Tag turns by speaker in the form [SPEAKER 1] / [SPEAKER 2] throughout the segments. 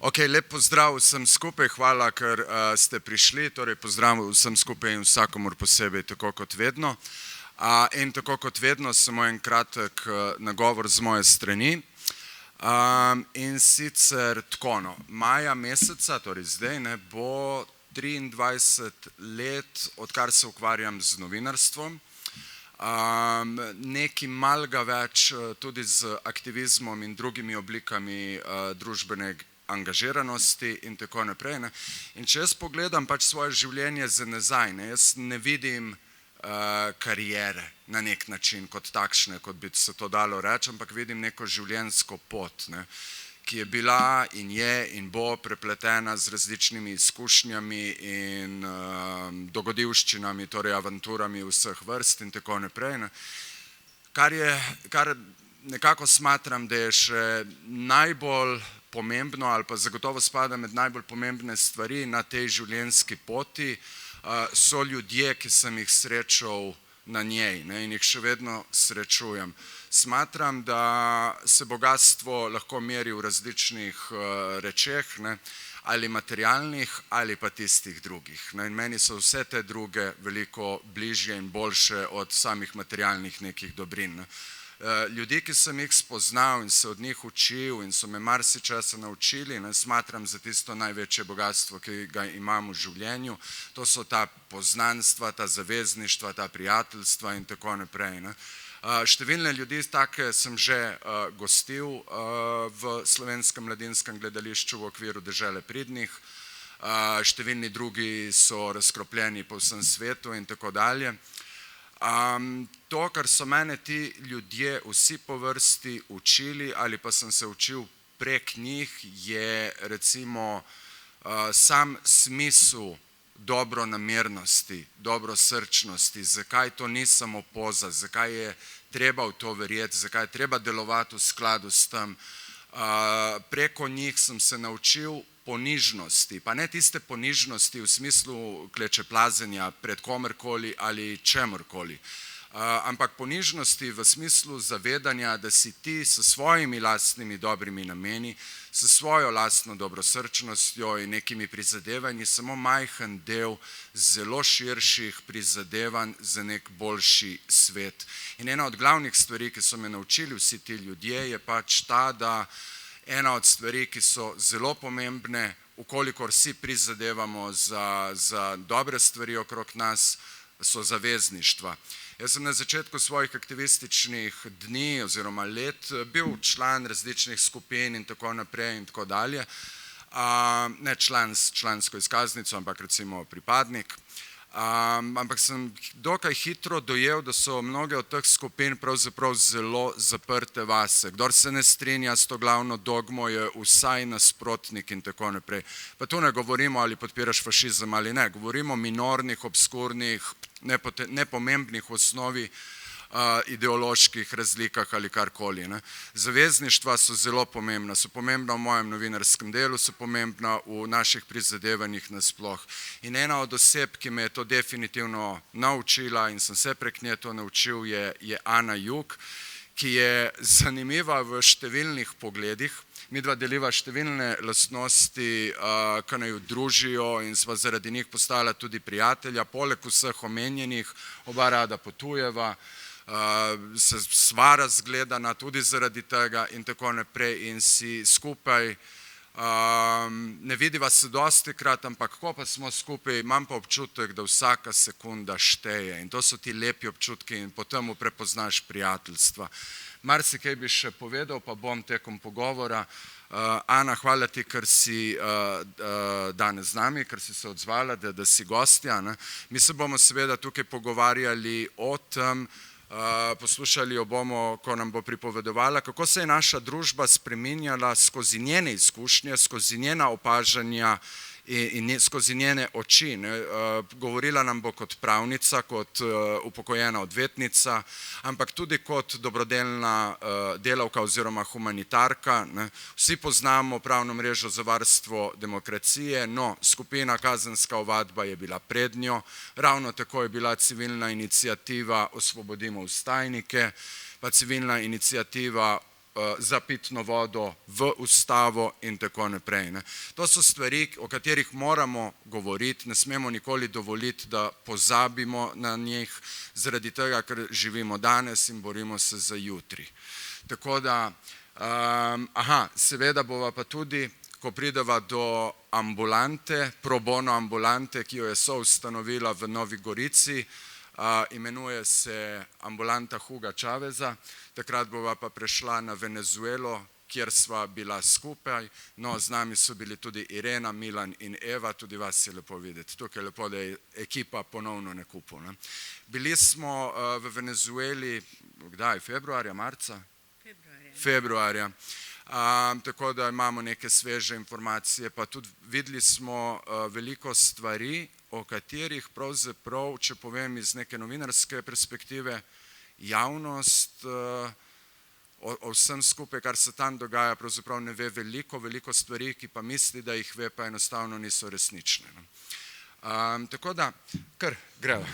[SPEAKER 1] Ok, lep pozdrav vsem skupaj, hvala, ker ste prišli, torej pozdrav vsem skupaj in vsakomur posebej, tako kot vedno. In tako kot vedno, samo en kratek nagovor z moje strani. In sicer tako, no, maja meseca, torej zdaj, bo 23 let, odkar se ukvarjam z novinarstvom. Nekaj malega več tudi z aktivizmom in drugimi oblikami družbene angažiranosti in tako naprej. In če jaz pogledam pač svoje življenje za nazaj, jaz ne vidim kariere na nek način kot takšne, kot bi se to dalo reči, ampak vidim neko življenjsko pot, ki je bila in je in bo prepletena z različnimi izkušnjami in dogodivščinami, torej avanturami vseh vrst in tako naprej. Kar nekako smatram, da je še najbolj pomembno ali pa zagotovo spada med najbolj pomembne stvari na tej življenjski poti, so ljudje, ki sem jih srečal na njej in jih še vedno srečujem. Smatram, da se bogastvo lahko meri v različnih rečeh, ali materialnih ali pa tistih drugih. In meni so vse te druge veliko bližje in boljše od samih materialnih nekih dobrin. Ljudi, ki sem jih spoznal in se od njih učil in so me marsičesa naučili, smatram za tisto največje bogatstvo, ki ga imam v življenju. To so ta poznanstva, ta zavezništva, ta prijateljstva in tako naprej. Številne ljudi take sem že gostil v Slovenskem mladinskem gledališču v okviru Dežele pridnih. Številni drugi so razkropljeni po vsem svetu in tako dalje. To, kar so mene ti ljudje vsi po vrsti učili ali pa sem se učil prek njih, je recimo sam smisel dobronamernosti, dobrosrčnosti, zakaj to ni samo poza, zakaj je treba v to verjeti, zakaj je treba delovati v skladu s tem. Preko njih sem se naučil ponižnosti, pa ne tiste ponižnosti v smislu klečeplazenja pred komerkoli ali čemorkoli, ampak ponižnosti v smislu zavedanja, da si ti s svojimi lastnimi dobrimi nameni, s svojo lastno dobrosrčnostjo in nekimi prizadevanji samo majhen del zelo širših prizadevanj za nek boljši svet. In ena od glavnih stvari, ki so me naučili vsi ti ljudje, je pač ta, da ena od stvari, ki so zelo pomembne, ukolikor si prizadevamo za dobre stvari okrog nas, so zavezništva. Jaz sem na začetku svojih aktivističnih dni oziroma let bil član različnih skupin in tako naprej in tako dalje. Ne član s člansko izkaznico, ampak recimo pripadnik. Ampak sem dokaj hitro dojel, da so mnoge od teh skupin pravzaprav zelo zaprte vase. Kdor se ne strinja s to glavno dogmo, je vsaj nasprotnik in tako naprej. Pa tu ne govorimo, ali podpiraš fašizem ali ne, govorimo o minornih, obskurnih, nepomembnih v osnovi ideoloških razlikah ali karkoli. Zavezništva so zelo pomembna, so pomembna v mojem novinarskem delu, so pomembna v naših prizadevanjih nasploh. In ena od oseb, ki me je to definitivno naučila in sem se prek nje to naučil, je Ana Jug, ki je zanimiva v številnih pogledih. Midva deliva številne lastnosti, ki naju družijo in sva zaradi njih postala tudi prijatelja. Poleg vseh omenjenih, oba rada potujeva, sva razgledana tudi zaradi tega in tako naprej in si skupaj ne vidiva se dostikrat, ampak ko pa smo skupaj, imam pa občutek, da vsaka sekunda šteje in to so ti lepi občutki in potem prepoznaš prijateljstva. Marsikaj bi še povedal, pa bom tekom pogovora. Ana, hvala ti, ker si danes z nami, ker si se odzvala, da si gostja. Mi se bomo seveda tukaj pogovarjali o tem, poslušali jo bomo, ko nam bo pripovedovala, kako se je naša družba spreminjala skozi njene izkušnje, skozi njena opažanja in skozi njene oči. Govorila nam bo kot pravnica, kot upokojena odvetnica, ampak tudi kot dobrodelna delavka oziroma humanitarka. Vsi poznamo pravno mrežo za varstvo demokracije, no, skupina Kazenska ovadba je bila pred njo, ravno tako je bila civilna iniciativa Osvobodimo vstajnike, pa civilna iniciativa za pitno vodo v ustavo in tako naprej. Ne. To so stvari, o katerih moramo govoriti, ne smemo nikoli dovoliti, da pozabimo na njih, zaradi tega, ker živimo danes in borimo se za jutri. Tako da, seveda bova pa tudi, ko prideva do ambulante, pro bono ambulante, ki jo je soustanovila v Novi Gorici, imenuje se ambulanta Huga Chaveza, takrat bova pa prešla na Venezuelo, kjer sva bila skupaj, no z nami so bili tudi Irena, Milan in Eva, tudi vas je lepo videti, tukaj je lepo, da je ekipa ponovno na kupu. Ne. Bili smo v Venezueli, kdaj, februarja, marca? Februarja. Tako da imamo neke sveže informacije, pa tudi videli smo veliko stvari, o katerih pravzaprav, če povem iz neke novinarske perspektive, javnost o vsem skupaj, kar se tam dogaja, pravzaprav ne ve veliko stvari, ki pa misli, da jih ve, pa enostavno niso resnične. Tako da, kar greva.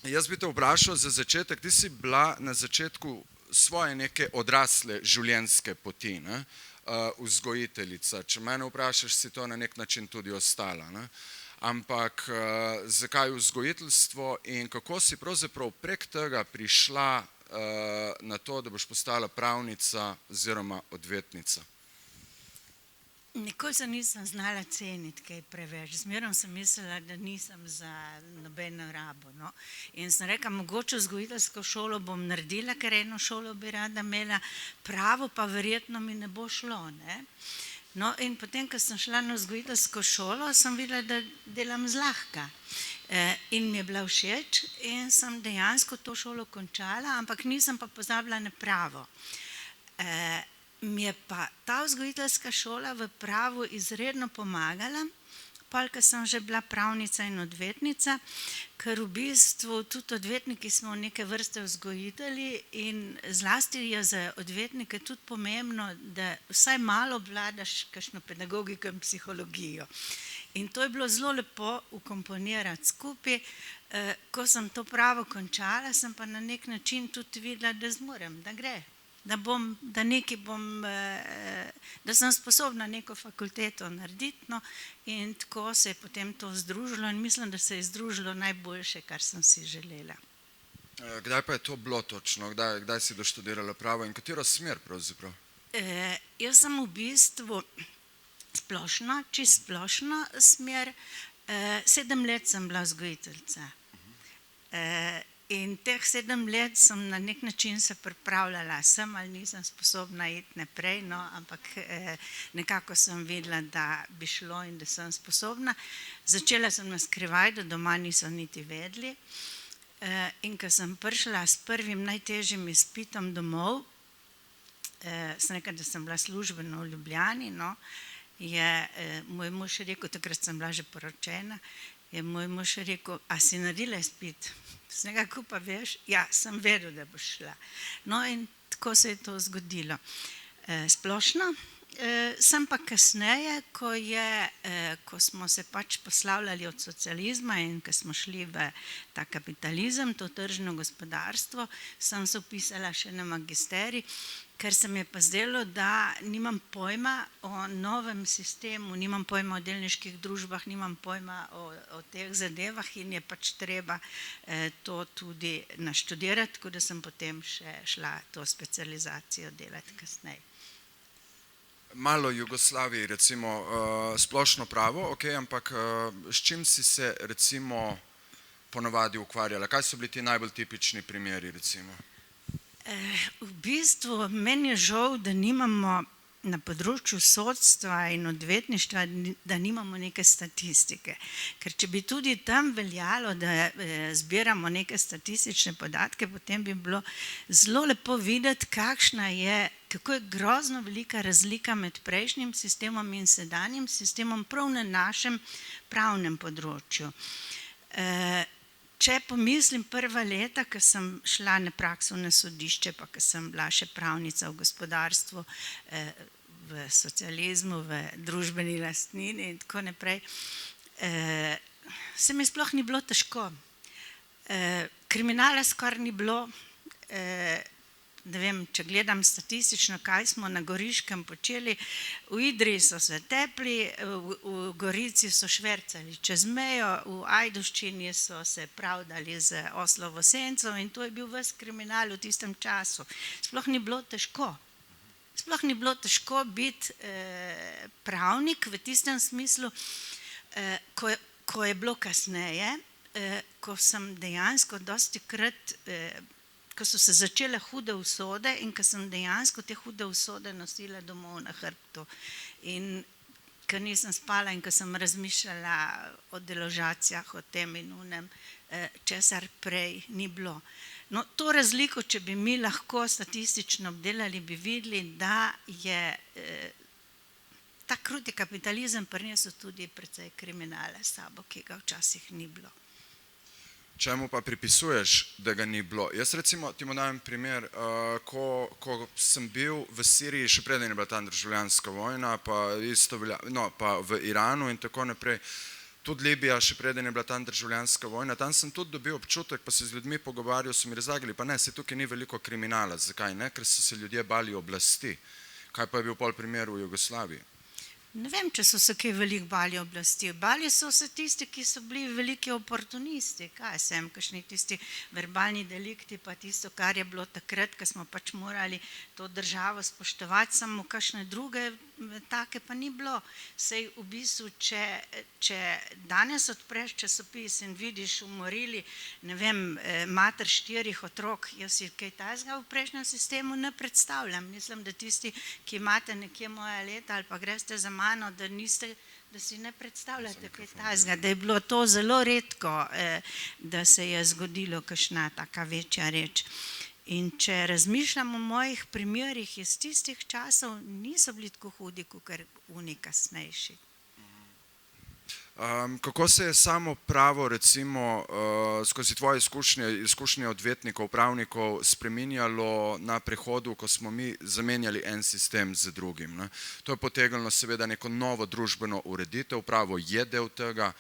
[SPEAKER 1] Jaz bi te vprašal za začetek, ti si bila na začetku svoje neke odrasle življenjske poti, ne? Vzgojiteljica. Če mene vprašaš, si to na nek način tudi ostala. Ne? Ampak zakaj vzgojiteljstvo in kako si pravzaprav prek tega prišla na to, da boš postala pravnica oziroma odvetnica?
[SPEAKER 2] Nikoli se nisem znala ceniti kaj preveč. Zmeraj sem mislila, da nisem za nobeno rabo. No. In sem rekla, mogoče vzgojiteljsko šolo bom naredila, ker eno šolo bi rada imela, pravo pa verjetno mi ne bo šlo. Ne. No, in potem, ko sem šla na vzgojiteljsko šolo, sem videla, da delam zlahka. In mi je bila všeč in sem dejansko to šolo končala, ampak nisem pa pozabila na pravo. Mi je pa ta vzgojiteljska šola v pravu izredno pomagala, pol, ko sem že bila pravnica in odvetnica, ker v bistvu tudi odvetniki smo neke vrste vzgojitelji in zlasti je za odvetnike tudi pomembno, da vsaj malo obvladaš kakšno pedagogiko in psihologijo. In to je bilo zelo lepo ukomponirati skupaj. Ko sem to pravo končala, sem pa na nek način tudi videla, da zmorem, da gre. Da sem sposobna neko fakulteto narediti, no, in tako se je potem to združilo in mislim, da se je združilo najboljše, kar sem si želela.
[SPEAKER 1] Kdaj pa je to bilo točno? Kdaj si doštudirala pravo in katero smer pravzaprav?
[SPEAKER 2] Jaz sem v bistvu čisto splošno smer, 7 let sem bila vzgojiteljica. In teh 7 let sem na nek način se pripravljala, sem ali nisem sposobna iti naprej, no, ampak nekako sem videla, da bi šlo in da sem sposobna. Začela sem na skrivaj, da doma niso niti vedeli. In ko sem prišla s prvim najtežjim izpitom domov, sem rekla, da sem bila službeno v Ljubljani, no, je moj mož rekel, takrat sem bila že poročena, je moj mož rekel, a si naredila izpit? Sem rekla, kako pa veš? Ja, sem vedel, da boš šla. No in tako se je to zgodilo. Splošno. Sem pa kasneje, ko smo se pač poslavljali od socializma in ko smo šli v ta kapitalizem, to tržno gospodarstvo, sem se vpisala še na magisterij, ker se mi je pa zdelo, da nimam pojma o novem sistemu, nimam pojma o delniških družbah, nimam pojma o teh zadevah in je pač treba to tudi naštudirati, tako da sem potem še šla to specializacijo delati kasneje.
[SPEAKER 1] Malo Jugoslaviji, recimo, splošno pravo, ok, ampak s čim si se recimo ponavadi ukvarjala? Kaj so bili ti najbolj tipični primeri, recimo?
[SPEAKER 2] V bistvu meni je žal, da nimamo na področju sodstva in odvetništva, da nimamo neke statistike. Ker če bi tudi tam veljalo, da zbiramo neke statistične podatke, potem bi bilo zelo lepo videti, kako je grozno velika razlika med prejšnjim sistemom in sedanjim sistemom prav na našem pravnem področju. Če pomislim prva leta, ko sem šla na prakso na sodišče, pa ko sem bila še pravnica v gospodarstvu, v socializmu, v družbeni lastnini in tako naprej, se mi sploh ni bilo težko. Kriminala skoraj ni bilo, ne vem, če gledam statistično, kaj smo na Goriškem počeli, v Idriji so se tepli, v Gorici so švercali čez mejo, v Ajdovščini so se pravdali z oslovo senco in to je bil ves kriminal v tistem času. Sploh ni bilo težko. Sploh ni bilo težko biti pravnik v tistem smislu, ko je bilo kasneje, ko sem dejansko dostikrat, ko so se začele hude usode in ko sem dejansko te hude usode nosila domov na hrbtu. In ko nisem spala in ko sem razmišljala o deložacijah, o tem in onem, česar prej ni bilo. No, to razliko, če bi mi lahko statistično obdelali, bi videli, da je ta kruti kapitalizem prinesel tudi precej kriminala s sabo, ki ga včasih ni bilo.
[SPEAKER 1] Čemu pa pripisuješ, da ga ni bilo? Jaz recimo, ti mu dajem primer, ko sem bil v Siriji, še preden je bila tam državljanska vojna, pa v Iranu in tako naprej, tudi Libija, še preden je bila tam državljanska vojna, tam sem tudi dobil občutek, pa se z ljudmi pogovarjal, so mi razlagali, pa ne, se tukaj ni veliko kriminala. Zakaj ne? Ker so se ljudje bali oblasti. Kaj pa je bil pol primer v Jugoslaviji?
[SPEAKER 2] Ne vem, če so se kaj veliko bali oblasti. Bali so se tisti, ki so bili veliki oportunisti. Kaj sem, kakšni tisti verbalni delikti, pa tisto, kar je bilo takrat, ko smo pač morali to državo spoštovati, samo kakšne druge take pa ni bilo. Sej v bistvu, če danes odpreš časopis in vidiš umorili, ne vem, mater 4 otrok, jaz si kaj takega v prejšnjem sistemu ne predstavljam. Mislim, da tisti, ki imate nekje moja leta ali pa greste za mano, da si ne predstavljate kaj takega, da je bilo to zelo redko, da se je zgodilo kakšna taka večja reč. In če razmišljam o mojih primerih iz tistih časov, niso bili tako hudi, kakor oni kasnejši.
[SPEAKER 1] Kako se je samo pravo, recimo, skozi tvoje izkušnje odvetnikov, pravnikov, spreminjalo na prehodu, ko smo mi zamenjali en sistem z drugim? Ne? To je potegnilo seveda neko novo družbeno ureditev, pravo je del tega,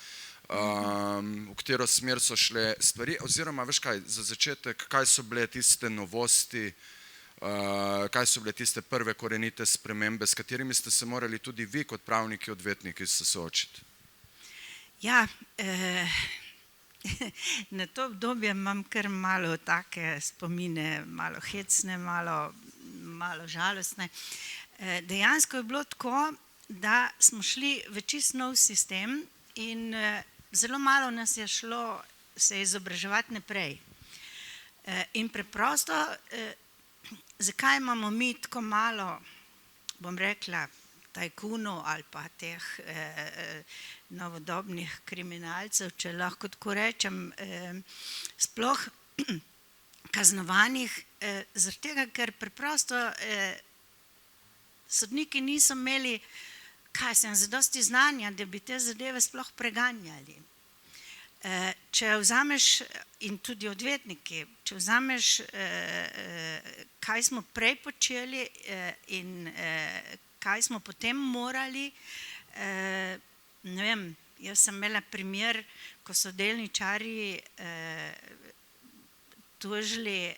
[SPEAKER 1] v katero smer so šle stvari, oziroma, veš kaj, za začetek, kaj so bile tiste novosti, kaj so bile tiste prve korenite spremembe, s katerimi ste se morali tudi vi kot pravniki, odvetniki se soočiti?
[SPEAKER 2] Ja, na to obdobje imam kar malo take spomine, malo hecne, malo žalostne. Dejansko je bilo tako, da smo šli v čist nov sistem in zelo malo nas je šlo se izobraževati naprej. In preprosto, zakaj imamo mi tako malo, bom rekla, tajkunov ali pa teh novodobnih kriminalcev, če lahko tako rečem, sploh kaznovanih, zaradi tega, ker preprosto sodniki niso imeli zadosti znanja, da bi te zadeve sploh preganjali. Če vzameš, in tudi odvetniki, če vzameš, kaj smo prej počeli in kaj smo potem morali, ne vem, jaz sem imela primer, ko so delničarji tožili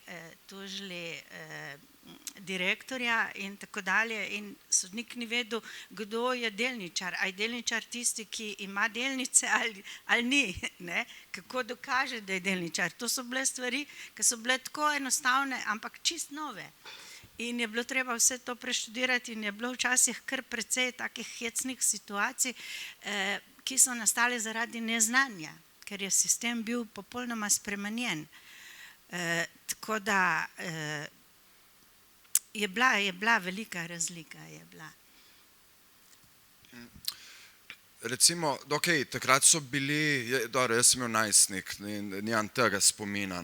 [SPEAKER 2] direktorja in tako dalje in sodnik ni vedel, kdo je delničar, a je delničar tisti, ki ima delnice ali ni, ne? Kako dokaže, da je delničar. To so bile stvari, ki so bile tako enostavne, ampak čist nove. In je bilo treba vse to preštudirati in je bilo včasih kar precej takih hecnih situacij, ki so nastale zaradi neznanja, ker je sistem bil popolnoma spremenjen. Tako da je bila velika razlika, je bila.
[SPEAKER 1] Recimo, takrat so bili, jaz sem imel najstnik, nimam tega spomina,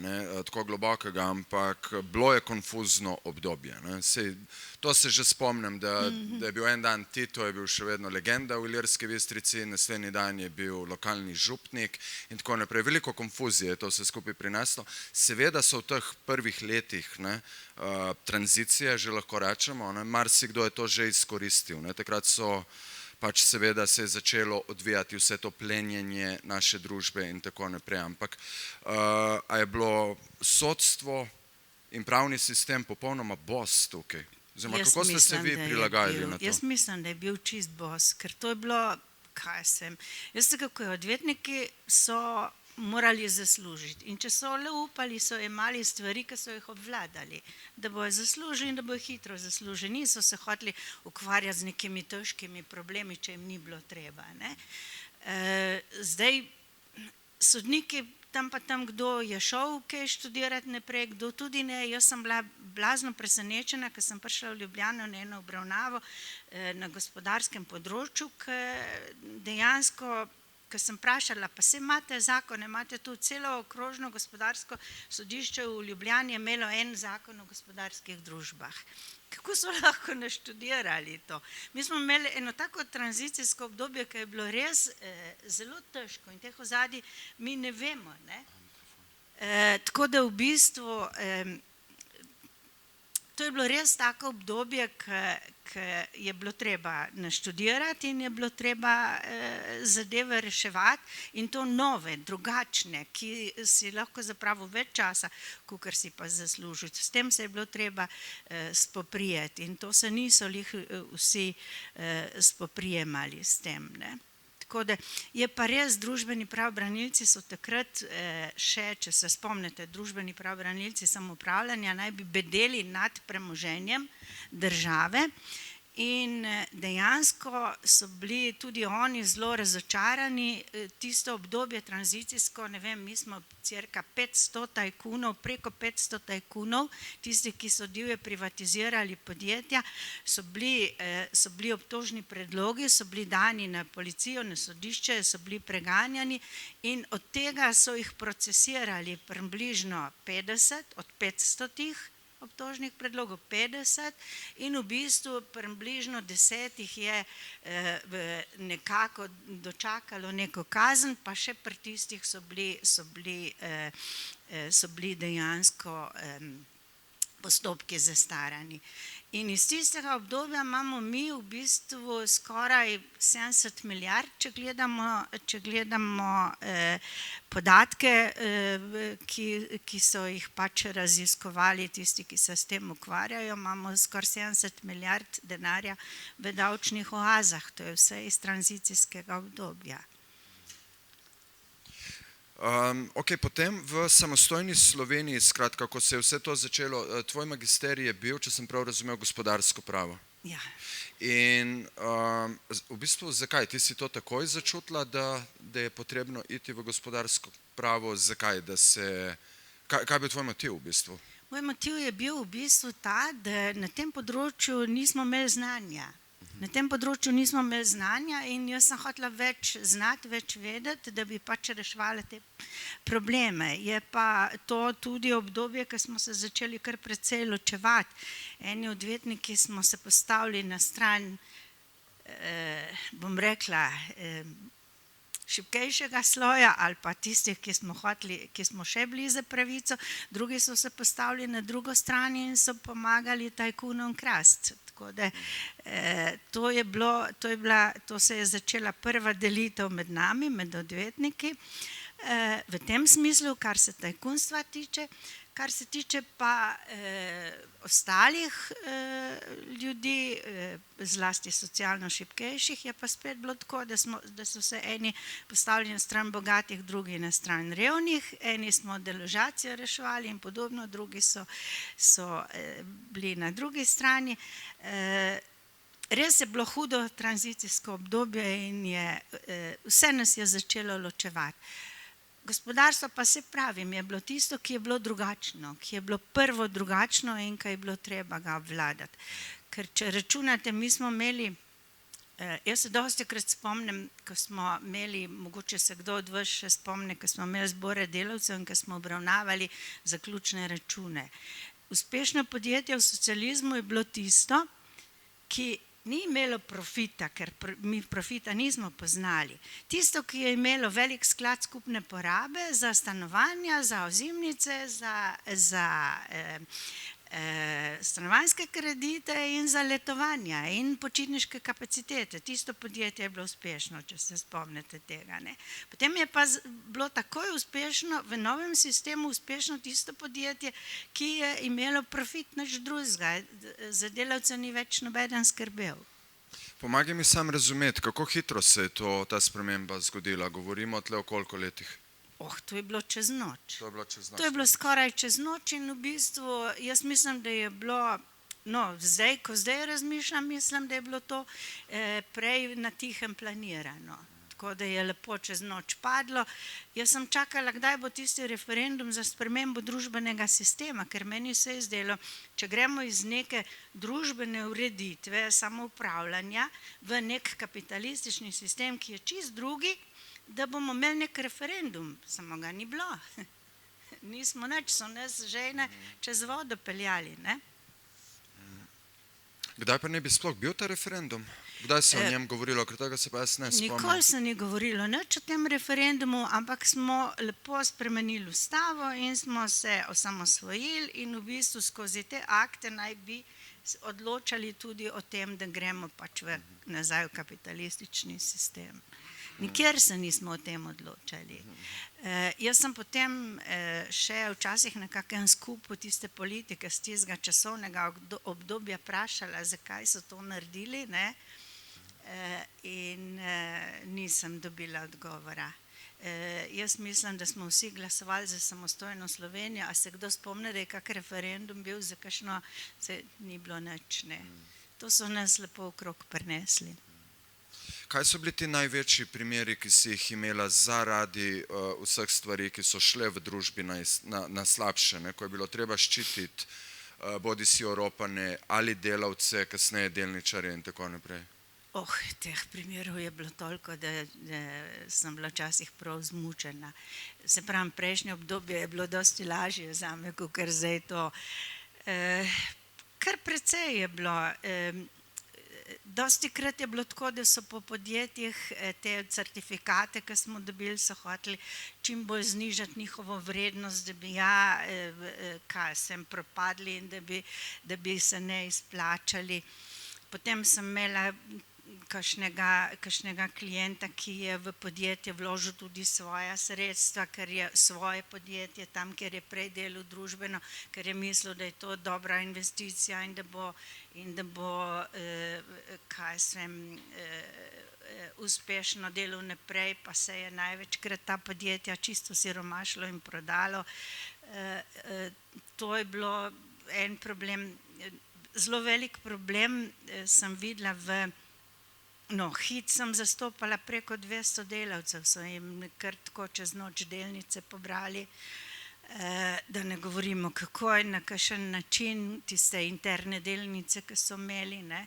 [SPEAKER 1] tako globokega, ampak bilo je konfuzno obdobje. To se že spomnim, da je bil en dan Tito, je bil še vedno legenda v Ilirski Bistrici, naslednji dan je bil lokalni župnik in tako naprej. Veliko konfuzije je to vse skupaj prineslo. Seveda so v teh prvih letih tranzicije, že lahko rečemo, marsikdo je to že izkoristil. Takrat pač seveda se je začelo odvijati vse to plenjenje naše družbe in tako naprej. Ampak a je bilo sodstvo in pravni sistem popolnoma bos tukaj. Oziroma,
[SPEAKER 2] Jaz
[SPEAKER 1] kako ste se
[SPEAKER 2] mislim,
[SPEAKER 1] vi
[SPEAKER 2] da je
[SPEAKER 1] prilagajali
[SPEAKER 2] bil-
[SPEAKER 1] na to?
[SPEAKER 2] Jaz mislim, da je bil čist bos, ker to je bilo, veste kako je, odvetniki so morali zaslužiti in če so le upali, so imeli stvari, ki so jih obvladali, da bojo zaslužili in da bojo hitro zaslužili, niso se hoteli ukvarjati z nekimi težkimi problemi, če jim ni bilo treba, ne. Zdaj, sodniki tam pa tam, kdo je šel kaj študirati naprej, kdo tudi ne. Jaz sem bila blazno presenečena, ko sem prišla v Ljubljano na eno obravnavo na gospodarskem področju, dejansko, ko sem vprašala, pa saj imate zakon, imate tu celo okrožno gospodarsko sodišče v Ljubljani je imelo en zakon o gospodarskih družbah. Kako so lahko naštudirali to? Mi smo imeli eno tako tranzicijsko obdobje, ki je bilo res zelo težko in teh ozadij mi ne vemo, ne. Tako da v bistvu to je bilo res tako obdobje, ki je bilo treba naštudirati in je bilo treba zadeve reševati in to nove, drugačne, ki si lahko zapravil več časa, kakor si pa zaslužil. S tem se je bilo treba spoprijeti in to se niso vsi spoprijemali s tem, ne. Tako da je pa res, družbeni pravobranilci so takrat še, če se spomnite, družbeni pravobranilci samoupravljanja naj bi bedeli nad premoženjem države in dejansko so bili tudi oni zelo razočarani. Tisto obdobje tranzicijsko, ne vem, mi smo cirka 500 tajkunov, preko 500 tajkunov, tisti, ki so divje privatizirali podjetja, so bili obtožni predlogi, so bili dani na policijo, na sodišče, so bili preganjani in od tega so jih procesirali približno 50, od 500 obtožnih predlogov 50 in v bistvu približno 10 je nekako dočakalo neko kazen, pa še pri tistih so bili dejansko postopki zastarani. In iz tistega obdobja imamo mi v bistvu skoraj 70 milijard, če gledamo podatke, ki so jih pač raziskovali tisti, ki se s tem ukvarjajo, imamo skoraj 70 milijard denarja v davčnih oazah, to je vse iz tranzicijskega obdobja.
[SPEAKER 1] Potem v samostojni Sloveniji, skratka, ko se je vse to začelo, tvoj magisterij je bil, če sem prav razumel, gospodarsko pravo.
[SPEAKER 2] Ja.
[SPEAKER 1] In v bistvu zakaj? Ti si to takoj začutila, da je potrebno iti v gospodarsko pravo? Zakaj? Kaj je bil tvoj motiv v bistvu?
[SPEAKER 2] Moj motiv je bil v bistvu ta, da na tem področju nismo imeli znanja. Na tem področju nismo imeli znanja in jaz sem hotela več znati, več vedeti, da bi pač reševala te probleme. Je pa to tudi obdobje, ko smo se začeli kar precej ločevati. Eni odvetniki smo se postavili na stran, bom rekla, šibkejšega sloja ali pa tistih, ki smo še bili za pravico, drugi so se postavili na drugo stran in so pomagali tajkunom krasti. Tako da to se je začela prva delitev med nami, med odvetniki, v tem smislu, kar se tajkunstva tiče. Kar se tiče pa ostalih ljudi, zlasti socialno šibkejših, je pa spet bilo tako, da so se eni postavili na stran bogatih, drugi na stran revnih, eni smo deložacijo reševali in podobno, drugi so bili na drugi strani. Res je bilo hudo tranzicijsko obdobje in vse nas je začelo ločevati. Gospodarstvo pa, se pravim, je bilo tisto, ki je bilo drugačno, ki je bilo prvo drugačno in ki je bilo treba ga obvladati. Ker če računate, mi smo imeli, jaz se dostikrat spomnim, ko smo imeli, mogoče se kdo od vas še spomni, ko smo imeli zbore delavcev in ko smo obravnavali zaključne račune. Uspešno podjetje v socializmu je bilo tisto, ki ni imelo profita, ker mi profita nismo poznali. Tisto, ki je imelo velik sklad skupne porabe za stanovanja, za ozimnice, za stanovanjske kredite in za letovanja in počitniške kapacitete. Tisto podjetje je bilo uspešno, če se spomnite tega. Ne. Potem je pa bilo takoj uspešno, v novem sistemu uspešno tisto podjetje, ki je imelo profit nič drugega. Za delavce ni več nobeden skrbel.
[SPEAKER 1] Pomagaj mi sam razumeti, kako hitro se je ta sprememba zgodila. Govorimo tle o koliko letih?
[SPEAKER 2] To je bilo čez noč.
[SPEAKER 1] To je bilo čez noč.
[SPEAKER 2] To je bilo skoraj čez noč in v bistvu jaz mislim, da je bilo, zdaj, ko razmišljam, mislim, da je bilo to prej na tihem planirano. Tako da je lepo čez noč padlo. Jaz sem čakala, kdaj bo tisti referendum za spremembo družbenega sistema, ker meni se je zdelo, če gremo iz neke družbene ureditve, samoupravljanja v nek kapitalistični sistem, ki je čist drugi, da bomo imeli nek referendum, samo ga ni bilo. Nismo nič, so nas žene čez vodo peljali. Ne?
[SPEAKER 1] Kdaj pa ne bi sploh bil ta referendum? Kdaj se o njem govorilo, ker tega se pa jaz ne spomnim?
[SPEAKER 2] Nikoli se ni govorilo nič o tem referendumu, ampak smo lepo spremenili ustavo in smo se osamosvojili in v bistvu skozi te akte naj bi odločali tudi o tem, da gremo pač nazaj v kapitalistični sistem. Nikjer se nismo o tem odločali. Jaz sem potem še včasih na kakem skupu tiste politike z tistega časovnega obdobja vprašala, zakaj so to naredili, ne? In nisem dobila odgovora. Jaz mislim, da smo vsi glasovali za samostojno Slovenijo, a se kdo spomni, da je kak referendum bil za kakšno, ni bilo nič, ne. To so nas lepo okrog prinesli.
[SPEAKER 1] Kaj so bili ti največji primeri, ki si jih imela zaradi vseh stvari, ki so šle v družbi na slabše, ne? Ko je bilo treba ščititi bodi si oropane ali delavce, kasneje delničarje in tako naprej?
[SPEAKER 2] Teh primerov je bilo toliko, da sem bila včasih prav zmučena. Se pravim, prejšnje obdobje je bilo dosti lažje zame, kakor zdaj to. Kar precej je bilo. Dostikrat je bilo tako, da so po podjetjih te certifikate, ki smo dobili, so hoteli čim bolj znižati njihovo vrednost, da bi sem propadli in da bi se ne izplačali. Potem sem imela kakšnega klienta, ki je v podjetje vložil tudi svoja sredstva, ker je svoje podjetje tam, kjer je prej delal družbeno, ker je mislil, da je to dobra investicija in da bo uspešno delal naprej, pa se je največkrat ta podjetja čisto siromašilo in prodalo. To je bilo en problem. Zelo velik problem sem videla Hit sem zastopala preko 200 delavcev, so jim kar tako čez noč delnice pobrali, da ne govorimo, kako je na kakšen način tiste interne delnice, ki so imeli, ne,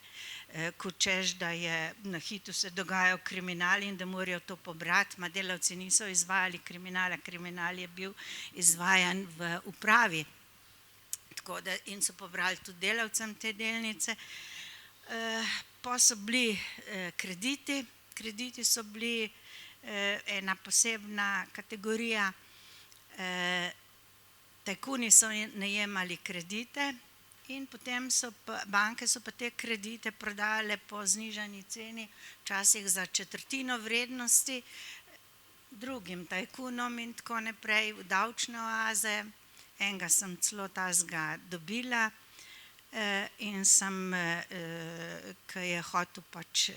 [SPEAKER 2] ko češ, da je na Hitu se dogajal kriminal in da morajo to pobrati, delavci niso izvajali kriminala, kriminal je bil izvajan v upravi. Tako da in so pobrali tudi delavcem te delnice. Pa so bili krediti so bili ena posebna kategorija. Tajkuni so najemali kredite in potem banke so pa te kredite prodajale po znižani ceni, včasih za četrtino vrednosti, drugim tajkunom in tako naprej, v davčne oaze. Enega sem celo tazga dobila in sem, ki je hotel pač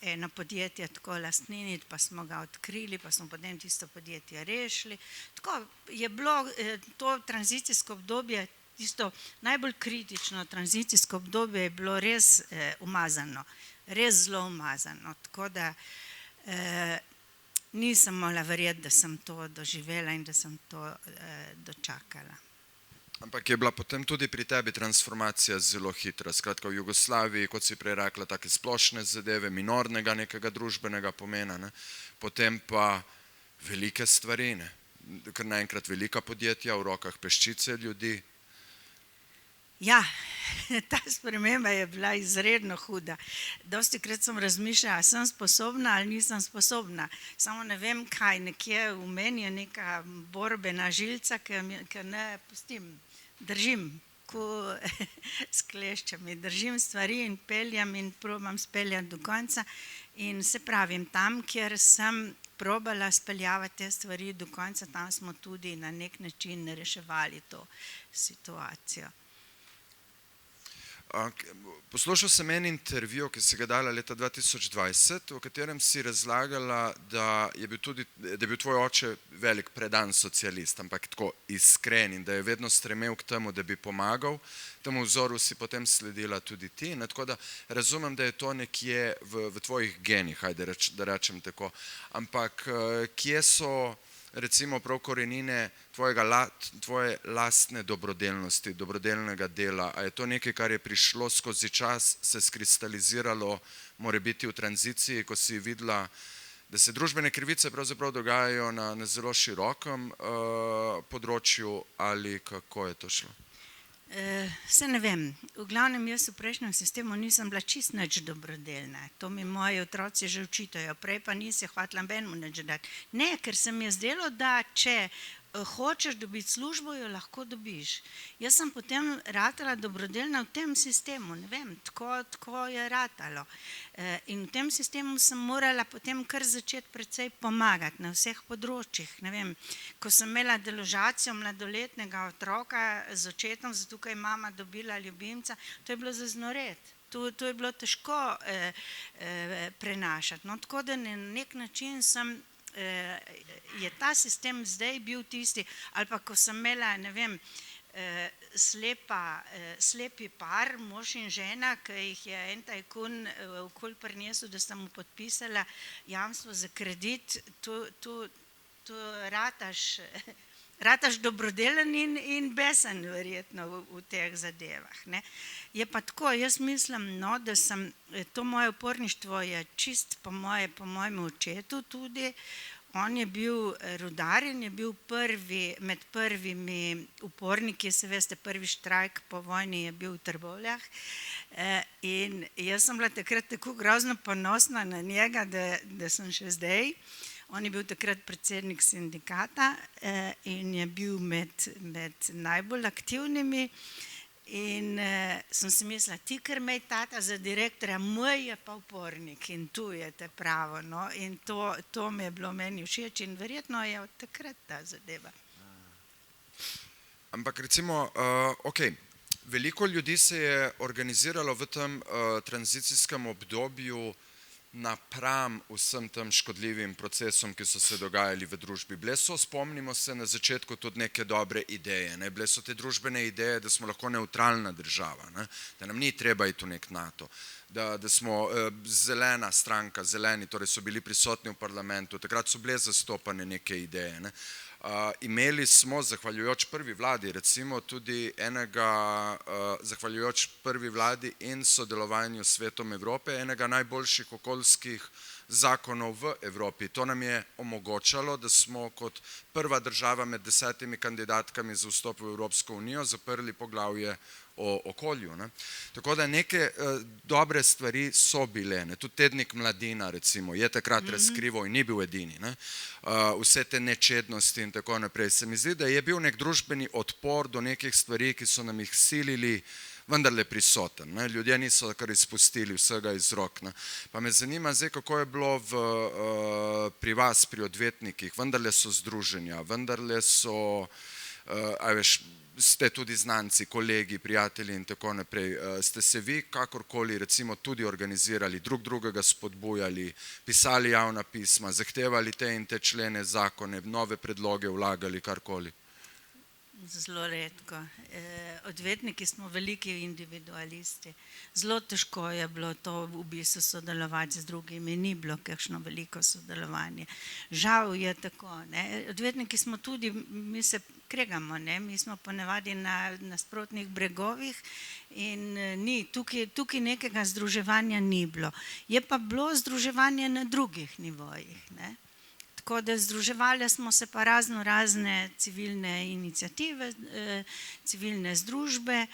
[SPEAKER 2] eno podjetje tako lastniniti, pa smo ga odkrili, pa smo potem tisto podjetje rešili. Tako je bilo to tranzicijsko obdobje, tisto najbolj kritično tranzicijsko obdobje je bilo res umazano, res zelo umazano. Tako da nisem mogla verjeti, da sem to doživela in da sem to dočakala.
[SPEAKER 1] Ampak je bila potem tudi pri tebi transformacija zelo hitra. Skratka, v Jugoslaviji, kot si prej rekla, take splošne zadeve, minornega nekega družbenega pomena, ne? Potem pa velike stvari, ne? Kar naenkrat velika podjetja v rokah peščice ljudi.
[SPEAKER 2] Ja, ta sprememba je bila izredno huda. Dostikrat sem razmišljala, sem sposobna ali nisem sposobna. Samo ne vem kaj, nekje v meni je neka borbena žilca, ki ne pustim. držim, ko s kleščami, držim stvari in peljem in probam speljati do konca. In se pravim, tam, kjer sem probala speljavati te stvari do konca, tam smo tudi na nek način reševali to situacijo.
[SPEAKER 1] Poslušal sem en intervju, ki si ga dala leta 2020, v katerem si razlagala, da je bil tvoj oče velik predan socialist, ampak tako iskren in da je vedno stremel k temu, da bi pomagal. Temu vzoru si potem sledila tudi ti. Tako da razumem, da je to nekje v tvojih genih, da rečem tako. Ampak kje so recimo prav korenine tvoje lastne dobrodelnosti, dobrodelnega dela? A je to nekaj, kar je prišlo skozi čas, se skristaliziralo, more biti v tranziciji, ko si videla, da se družbene krivice pravzaprav dogajajo na zelo širokem področju, ali kako je to šlo?
[SPEAKER 2] Se ne vem, v glavnem jaz v prejšnjem sistemu nisem bila čist nič dobrodelna, to mi moji otroci že učitajo, prej pa nisi hotela nobenemu nič dati. Ne, ker se mi je zdelo, da če hočeš dobiti službo, jo lahko dobiš. Jaz sem potem ratala dobrodelna v tem sistemu, ne vem, tako je ratalo. In v tem sistemu sem morala potem kar začeti precej pomagati na vseh področjih. Ne vem, ko sem imela deložacijo mladoletnega otroka z očetom, zato ker je mama dobila ljubimca, to je bilo za znoreti. To je bilo težko prenašati. No, tako da na nek način je ta sistem zdaj bil tisti, ali pa ko sem imela, ne vem, slepi par, mož in žena, ki jih je en tajkun okoli prinesel, da sem mu podpisala jamstvo za kredit, to rataš dobrodelen in besen verjetno v teh zadevah. Ne. Je pa tako, jaz mislim, no, da to moje uporništvo je čist po mojem očetu tudi. On je bil rudar in je bil med prvimi uporniki, se veste, prvi štrajk po vojni je bil v Trbovljah. In jaz sem bila takrat tako grozno ponosna na njega, da sem še zdaj. On je bil takrat predsednik sindikata in je bil med najbolj aktivnimi. In sem si mislila, ti, ker me je tata za direktorja, moj je pa upornik in tu je te pravo. No? In to mi je bilo meni všeč in verjetno je od takrat ta zadeva.
[SPEAKER 1] Ampak recimo, veliko ljudi se je organiziralo v tem tranzicijskem obdobju napram vsem tem škodljivim procesom, ki so se dogajali v družbi. Bile so, spomnimo se, na začetku tudi neke dobre ideje. Ne? Bile so te družbene ideje, da smo lahko nevtralna država, ne? Da nam ni treba iti v nek NATO, da smo zelena stranka, zeleni, torej so bili prisotni v parlamentu, takrat so bile zastopane neke ideje. Ne? Imeli smo, zahvaljujoč prvi vladi, recimo tudi zahvaljujoč prvi vladi in sodelovanju s Svetom Evrope, enega najboljših okoljskih zakonov v Evropi. To nam je omogočalo, da smo kot prva država med 10 kandidatkami za vstop v Evropsko unijo zaprli poglavje o okolju. Ne? Tako da neke dobre stvari so bile. Ne? Tudi tednik Mladina recimo je takrat razkrival in ni bil edini. Ne? Vse te nečednosti in tako naprej. Se mi zdi, da je bil nek družbeni odpor do nekih stvari, ki so nam jih silili, vendarle prisoten. Ne? Ljudje niso kar izpustili vsega iz rok. Ne? Pa me zanima zdaj, kako je bilo pri vas, pri odvetnikih. Vendarle so združenja, vendarle so, ste tudi znanci, kolegi, prijatelji in tako naprej. Ste se vi kakorkoli recimo tudi organizirali, drugega spodbujali, pisali javna pisma, zahtevali te in te člene, zakone, nove predloge vlagali, karkoli?
[SPEAKER 2] Zelo redko. Odvetniki smo veliki individualisti. Zelo težko je bilo to v bistvu sodelovati z drugimi, ni bilo kakšno veliko sodelovanje. Žal je tako. Ne? Odvetniki smo tudi, mi se kregamo, ne? Mi smo ponavadi na nasprotnih bregovih in tukaj nekega združevanja ni bilo. Je pa bilo združevanje na drugih nivojih. Ne? Tako da združevali smo se pa razne civilne iniciative, civilne združbe.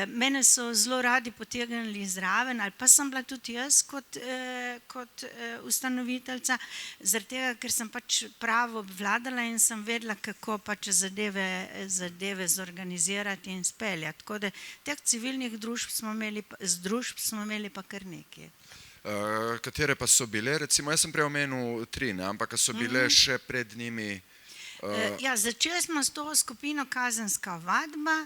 [SPEAKER 2] Mene so zelo radi potegnili zraven, ali pa sem bila tudi jaz kot ustanoviteljica, zaradi tega, ker sem pač pravo obvladala in sem vedela, kako pač zadeve zorganizirati in speljati. Tako da teh civilnih združb smo imeli pa kar nekaj.
[SPEAKER 1] Katere pa so bile? Recimo, jaz sem prej omenil 3, ne? Ampak so bile še pred njimi...
[SPEAKER 2] Začeli smo s to skupino Kazenska ovadba,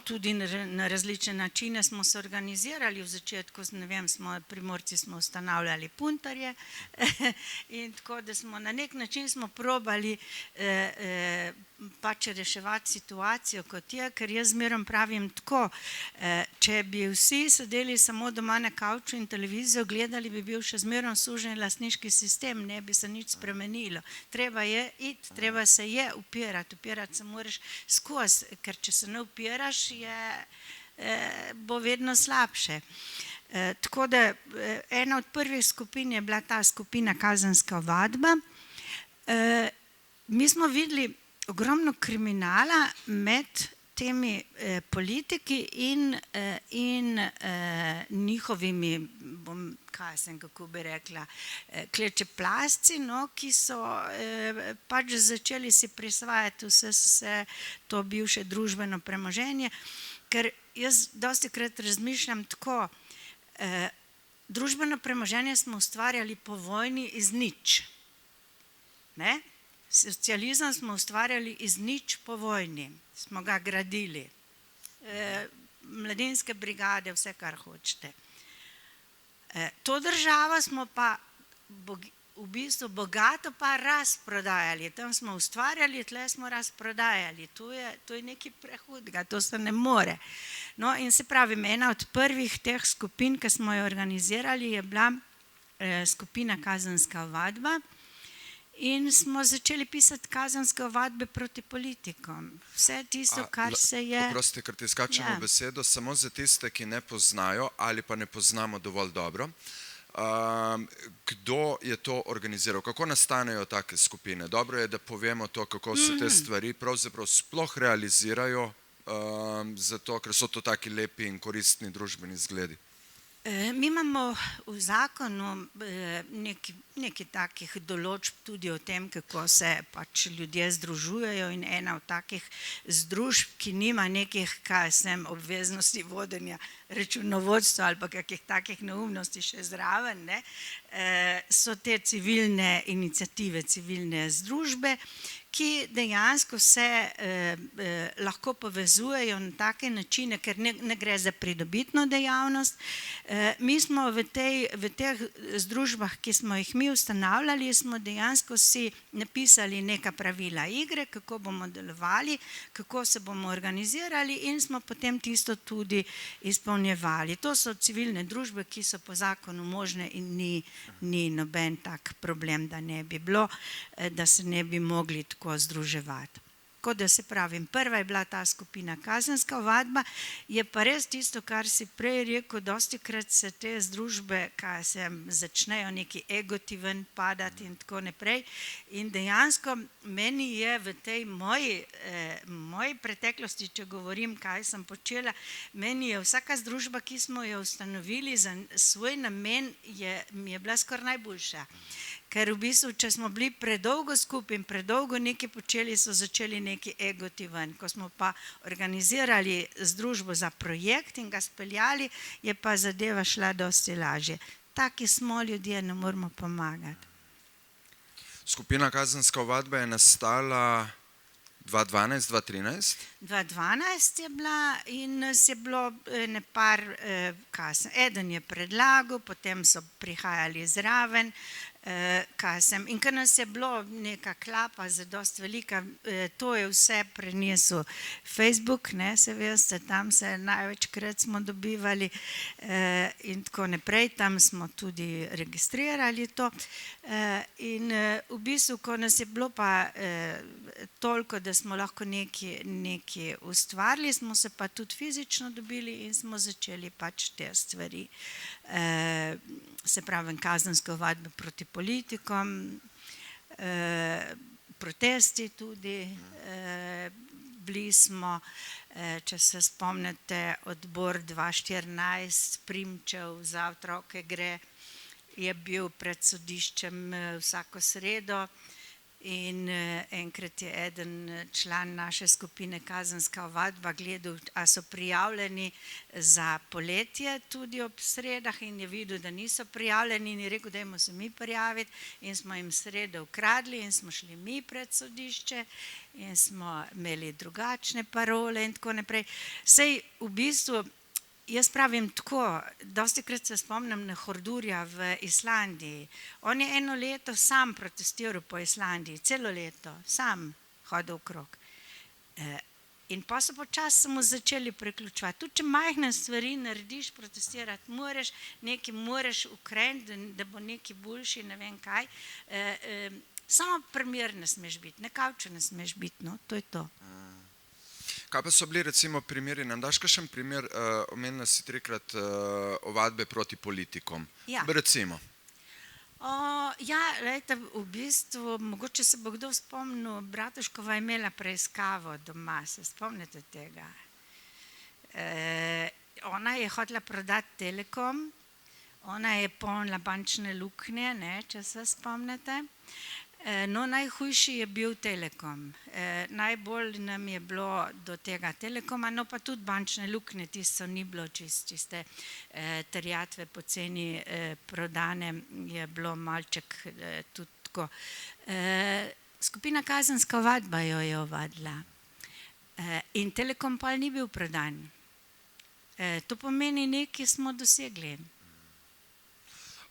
[SPEAKER 2] tudi na različne načine smo se organizirali. V začetku, ne vem, Primorci smo ustanavljali puntarje in tako, da smo na nek način smo probali pač reševati situacijo, kot je, ker jaz zmeraj pravim tako, če bi vsi sedeli samo doma na kavču in televizijo gledali, bi bil še zmeraj sužen lastniški sistem, ne bi se nič spremenilo. Treba je iti, treba se je upirati se moraš skozi, ker če se ne upiraš, bo vedno slabše. Tako da ena od prvih skupin je bila ta skupina Kazenska ovadba. Mi smo videli ogromno kriminala med temi politiki in njihovimi, kako bi rekla, klečeplasci, ki so pač začeli si prisvajati vse to bivše družbeno premoženje, ker jaz dostikrat razmišljam tako, družbeno premoženje smo ustvarjali po vojni iz nič. Ne? Socializem smo ustvarjali iz nič po vojni, smo ga gradili. Mladinske brigade, vse, kar hočete. To državo smo pa v bistvu bogato pa razprodajali. Tam smo ustvarjali, tle smo razprodajali. To je nekaj prehudega, to se ne more. No, in se pravi, ena od prvih teh skupin, ki smo jo organizirali, je bila skupina Kazenska ovadba. In smo začeli pisati kazenske ovadbe proti politikom. Vse tisto, kar se je...
[SPEAKER 1] Oprosti, ker ti skačemo besedo, samo za tiste, ki ne poznajo ali pa ne poznamo dovolj dobro. Kdo je to organiziral? Kako nastanejo take skupine? Dobro je, da povemo to, kako se te stvari pravzaprav sploh realizirajo, zato, ker so to taki lepi in koristni družbeni zgledi.
[SPEAKER 2] Mi imamo v zakonu nekaj takih določb tudi o tem, kako se pač ljudje združujejo, in ena od takih združb, ki nima nekih obveznosti vodenja računovodstva ali pa kakih takih neumnosti še zraven, so te civilne iniciative, civilne združbe, ki dejansko se lahko povezujejo na take načine, ker ne gre za pridobitno dejavnost. Mi smo v teh združbah, ki smo jih mi ustanavljali, smo dejansko si napisali neka pravila igre, kako bomo delovali, kako se bomo organizirali, in smo potem tisto tudi izpolnjevali. To so civilne družbe, ki so po zakonu možne, in ni noben tak problem, da ne bi bilo, da se ne bi mogli tako združevati. Tako da se pravim, prva je bila ta skupina Kazenska ovadba, je pa res tisto, kar si prej rekel, dostikrat se te združbe, kaj se začnejo neki egoti ven padati in tako naprej, in dejansko meni je v tej moji preteklosti, če govorim, kaj sem počela, meni je vsaka združba, ki smo jo ustanovili za svoj namen, mi je bila skoraj najboljša. Ker v bistvu, če smo bili predolgo skupaj in predolgo nekaj počeli, so začeli neki egoti ven. Ko smo pa organizirali združbo za projekt in ga speljali, je pa zadeva šla dosti lažje. Taki smo ljudje, ne moramo pomagati.
[SPEAKER 1] Skupina Kazenska ovadba je nastala 2012, 2013?
[SPEAKER 2] 2012 je bila in nas je bilo nepar kasno. Eden je predlagal, potem so prihajali zraven, in ker nas je bilo neka klapa zadosti velika, to je vse prenesel Facebook, se veste, tam se največkrat smo dobivali in tako naprej, tam smo tudi registrirali to, in v bistvu, ko nas je bilo pa toliko, da smo lahko nekaj ustvarili, smo se pa tudi fizično dobili in smo začeli pač te stvari, se pravi kazenske ovadbe proti politikom, protesti tudi, bili smo, če se spomnite, odbor 2014, Primčev za otroke gre, je bil pred sodiščem vsako sredo in enkrat je eden član naše skupine Kazenska ovadba gledal, a so prijavljeni za poletje tudi ob sredah in je videl, da niso prijavljeni in je rekel, dajmo se mi prijaviti in smo jim sredo ukradli in smo šli mi pred sodišče in smo imeli drugačne parole in tako naprej. Sej v bistvu, jaz pravim tako, dostikrat se spomnim na Hordurja v Islandiji. On je eno leto sam protestiral po Islandiji, celo leto, sam hodil okrog. In pa so počasi mu začeli priključevati. Tudi če majhne stvari narediš, protestirati moraš, nekaj moraš ukreniti, da bo nekaj boljši, ne vem kaj. Samo primer ne smeš biti, ne kavču ne smeš biti, no, to je to.
[SPEAKER 1] Kaj pa so bili recimo primeri, nam daš kakšen primer, omenila si 3-krat ovadbe proti politikom?
[SPEAKER 2] Ja.
[SPEAKER 1] Recimo.
[SPEAKER 2] Ja, lejte, v bistvu, mogoče se bo kdo spomnil, Bratuškova je imela preiskavo doma, se spomnite tega? Ona je hotela prodati Telekom, ona je polnila bančne luknje, ne, če se spomnite. No, najhujši je bil Telekom. Najbolj nam je bilo do tega Telekoma, no pa tudi bančne luknje, tisto ni bilo čiste terjatve poceni prodane, je bilo malček tudi tako. Skupina Kazenska ovadba jo je ovadila in Telekom pa ni bil prodan. To pomeni, nekaj smo dosegli.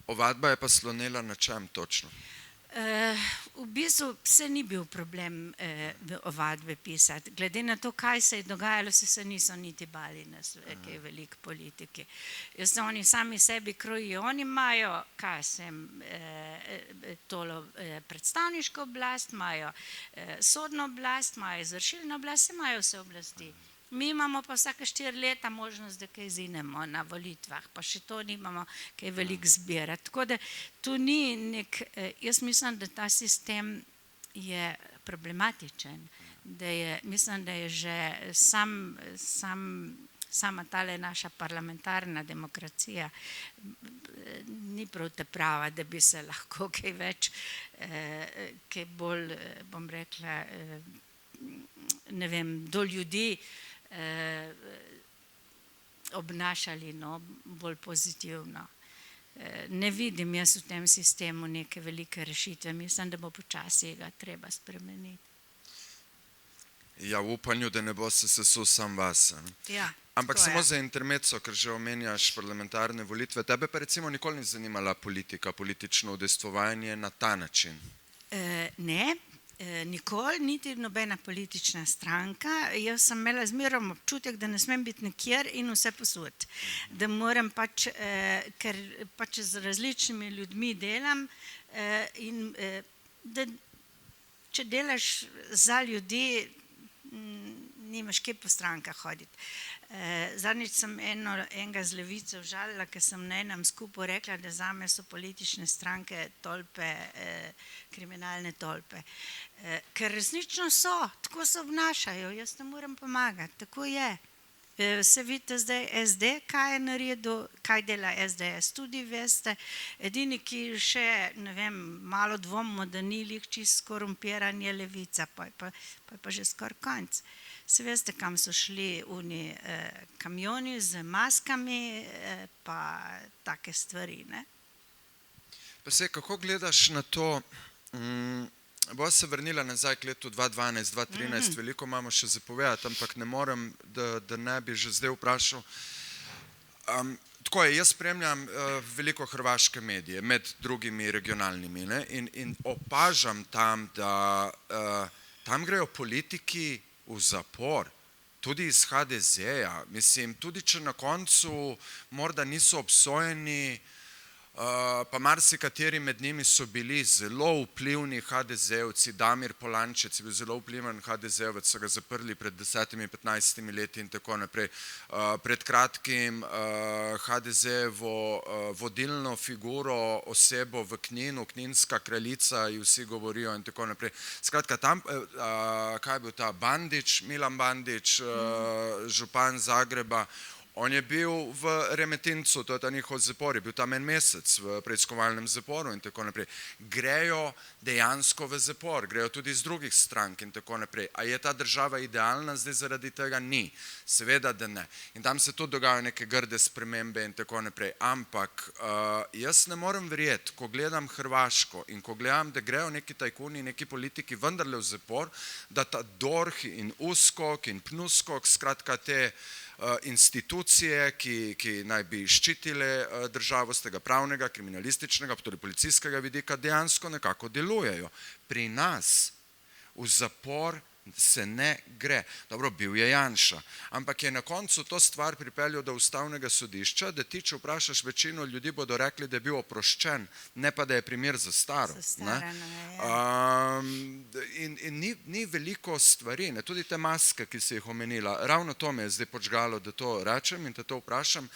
[SPEAKER 1] Ovadba je pa slonela na čem točno?
[SPEAKER 2] V bistvu se ni bil problem ovadbe pisati. Glede na to, kaj se je dogajalo, se niso niti bali nas, kaj veliko politiki. Oni sami sebi krojijo, oni imajo, kaj sem, tolo predstavniško oblast, imajo sodno oblast, imajo izvršilno oblast, imajo vse oblasti. Mi imamo pa vsake 4 leta možnost, da kaj zinemo na volitvah, pa še to nimamo kaj veliko zbirati. Tako da tu ni nek, jaz mislim, da ta sistem je problematičen, da je, mislim, da je že sama tale naša parlamentarna demokracija ni prav ta prava, da bi se lahko kaj več, kaj bolj, bom rekla, ne vem, do ljudi obnašali, no, bolj pozitivno. Ne vidim jaz v tem sistemu neke velike rešitve, mislim, da bo počasi ga treba spremeniti.
[SPEAKER 1] Ja, v upanju, da ne bo se sesul sam vas.
[SPEAKER 2] Ja,
[SPEAKER 1] ampak samo za intermezzo, ker že omenjaš parlamentarne volitve, tebe pa recimo nikoli ni zanimala politika, politično udejstvovanje na ta način?
[SPEAKER 2] Ne. Nikoli, niti nobena politična stranka. Jaz sem imela zmeraj občutek, da ne smem biti nikjer in vse posod. Da moram pač, ker pač z različnimi ljudmi delam in da če delaš za ljudi, nimaš kaj po strankah hoditi. Zadnjič sem enega z Levice užalila, ker sem na enem skupu rekla, da zame so politične stranke tolpe, kriminalne tolpe. Ker resnično so, tako se obnašajo, jaz ne morem pomagati, tako je. Se vidite zdaj SD, kaj je naredil, kaj dela SDS, tudi veste. Edini, ki še, ne vem, malo dvomimo, da ni lih čisto skorumpiran, je Levica, pa je pa že skoraj konec. Se veste, kam so šli oni kamioni z maskami, pa take stvari, ne?
[SPEAKER 1] Pa se, kako gledaš na to, bo se vrnila nazaj k letu 2012, 2013, veliko imamo še zapovedati, ampak ne morem, da ne bi že zdaj vprašal. Tako je, jaz spremljam veliko hrvaške medije, med drugimi regionalnimi, ne, in opažam tam, da tam grejo politiki v zapor, tudi iz HDZ-ja, mislim, tudi če na koncu morda niso obsojeni, pa marsikateri med njimi so bili zelo vplivni HDZ-evci, Damir Polančec je bil zelo vpliven HDZ-evec, so ga zaprli pred 10-15 leti in tako naprej. Pred kratkim HDZ-evo vodilno figuro, osebo v Kninu, Kninska kraljica, ji vsi govorijo in tako naprej. Skratka, tam, kaj je bil ta Bandić, Milan Bandić, župan Zagreba, on je bil v Remetincu, to je ta njihov zapor, je bil tam en mesec v preiskovalnem zaporu in tako naprej. Grejo dejansko v zapor, grejo tudi iz drugih strank in tako naprej. A je ta država idealna? Zdaj zaradi tega ni. Seveda, da ne. In tam se tudi dogajajo neke grde spremembe in tako naprej. Ampak jaz ne morem verjeti, ko gledam Hrvaško in ko gledam, da grejo neki tajkuni, neki politiki vendarle v zapor, da ta DORH in USKOK in PNUSKOK, skratka te institucije, ki naj bi ščitile državo z tega pravnega, kriminalističnega, torej policijskega vidika, dejansko nekako delujejo. Pri nas v zapor se ne gre. Dobro, bil je Janša, ampak je na koncu to stvar pripeljal do Ustavnega sodišča, da ti, če vprašaš večino ljudi, bodo rekli, da je bil oproščen, ne pa da je primer zastaral. In ni veliko stvari, tudi te maske, ki si jih omenila, ravno to me je zdaj počgalo, da to rečem in te to vprašam.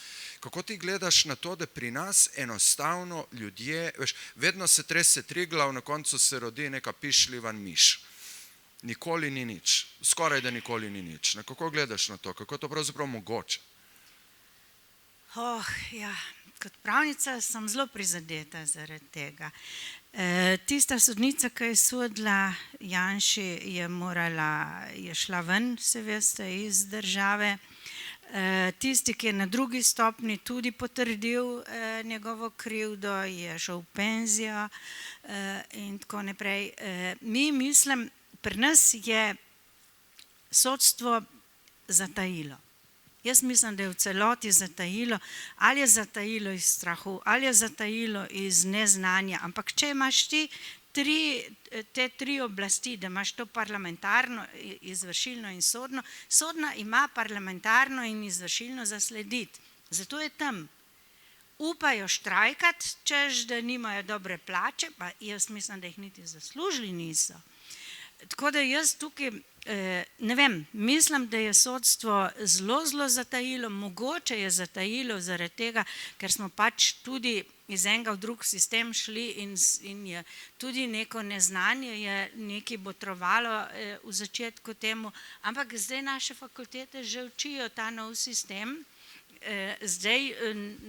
[SPEAKER 1] Kako ti gledaš na to, da pri nas enostavno ljudje, veš, vedno se trese Triglav, na koncu se rodi neka pišljiva miš. Nikoli ni nič, skoraj da nikoli ni nič. Kako gledaš na to? Kako je to pravzaprav mogoče?
[SPEAKER 2] Ja, kot pravnica sem zelo prizadeta zaradi tega. Tista sodnica, ki je sodila Janši, je šla ven, se veste, iz države. Tisti, ki je na drugi stopnji tudi potrdil njegovo krivdo, je šel v penzijo in tako naprej. Mislim, pri nas je sodstvo zatajilo. Jaz mislim, da je v celoti zatajilo, ali je zatajilo iz strahu, ali je zatajilo iz neznanja, ampak če imaš ti te tri oblasti, da imaš to parlamentarno, izvršilno in sodno, sodna ima parlamentarno in izvršilno zaslediti, zato je tam. Upajo štrajkati, češ, da nimajo dobre plače, pa jaz mislim, da jih niti zaslužili niso. Tako da jaz tukaj, ne vem, mislim, da je sodstvo zelo zatajilo, mogoče je zatajilo zaradi tega, ker smo pač tudi iz enega v drug sistem šli in je tudi neko neznanje je nekaj botrovalo v začetku temu, ampak zdaj naše fakultete že učijo ta nov sistem. Zdaj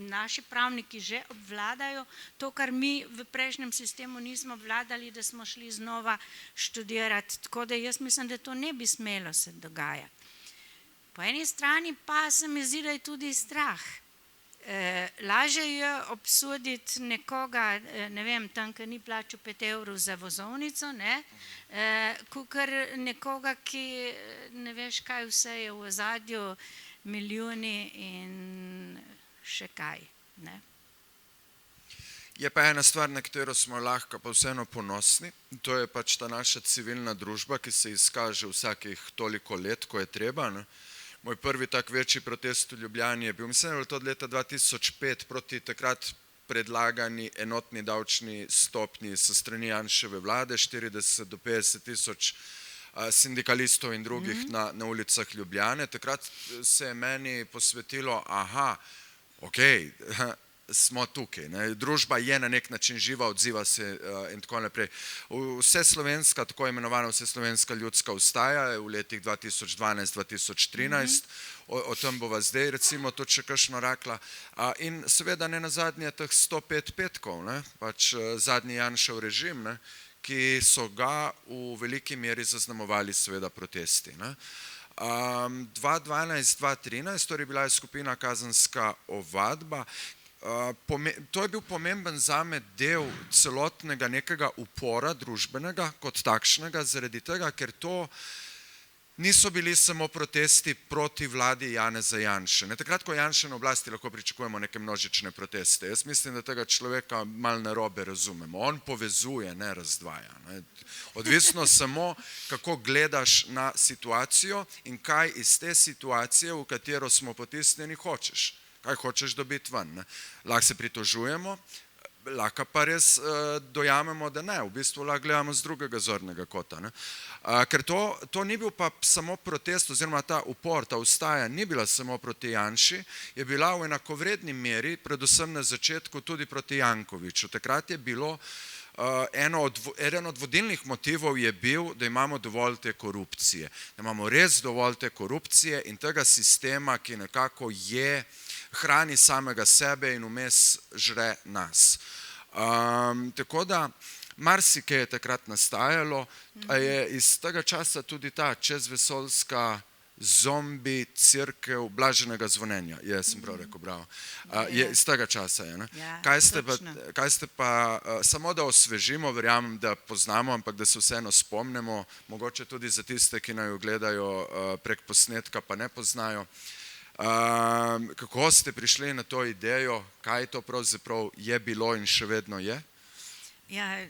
[SPEAKER 2] naši pravniki že obvladajo to, kar mi v prejšnjem sistemu nismo obvladali, da smo šli znova študirati, tako da jaz mislim, da to ne bi smelo se dogajati. Po eni strani pa se mi zdi, da je tudi strah. Lažje je obsoditi nekoga, ne vem, tam, ki ni plačal 5 evrov za vozovnico, kakor nekoga, ki ne veš, kaj vse je v ozadju, milijoni in še kaj.
[SPEAKER 1] Je pa ena stvar, na katero smo lahko pa vseeno ponosni, to je pač ta naša civilna družba, ki se izkaže vsakih toliko let, ko je treba. Moj prvi tak večji protest v Ljubljani je bil, mislim, da je to od leta 2005 proti takrat predlagani enotni davčni stopnji s strani Janševe vlade, 40 do 50 tisoč sindikalistov in drugih na ulicah Ljubljane. Takrat se je meni posvetilo, smo tukaj. Družba je na nek način živa, odziva se in tako naprej. Vseslovenska, tako imenovana Vseslovenska ljudska vstaja v letih 2012-2013, o tem bova zdaj recimo tudi še kakšno rekla. In seveda ne nazadnje teh 105 petkov, pač zadnji Janšev režim, ki so ga v veliki meri zaznamovali seveda protesti. 2012-2013, torej bila je skupina Kazenska ovadba. To je bil pomemben zame del celotnega nekega upora družbenega kot takšnega, zaradi tega, ker to niso bili samo protesti proti vladi Janeza Janše. Takrat, ko je Janša na oblasti, lahko pričakujemo neke množične proteste. Jaz mislim, da tega človeka malo narobe razumemo. On povezuje, ne razdvaja. Odvisno samo, kako gledaš na situacijo in kaj iz te situacije, v katero smo potisnjeni, hočeš. Kaj hočeš dobiti ven. Lahko se pritožujemo, lahko pa res dojamemo, da ne, v bistvu lahko gledamo z drugega zornega kota. Ne? Ker to ni bil pa samo protest, oziroma ta upor, ta ustaja ni bila samo proti Janši, je bila v enakovredni meri, predvsem na začetku tudi proti Jankoviću. Takrat je bilo, eden od vodilnih motivov je bil, da imamo dovolj te korupcije. Da imamo res dovolj te korupcije in tega sistema, ki nekako hrani samega sebe in vmes žre nas. Tako da marsikaj je takrat nastajalo, a je iz tega časa tudi ta čezvesoljska zombi cerkev blaženega zvonjenja. Jaz sem prav rekel, bravo. Je iz tega časa je, ne? Kaj ste pa, samo da osvežimo, verjamem, da poznamo, ampak da se vseeno spomnimo, mogoče tudi za tiste, ki naj jo gledajo prek posnetka, pa ne poznajo. Kako ste prišli na to idejo, kaj to pravzaprav je bilo in še vedno je?
[SPEAKER 2] Ja,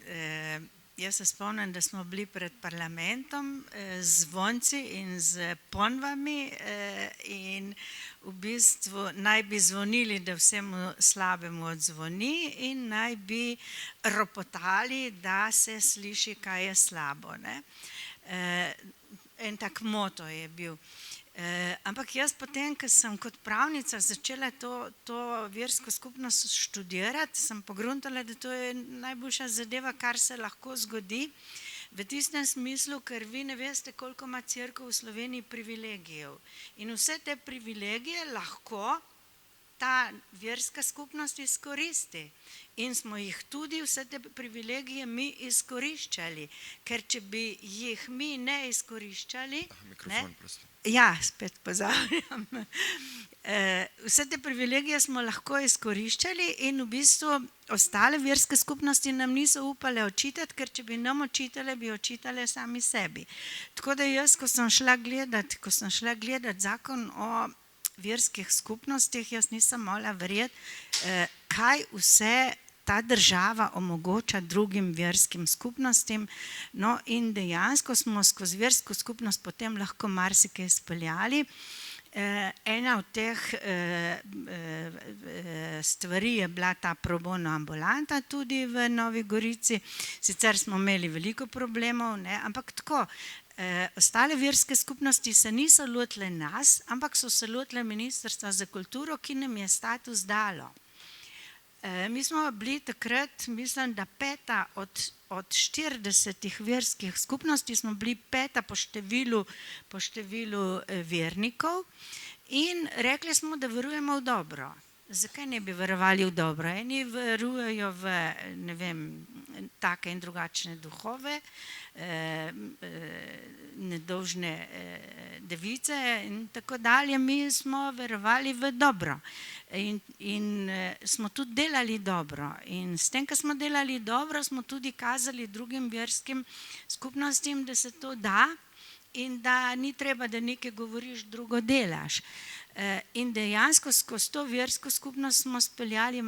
[SPEAKER 2] jaz se spomnim, da smo bili pred parlamentom z zvonci in z ponvami in v bistvu naj bi zvonili, da vsemu slabemu odzvoni in naj bi ropotali, da se sliši, kaj je slabo. Ne? En tak moto je bil. Ampak jaz potem, ko sem kot pravnica začela to versko skupnost študirati, sem pogruntala, da to je najboljša zadeva, kar se lahko zgodi, v tistem smislu, ker vi ne veste, koliko ima cerkev v Sloveniji privilegijev. In vse te privilegije lahko ta verska skupnost izkoristi. In smo jih tudi vse te privilegije mi izkoriščali, ker če bi jih mi ne izkoriščali...
[SPEAKER 1] Mikrofon, prosim.
[SPEAKER 2] Ja, spet pozabljam. Vse te privilegije smo lahko izkoriščali in v bistvu ostale verske skupnosti nam niso upale očitati, ker če bi nam očitale, bi očitale sami sebi. Tako da jaz, ko sem šla gledati zakon o verskih skupnostih, jaz nisem mogla verjeti, kaj vse ta država omogoča drugim verskim skupnostim. No in dejansko smo skozi versko skupnost potem lahko marsikaj speljali. Ena od teh stvari je bila ta pro bono ambulanta tudi v Novi Gorici. Sicer smo imeli veliko problemov, ne, ampak tako. Ostale verske skupnosti se niso lotile nas, ampak so se lotile Ministrstva za kulturo, ki nam je status dalo. Mi smo bili takrat, mislim, da 5. od 40 verskih skupnosti, smo bili 5. po številu vernikov in rekli smo, da verujemo v dobro. Zakaj ne bi verovali v dobro? Eni verujejo v, ne vem, take in drugačne duhove, nedolžne device in tako dalje. Mi smo verovali v dobro in smo tudi delali dobro. In s tem, ko smo delali dobro, smo tudi kazali drugim verskim skupnostim, da se to da in da ni treba, da nekaj govoriš, drugo delaš. In dejansko skozi to versko skupnost smo speljali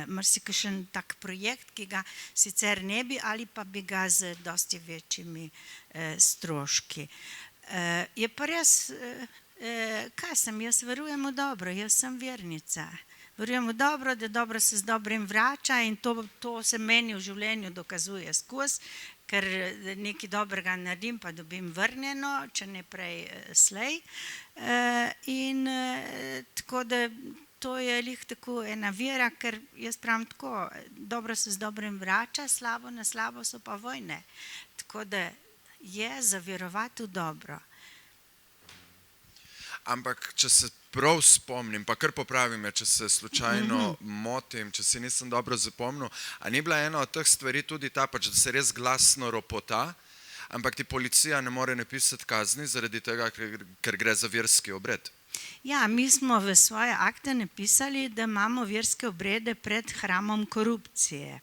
[SPEAKER 2] marsikakšen tak projekt, ki ga sicer ne bi ali pa bi ga z dosti večjimi stroški. Je pa res, kaj sem, jaz verujem v dobro, jaz sem vernica. Verujem v dobro, da dobro se z dobrim vrača in to se meni v življenju dokazuje skozi, ker nekaj dobrega naredim, pa dobim vrnjeno, če ne prej slej. In tako da to je lih tako ena vera, ker jaz pravim tako, dobro se z dobrim vrača, slabo na slabo so pa vojne. Tako da je za verovati v dobro.
[SPEAKER 1] Ampak, če se prav spomnim, pa kar popravim, če se slučajno motim, če si nisem dobro zapomnil, a ni bila ena od teh stvari tudi ta, pač, da se res glasno ropota, ampak ti policija ne more napisati kazni zaradi tega, ker gre za verski obred?
[SPEAKER 2] Ja, mi smo v svoje akte napisali, da imamo verske obrede pred hramom korupcije.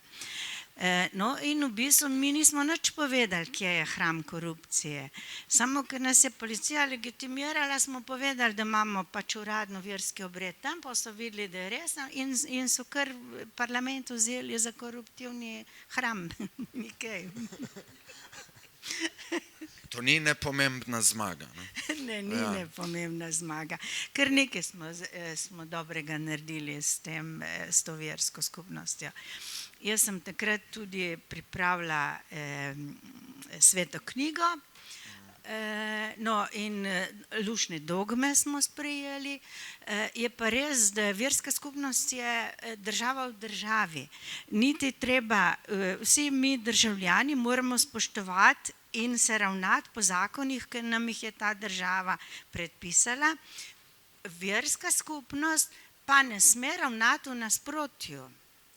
[SPEAKER 2] No in v bistvu mi nismo nič povedali, kje je hram korupcije. Samo, ker nas je policija legitimirala, smo povedali, da imamo pač uradno verski obred tam, pa so videli, da je resno in so kar parlament vzeli za koruptivni hram. Nikaj.
[SPEAKER 1] To ni nepomembna zmaga.
[SPEAKER 2] Ne, ni nepomembna zmaga. Kar nekaj smo dobrega naredili s to versko skupnostjo. Jaz sem takrat tudi pripravila sveto knjigo, no in luštne dogme smo sprejeli. Je pa res, da verska skupnost je država v državi. Niti treba, vsi mi državljani moramo spoštovati in se ravnati po zakonih, ki nam jih je ta država predpisala. Verska skupnost pa ne sme ravnati v nasprotju.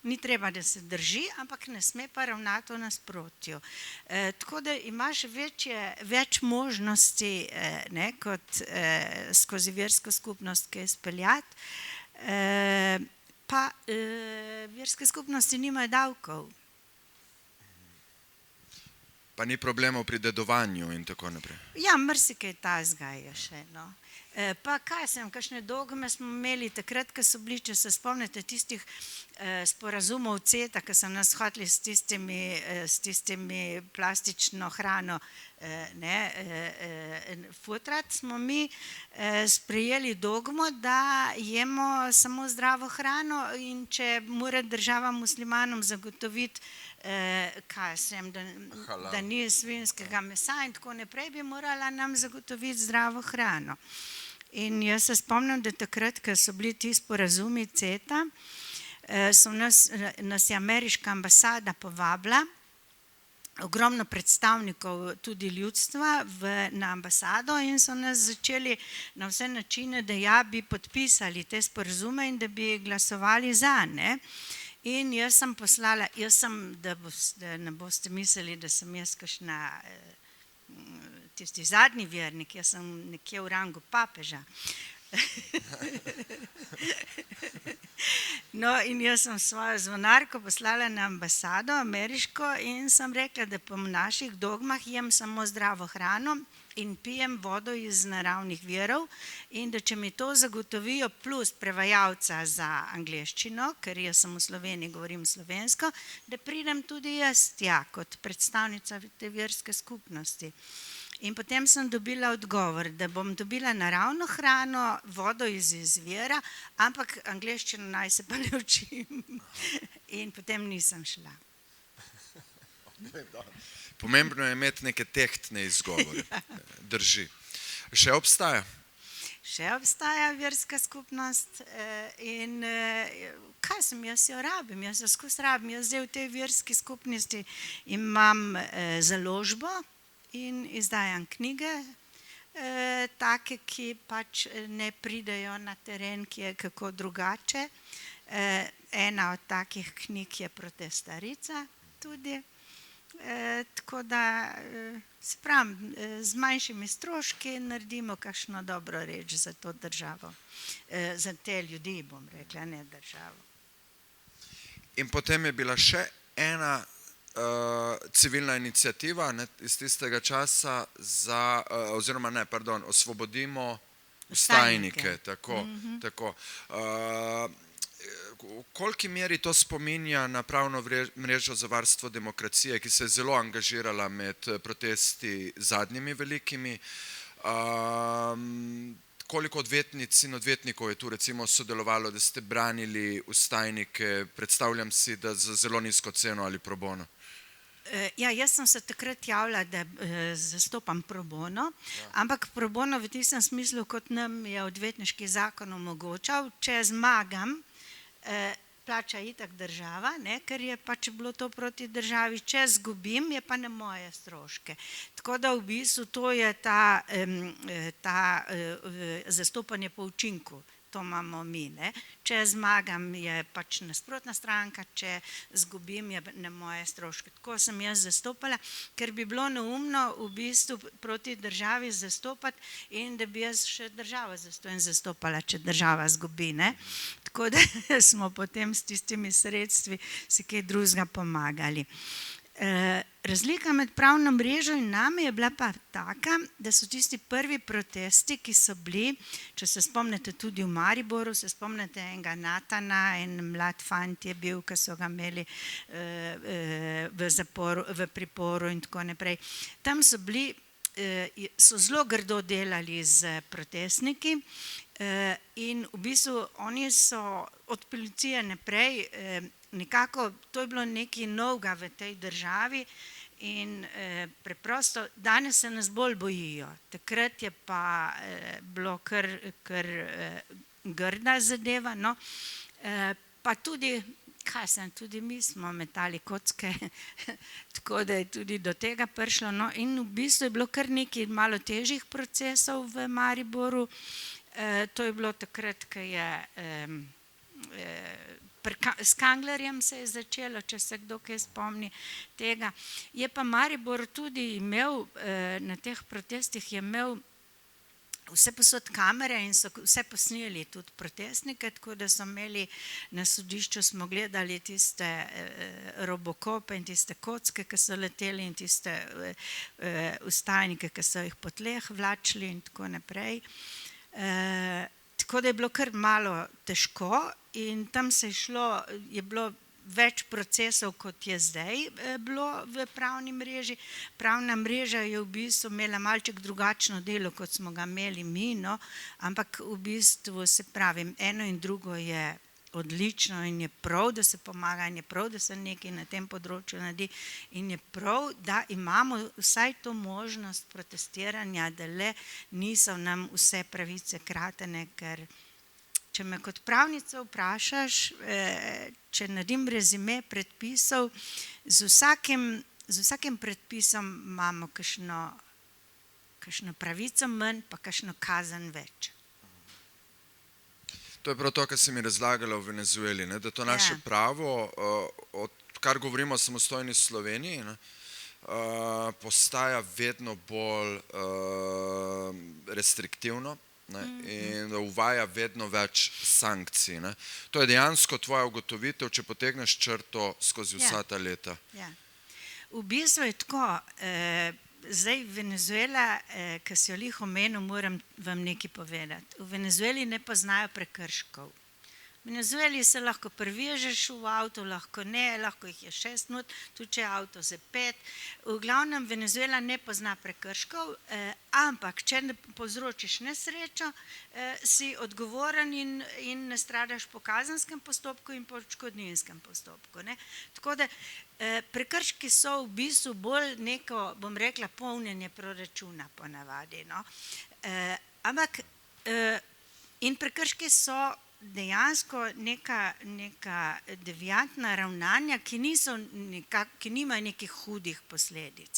[SPEAKER 2] Ni treba, da se drži, ampak ne sme pa ravnati v nasprotju. Tako da imaš več možnosti, kot skozi versko skupnost kaj speljati. Pa verske skupnosti nimajo davkov.
[SPEAKER 1] Pa ni problemov pri dedovanju in tako naprej.
[SPEAKER 2] Ja, marsikaj tazga je še, no. Pa kakšne dogme smo imeli takrat, ko so bili, če se spomnite tistih sporazumov CETA, ki so nas hoteli s tistimi plastično hrano futrati, smo mi sprejeli dogmo, da jemo samo zdravo hrano in če mora država muslimanom zagotoviti, da ni svinjskega mesa in tako naprej, bi morala nam zagotoviti zdravo hrano. In jaz se spomnim, da takrat, ko so bili ti sporazumi CETA, nas je ameriška ambasada povabila, ogromno predstavnikov tudi ljudstva na ambasado in so nas začeli na vse načine, da ja bi podpisali te sporazume in da bi glasovali za, ne. In jaz sem poslala, da ne boste mislili, da sem jaz kakšna tisti zadnji vernik, jaz sem nekje v rangu papeža. No, in jaz sem svojo zvonarko poslala na ambasado ameriško in sem rekla, da po naših dogmah jem samo zdravo hrano in pijem vodo iz naravnih virov in da če mi to zagotovijo plus prevajalca za angleščino, ker jaz sem v Sloveniji, govorim slovensko, da pridem tudi jaz tja kot predstavnica te verske skupnosti. In potem sem dobila odgovor, da bom dobila naravno hrano, vodo iz izvira, ampak angleščino naj se pa ne učim. In potem nisem šla.
[SPEAKER 1] Pomembno je imeti neke tehtne izgovore. Drži. Še obstaja?
[SPEAKER 2] Še obstaja verska skupnost in kaj sem, jaz jo rabim, jaz jo skozi rabim. Jaz zdaj v tej verski skupnosti imam založbo in izdajam knjige, take, ki pač ne pridejo na teren, ki je kako drugače. Ena od takih knjig je Protestarica tudi. Tako da, se pravim, z manjšimi stroški naredimo kakšno dobro reč za to državo. Za te ljudi, bom rekla, ne državo.
[SPEAKER 1] In potem je bila še ena civilna iniciativa iz tistega časa Osvobodimo vstajnike. Tako. V koliki meri to spominja na pravno mrežo za varstvo demokracije, ki se je zelo angažirala med protesti zadnjimi velikimi? Koliko odvetnic in odvetnikov je tu recimo sodelovalo, da ste branili vstajnike, predstavljam si, da za zelo nizko ceno ali pro bono?
[SPEAKER 2] Ja, jaz sem se takrat javila, da zastopam pro bono, ampak pro bono v tistem smislu, kot nam je odvetniški zakon omogočal, če zmagam, plača itak država, ker je pač bilo to proti državi, če zgubim, je pa na moje stroške. Tako da v bistvu to je ta zastopanje po učinku. To imamo mi. Če zmagam, je pač nasprotna stranka, če zgubim, je na moje stroške. Tako sem jaz zastopala, ker bi bilo neumno v bistvu proti državi zastopati in da bi jaz še državo zastopala, če država zgubi. Tako da smo potem s tistimi sredstvi si kaj drugega pomagali. Razlika med pravno mrežo in nami je bila pa taka, da so tisti prvi protesti, ki so bili, če se spomnite tudi v Mariboru, se spomnite enega Natana, en mlad fant je bil, ki so ga imeli v priporu in tako naprej. Tam so bili so zelo grdo delali z protestniki in v bistvu oni so od policije naprej nekako, to je bilo nekaj novega v tej državi in preprosto danes se nas bolj bojijo. Takrat je pa bilo kar grda zadeva, no. Pa tudi, tudi mi smo metali kocke, tako da je tudi do tega prišlo. No, in v bistvu je bilo kar nekaj malo težjih procesov v Mariboru. To je bilo takrat, ko je s Kanglerjem se je začelo, če se kdo kaj spomni tega. Je pa Maribor tudi imel, na teh protestih je imel vse posod kamere in so vse posneli tudi protestnike, tako da so imeli na sodišču, smo gledali tiste robokope in tiste kocke, ki so leteli in tiste vstajnike, ki so jih po tleh vlačili in tako naprej. Tako da je bilo kar malo težko in tam je bilo več procesov, kot je zdaj bilo v pravni mreži. Pravna mreža je v bistvu imela malček drugačno delo, kot smo ga imeli mi, no, ampak v bistvu se pravim, eno in drugo je odlično in je prav, da se pomaga in je prav, da se nekaj na tem področju naredi in je prav, da imamo vsaj to možnost protestiranja, da le niso nam vse pravice kratene, ker če me kot pravnica vprašaš, če naredim rezime predpisov, z vsakim predpisom imamo kakšno pravico manj, pa kakšno kazen več.
[SPEAKER 1] To je prav to, kar si mi razlagala v Venezueli, ne? Da to naše pravo, kar govorimo o samostojni Sloveniji, ne? Postaja vedno bolj restriktivno, ne? In uvaja vedno več sankcij. Ne? To je dejansko tvoja ugotovitev, če potegneš črto skozi vsa ta leta.
[SPEAKER 2] Ja. V bistvu je tako, zdaj Venezuela, ki si jo lih omenil, moram vam nekaj povedati. V Venezueli ne poznajo prekrškov. V Venezueli se lahko privežeš v avto, lahko ne, lahko jih je 6 minut, tudi če je avto za 5. V glavnem Venezuela ne pozna prekrškov, ampak če povzročiš nesrečo, si odgovoren in nastradaš po kazenskem postopku in po odškodninskem postopku. Ne? Tako da prekrški so v bistvu bolj neko, bom rekla, polnjenje proračuna ponavadi. No? Ampak in prekrški so dejansko neka deviantna ravnanja, ki nimajo nekih hudih posledic.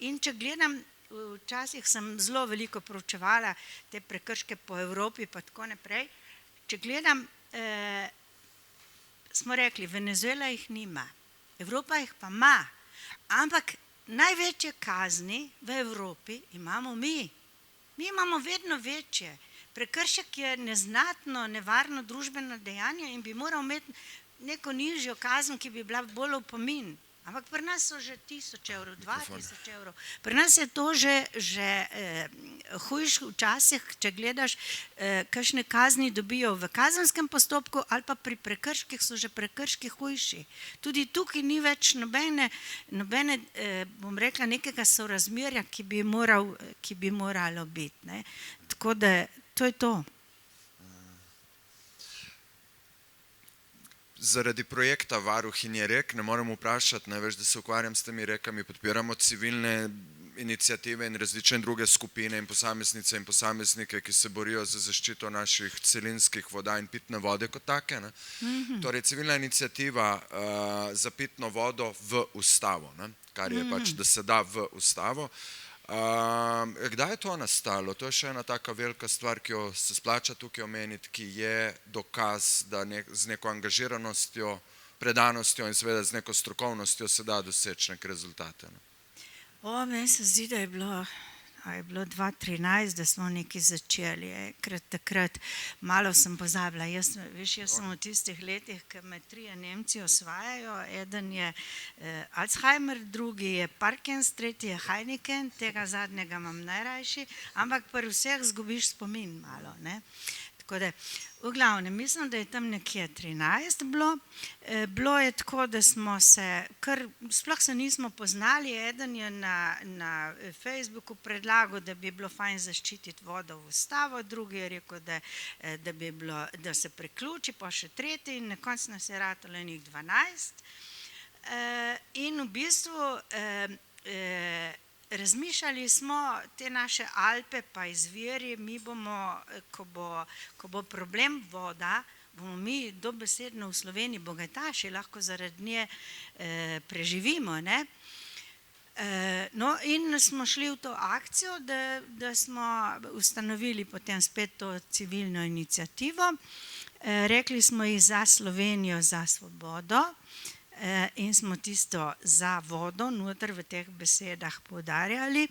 [SPEAKER 2] In če gledam, včasih sem zelo veliko proučevala te prekrške po Evropi pa tako naprej, če gledam, smo rekli, Venezuela jih nima, Evropa jih pa ima, ampak največje kazni v Evropi imamo mi. Mi imamo vedno večje. Prekršek je neznatno nevarno družbeno dejanje in bi moral imeti neko nižjo kazen, ki bi bila bolj opomin. Ampak pri nas so že 1000 evrov, 2000 evrov. Pri nas je to že hujš včasih, če gledaš, kakšne kazni dobijo v kazenskem postopku ali pa pri prekrških so že prekrški hujši. Tudi tukaj ni več nobene, bom rekla, nekega sorazmerja, ki bi moralo biti. Ne. Tako da to je to.
[SPEAKER 1] Zaradi projekta Varuhinje rek ne morem vprašati, ne veš, da se ukvarjam s temi rekami, podpiramo civilne iniciative in različne druge skupine in posameznice in posameznike, ki se borijo za zaščito naših celinskih voda in pitne vode kot take. Ne? Torej, civilna iniciativa za pitno vodo v ustavo, ne? Kar je pač, da se da v ustavo. Kdaj je to nastalo? To je še ena taka velika stvar, ki jo se splača tukaj omeniti, ki je dokaz, da z neko angažiranostjo, predanostjo in seveda z neko strokovnostjo se da doseči neke rezultate.
[SPEAKER 2] Meni se zdi, da je bilo 2013, da smo nekaj začeli. Takrat malo sem pozabila. Jaz sem v tistih letih, ki me 3 Nemci osvajajo. Eden je Alzheimer, drugi je Parkins, tretji je Heineken, tega zadnjega imam najrajši, ampak pri vseh zgubiš spomin malo. Ne? Tako da, v glavnem, mislim, da je tam nekje 13 bilo. Bilo je tako, da smo se, sploh se nismo poznali, eden je na Facebooku predlagal, da bi bilo fajn zaščititi vodo v ustavo, drugi je rekel, da bi bilo, da se priključi, pa še tretji in na koncu nas je ratalo enih 12. In v bistvu razmišljali smo te naše Alpe pa izviri, mi bomo, ko bo problem voda, bomo mi dobesedno v Sloveniji bogataši, lahko zaradi nje preživimo, ne? No, in smo šli v to akcijo, da smo ustanovili potem spet to civilno iniciativo. Rekli smo ji Za Slovenijo, za svobodo, in smo tisto za vodo noter v teh besedah poudarjali.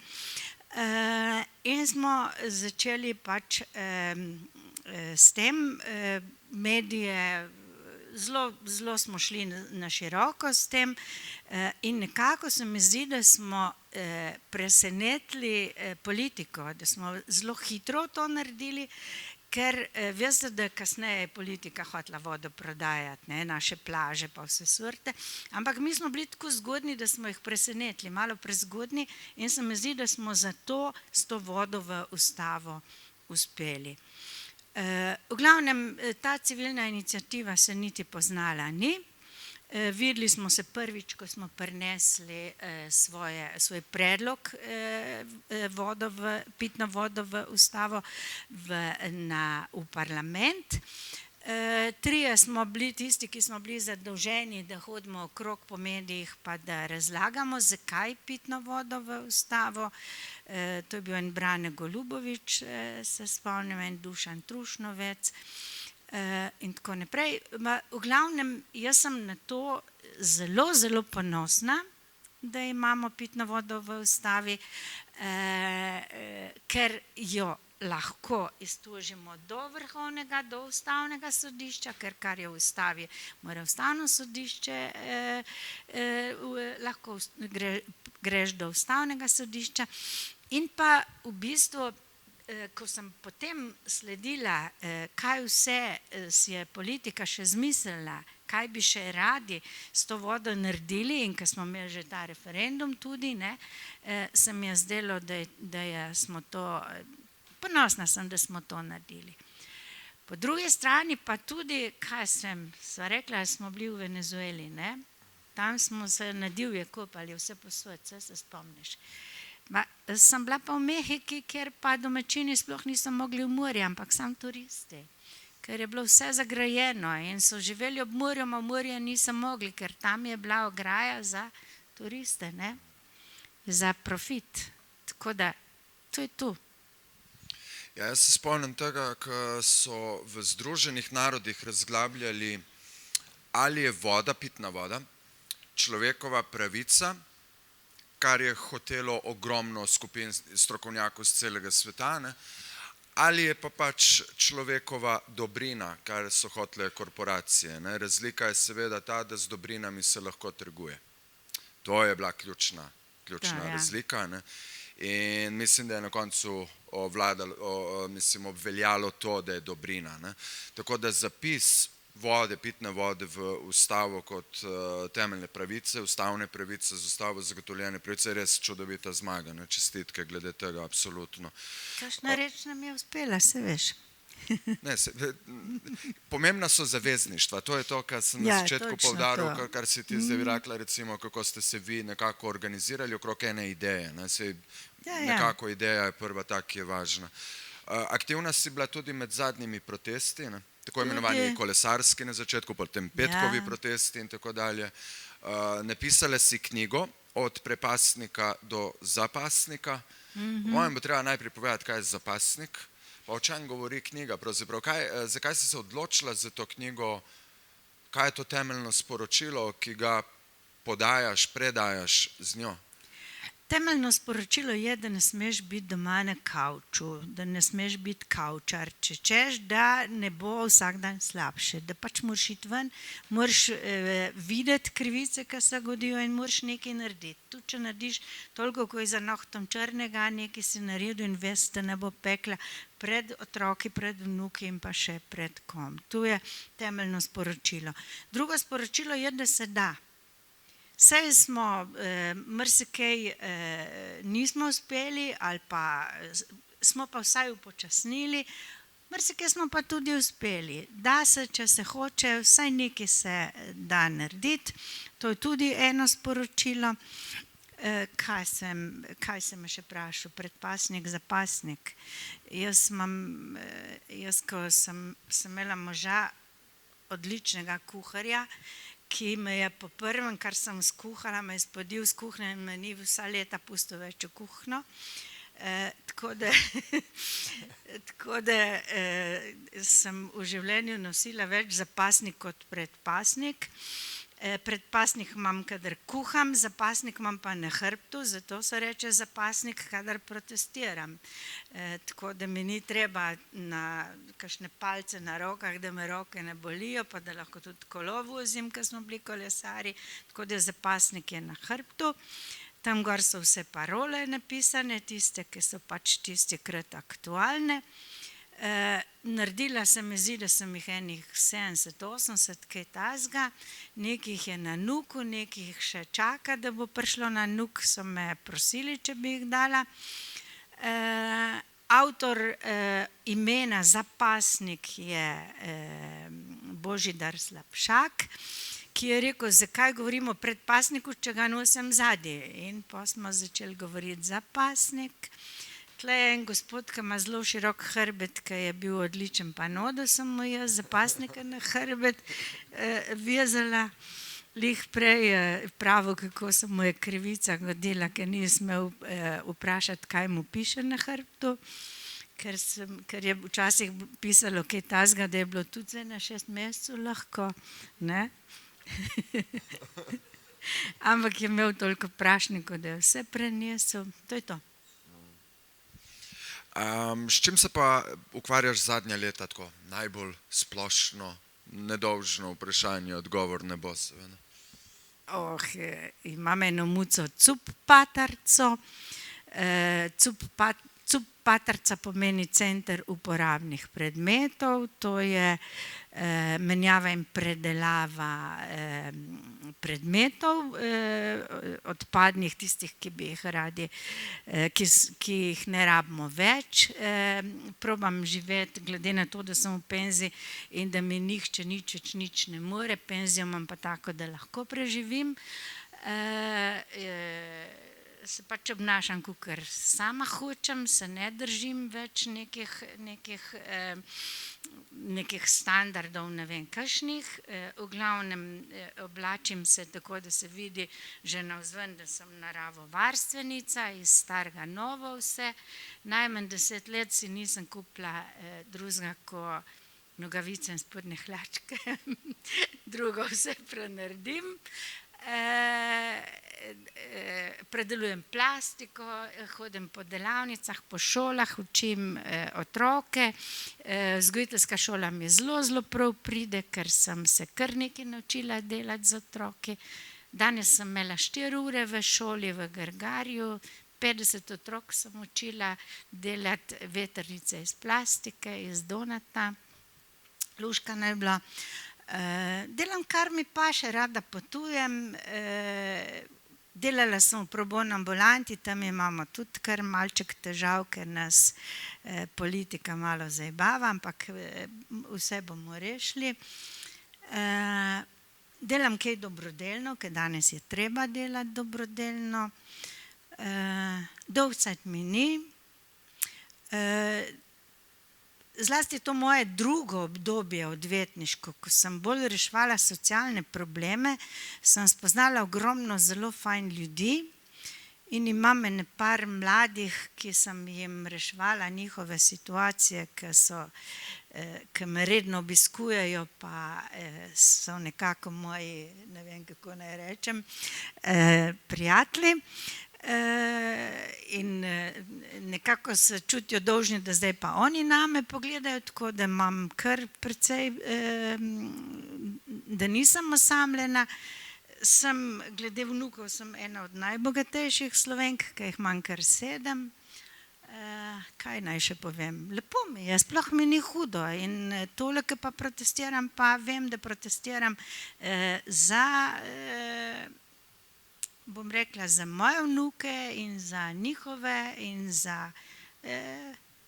[SPEAKER 2] In smo začeli pač s tem, medije, zelo smo šli na široko s tem in nekako se mi zdi, da smo presenetili politiko, da smo zelo hitro to naredili, ker veste, da kasneje je politika hotela vodo prodajati, ne, naše plaže pa vse sorte, ampak mi smo bili tako zgodni, da smo jih presenetili, malo prezgodni in se mi zdi, da smo zato s to vodo v ustavo uspeli. V glavnem, ta civilna iniciativa se niti poznala ni. Videli smo se prvič, ko smo prinesli svoj predlog pitno vodo v ustavo v parlament. Trije smo bili tisti, ki smo bili zadolženi, da hodimo okrog po medijih pa da razlagamo, zakaj pitno vodo v ustavo. To je bil en Brane Golubovič, se spomnim, en Dušan Trušnovec in tako naprej. V glavnem, jaz sem na to zelo, zelo ponosna, da imamo pitno vodo v ustavi, ker jo lahko iztožimo do vrhovnega, do ustavnega sodišča, ker kar je v ustavi, mora ustavno sodišče, lahko greš do ustavnega sodišča. In pa v bistvu, ko sem potem sledila, kaj vse si je politika še zmislila, kaj bi še radi s to vodo naredili in ko smo imeli že ta referendum tudi, ne, se mi je zdelo, da smo to, ponosna sem, da smo to naredili. Po drugi strani pa tudi, sva rekla, smo bili v Venezueli, ne, tam smo se na divje kopali, vse posod, vse se spomniš. Sem bila pa v Mehiki, kjer pa domačini sploh niso mogli v morje, ampak samo turisti, ker je bilo vse zagrajeno in so živeli ob morju, v morje niso mogli, ker tam je bila ograja za turiste, ne, za profit. Tako da, to je tu.
[SPEAKER 1] Ja, jaz se spomnim tega, ko so v Združenih narodih razglabljali, ali je voda, pitna voda, človekova pravica, kar je hotelo ogromno skupin strokovnjakov z celega sveta, ne? Ali je pa pač človekova dobrina, kar so hotele korporacije, ne? Razlika je seveda ta, da z dobrinami se lahko trguje. To je bila ključna razlika, ne? In mislim, da je na koncu obveljalo to, da je dobrina, ne? Tako da zapis vode, pitne vode v ustavo kot temeljne pravice, ustavne pravice, z ustavo zagotovljene pravice, je res čudovita zmaga, ne? Čestitke glede tega, absolutno.
[SPEAKER 2] Kakšna reč nam je uspela, se veš.
[SPEAKER 1] Ne, pomembna so zavezništva, to je to, kar sem na začetku poudaril, kar si ti zdaj rekla, recimo, kako ste se vi nekako organizirali okrog ene ideje, ne? Nekako ideja je prva ta, ki je važna. Aktivna si bila tudi med zadnjimi protesti, ne? Tako imenovani kolesarski na začetku, potem petkovi protesti in tako dalje. Napisala si knjigo Od prepasnika do zapasnika. Mojem bo treba najprej povedati, kaj je zapasnik, pa o čem govori knjiga pravzaprav. Zakaj si se odločila za to knjigo, kaj je to temeljno sporočilo, ki ga podajaš, predajaš z njo?
[SPEAKER 2] Temeljno sporočilo je, da ne smeš biti doma na kavču, da ne smeš biti kavčar, če češ, da ne bo vsak dan slabše, da pač moraš iti ven, moraš videti krivice, ki se godijo in moraš nekaj narediti. Tudi če narediš toliko, ko je za nohtom črnega, nekaj si naredil in veš, da ne bo pekla pred otroki, pred vnuki in pa še pred kom. To je temeljno sporočilo. Drugo sporočilo je, da se da. Saj smo marsikaj nismo uspeli ali pa smo pa vsaj upočasnili, marsikaj smo pa tudi uspeli. Da se, če se hoče, vsaj nekaj se da narediti. To je tudi eno sporočilo. Kaj sem še vprašal? Predpasnik, zapasnik. Jaz, ko sem imela moža, odličnega kuharja, ki me je po prvem, kar sem skuhala, me je spodil z kuhnje in me ni vsa leta pustil več v kuhno. Tako da sem v življenju nosila več zapasnik kot predpasnik. Predpasnik imam, kadar kuham, zapasnik imam pa na hrbtu, zato se reče zapasnik, kadar protestiram. Tako da mi ni treba na kakšne palce na rokah, da me roke ne bolijo, pa da lahko tudi kolo vozim, ko smo bili kolesarji. Tako da zapasnik je na hrbtu. Tam gor so vse parole napisane, tiste, ki so pač tistikrat aktualne. Naredila se mi zdi, da sem jih enih 70-80, kaj takega. Nekaj jih je na nuku, nekaj jih še čaka, da bo prišlo na nuk, so me prosili, če bi jih dala. Avtor imena zapasnik je Božidar Slapšak, ki je rekel, zakaj govorimo o predpasniku, če ga nosim zadnji. In pa smo začeli govoriti zapasnik. Tle je en gospod, ki ima zelo širok hrbet, ki je bil odličen panodo, sem mu jaz zapasnika na hrbet vezala. Lih prej pravil, kako se mu je krivica godila, ker ni smel vprašati, kaj mu piše na hrbtu, ker je včasih pisalo kaj takega, da je bilo tudi zdaj na 6 mesecev lahko, ne? Ampak je imel toliko prašnikov, da je vse prenesel. To je to.
[SPEAKER 1] S čim se pa ukvarjaš zadnja leta, tako najbolj splošno, nedolžno vprašanje, odgovor ne bo seveda?
[SPEAKER 2] Imam eno muco Cup-Patarco. Cup-Patarca pomeni center uporabnih predmetov, to je menjava in predelava predmetov, odpadnih, tistih, ki bi jih radi, ki jih ne rabimo več. Probam živeti, glede na to, da sem v penziji in da mi nihče nič ne more, penzijo imam pa tako, da lahko preživim. Se pač obnašam, kakor sama hočem, se ne držim več nekih standardov, ne vem kakšnih. V glavnem oblačim se tako, da se vidi že navzven, da sem naravovarstvenica, iz starega novo vse. Najmanj 10 let si nisem kupila drugega kot nogavice in spodnje hlačke. Drugo vse prenaredim. Predelujem plastiko, hodim po delavnicah, po šolah, učim otroke. Vzgojiteljska šola mi zelo prav pride, ker sem se kar nekaj naučila delati z otroki. Danes sem imela 4 ure v šoli v Grgarju, 50 otrok sem učila delati vetrnice iz plastike, iz donata. Luška naj bila. Delam, kar mi paše, rada potujem. Delala sem v pro bono ambulanti, tam imamo tudi kar malček težav, ker nas politika malo zajebava, ampak vse bomo rešili. Delam kaj dobrodelno, ker danes je treba delati dobrodelno. Dolgcajt mi ni. Zlasti to moje drugo obdobje odvetniško, ko sem bolj reševala socialne probleme, sem spoznala ogromno zelo fajn ljudi in imam ene par mladih, ki sem jim reševala njihove situacije, ki me redno obiskujejo, pa so nekako moji, ne vem, kako naj rečem, prijatelji. in nekako se čutijo dolžni, da zdaj pa oni name pogledajo, tako da imam kar precej, da nisem osamljena. Glede vnukov sem ena od najbogatejših Slovenk, ki jih imam kar 7. Kaj naj še povem? Lepo mi je, sploh mi ni hudo in tole, ki pa protestiram, pa vem, da protestiram za, bom rekla, za moje vnuke in za njihove in za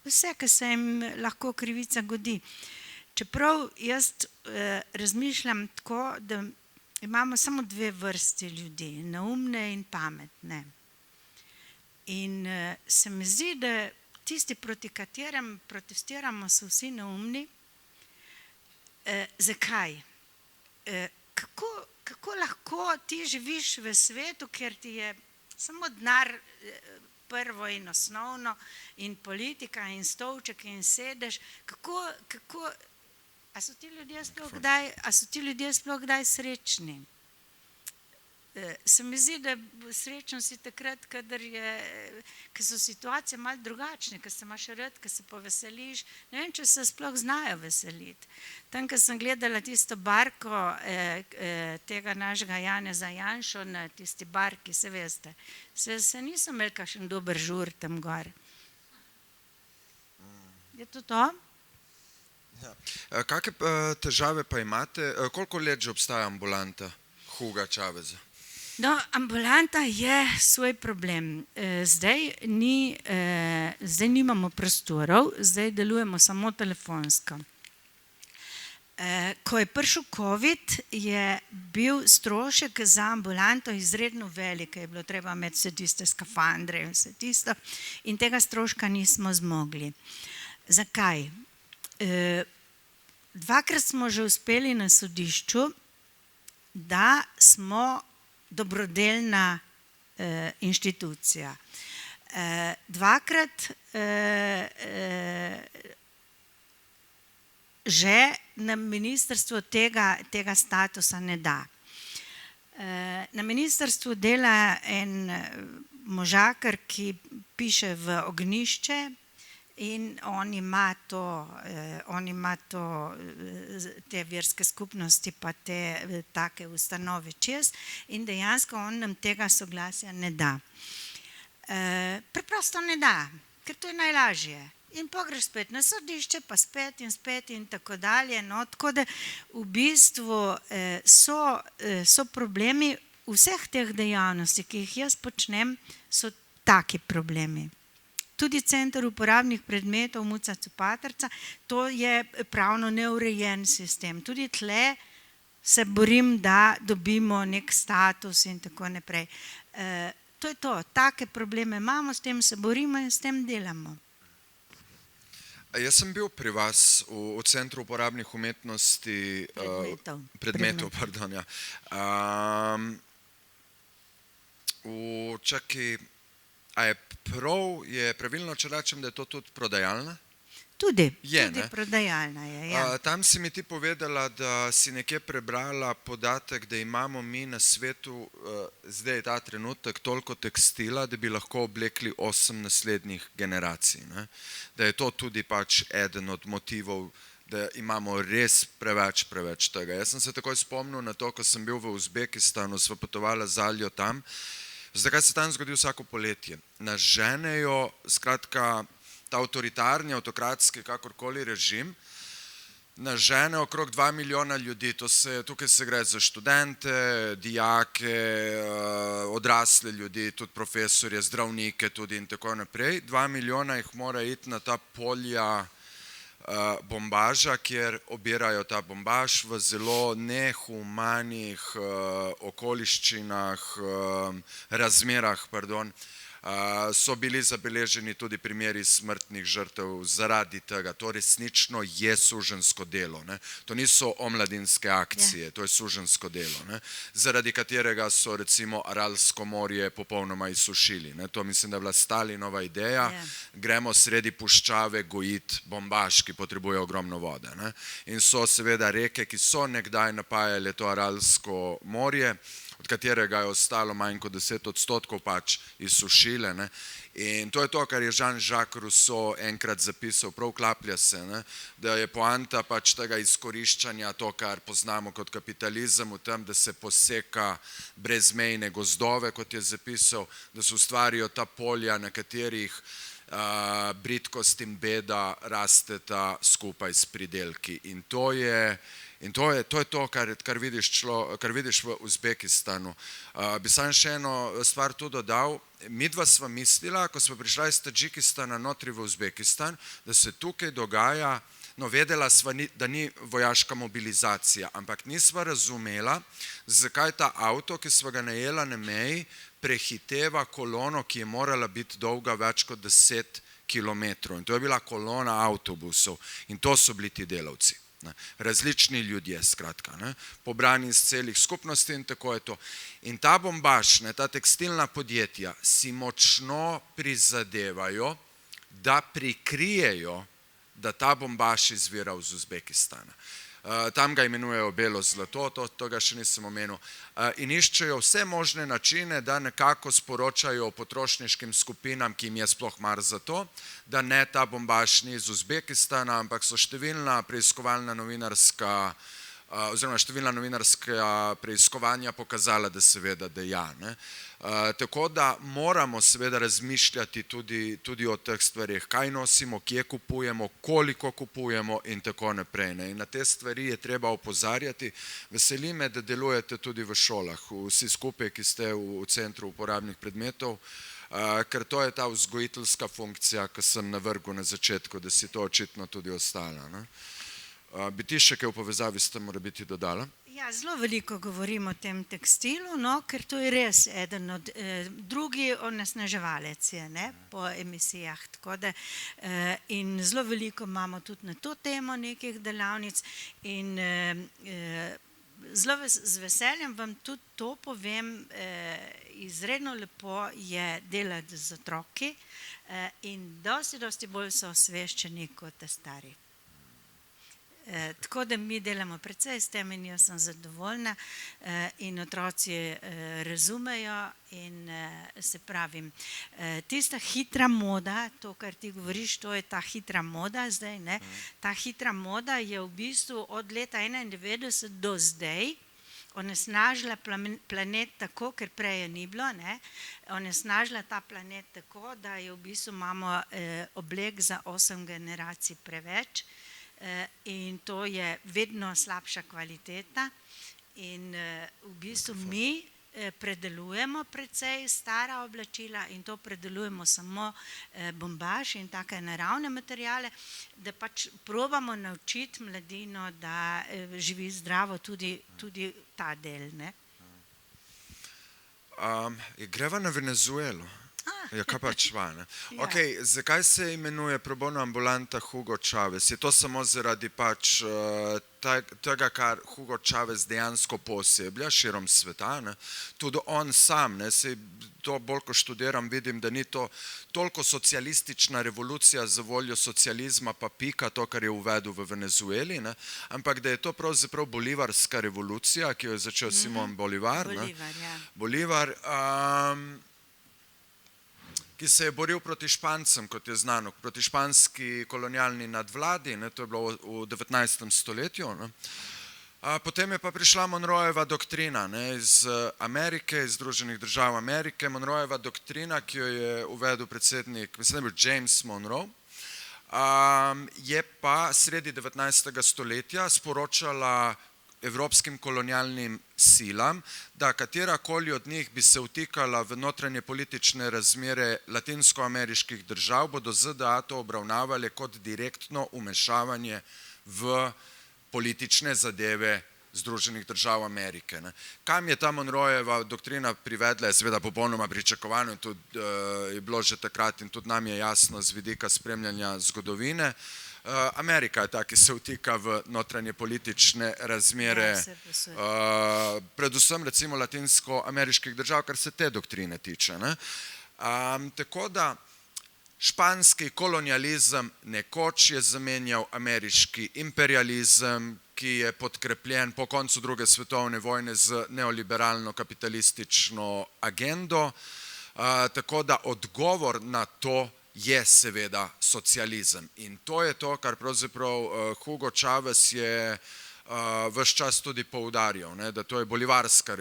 [SPEAKER 2] vse, ki se jim lahko krivica godi. Čeprav jaz razmišljam tako, da imamo samo 2 vrsti ljudi, neumne in pametne. In se mi zdi, da tisti, proti katerem protestiramo, so vsi neumni. Zakaj? Kako lahko ti živiš v svetu, kjer ti je samo denar prvo in osnovno in politika in stolček in sedež, a so ti ljudje sploh kdaj srečni? Se mi zdi, da srečen si takrat, ko so situacije malo drugačne, ko se imaš rad, ko se poveseliš. Ne vem, če se sploh znajo veseliti. Tam, ko sem gledala tisto barko tega našega Janeza Janšo na tisti barki, se veste, se nisem imel kakšen dober žur tam gor. Je to to?
[SPEAKER 1] Kakšne težave pa imate? Koliko let že obstaja ambulanta Huga Čaveza?
[SPEAKER 2] No, ambulanta je svoj problem. Zdaj nimamo prostorov, zdaj delujemo samo telefonsko. Ko je prišel COVID, je bil strošek za ambulanto izredno velik, je bilo treba imeti vse tiste skafandre in vse tisto in tega stroška nismo zmogli. Zakaj? 2-krat smo že uspeli na sodišču, da smo dobrodelna inštitucija. 2-krat že na ministrstvu tega statusa ne da. Na ministrstvu dela en možakar, ki piše v Ognjišče, in on ima te verske skupnosti pa te take ustanove čez in dejansko on nam tega soglasja ne da. Preprosto ne da, ker to je najlažje. In pogreš spet na sodišče, pa spet in tako dalje. No, tako da v bistvu so problemi vseh teh dejavnosti, ki jih jaz počnem, so taki problemi. Tudi center uporabnih predmetov Muca Copatrca, to je pravno neurejen sistem. Tudi tle se borim, da dobimo nek status in tako naprej. To je to, take probleme imamo, s tem se borimo in s tem delamo.
[SPEAKER 1] Jaz sem bil pri vas v centru uporabnih umetnosti, predmetov, pardon, ja. A je prav, je pravilno, če rečem, da je to tudi prodajalna?
[SPEAKER 2] Tudi prodajalna je, ja.
[SPEAKER 1] Tam si mi ti povedala, da si nekje prebrala podatek, da imamo mi na svetu zdaj ta trenutek toliko tekstila, da bi lahko oblekli 8 naslednjih generacij. Ne? Da je to tudi pač eden od motivov, da imamo res preveč tega. Jaz sem se takoj spomnil na to, ko sem bil v Uzbekistanu, sva potovala z Aljo tam. Zakaj se tam zgodi vsako poletje? Nas ženejo, skratka, ta avtoritarni, avtokratski, kakorkoli režim, nas žene okrog 2 milijona ljudi. Tukaj se gre za študente, dijake, odrasle ljudi, tudi profesorje, zdravnike tudi in tako naprej. 2 milijona jih mora iti na ta polja bombaža, kjer obirajo ta bombaž v zelo nehumanih okoliščinah, razmerah, so bili zabeleženi tudi primeri smrtnih žrtev zaradi tega. To resnično je suženjsko delo. Ne? To niso omladinske akcije, to je suženjsko delo, ne? Zaradi katerega so recimo Aralsko morje popolnoma izsušili. Ne? To mislim, da je bila Stalinova ideja. Gremo sredi puščave gojiti bombaž, ki potrebuje ogromno vode. Ne? In so seveda reke, ki so nekdaj napajale to Aralsko morje, od katerega je ostalo manj kot 10% pač izsušile. Ne. In to je to, kar je Jean-Jacques Rousseau enkrat zapisal, prav klaplja se, ne, da je poanta pač tega izkoriščanja, to, kar poznamo kot kapitalizem, v tem, da se poseka brezmejne gozdove, kot je zapisal, da se ustvarijo ta polja, na katerih bridkost in beda rasteta skupaj s pridelki. In to je to, kar vidiš v Uzbekistanu. Bi sam še eno stvar tu dodal. Midva sva mislila, ko sva prišla iz Tadžikistana notri v Uzbekistan, da se tukaj dogaja, no vedela sva, da ni vojaška mobilizacija, ampak nisva razumela, zakaj ta avto, ki sva ga najela na meji, prehiteva kolono, ki je morala biti dolga več kot 10 kilometrov. In to je bila kolona avtobusov in to so bili ti delavci. Različni ljudje, skratka, ne, pobrani iz celih skupnosti in tako je to. In ta bombaž, ne, ta tekstilna podjetja si močno prizadevajo, da prikrijejo, da ta bombaž izvira iz Uzbekistana. Tam ga imenujejo belo zlato, to ga še nisem omenil. In iščejo vse možne načine, da nekako sporočajo potrošniškim skupinam, ki jim je sploh mar za to, da ne, ta bombaž ni iz Uzbekistana, ampak so številna preiskovalna novinarska oziroma številna novinarska preiskovanja pokazala, da seveda, da ja. Ne. Tako da moramo seveda razmišljati tudi o teh stvarih, kaj nosimo, kje kupujemo, koliko kupujemo in tako naprej. Ne. In na te stvari je treba opozarjati. Veseli me, da delujete tudi v šolah, vsi skupaj, ki ste v Centru uporabnih predmetov, ker to je ta vzgojiteljska funkcija, ki sem navrgel na začetku, da si to očitno tudi ostala. Ne. Bi ti še kaj v povezavi s tem mora biti dodala?
[SPEAKER 2] Ja, zelo veliko govorim o tem tekstilu, no, ker to je res eden od drugi onesnaževalec je, ne, po emisijah. Tako da, in zelo veliko imamo tudi na to temo nekih delavnic in zelo z veseljem vam tudi to povem, izredno lepo je delati z otroki in dosti bolj so osveščeni kot stari. Tako da mi delamo precej s tem in jaz sem zadovoljna in otroci razumejo in se pravim, tista hitra moda, to, kar ti govoriš, to je ta hitra moda zdaj, ne? Ta hitra moda je v bistvu od leta 1991 do zdaj onesnažila planet tako, ker prej je ni bilo, ne? Onesnažila ta planet tako, da je v bistvu imamo oblek za 8 generacij preveč. In to je vedno slabša kvaliteta in v bistvu mi predelujemo precej stara oblačila in to predelujemo samo bombaž in take naravne materijale, da pač probamo naučiti mladino, da živi zdravo tudi ta del. Ne?
[SPEAKER 1] Greva na Venezuelo. Ja, kaj pa čva, ne? Ok, zakaj se imenuje pro bono ambulanta Hugo Chavez? Je to samo zaradi pač tega, kar Hugo Chavez dejansko poseblja širom sveta, ne? Tudi on sam, ne, se to bolj ko študiram, vidim, da ni to toliko socialistična revolucija za voljo socializma pa pika, to, kar je uvedel v Venezueli, ne? Ampak da je to pravzaprav bolivarska revolucija, ki jo je začel Simon Bolivar, ne? Bolivar, ki se je boril proti Špancem, kot je znano, proti španski kolonialni nadvladi, ne, to je bilo v 19. stoletju. Ne. Potem je pa prišla Monroeva doktrina, ne, iz Amerike, iz Združenih držav Amerike, Monroeva doktrina, ki jo je uvedel predsednik, mislim, da je bil James Monroe, je pa sredi 19. stoletja sporočala evropskim kolonialnim silam, da katerakoli od njih bi se vtikala v notranje politične razmere latinskoameriških držav, bodo ZDA to obravnavali kot direktno vmešavanje v politične zadeve Združenih držav Amerike. Ne. Kam je ta Monroeva doktrina privedla, je seveda popolnoma pričakovano in tudi je bilo že takrat in tudi nam je jasno z vidika spremljanja zgodovine. Amerika je ta, ki se vtika v notranje politične razmere, predvsem recimo latinskoameriških držav, kar se te doktrine tiče. Ne. Tako da španski kolonializem nekoč je zamenjal ameriški imperializem, ki je podkrepljen po koncu druge svetovne vojne z neoliberalno kapitalistično agendo. Tako da odgovor na to je seveda socializem. In to je to, kar pravzaprav Hugo Chavez je ves čas tudi poudarjal, da to je bolivarska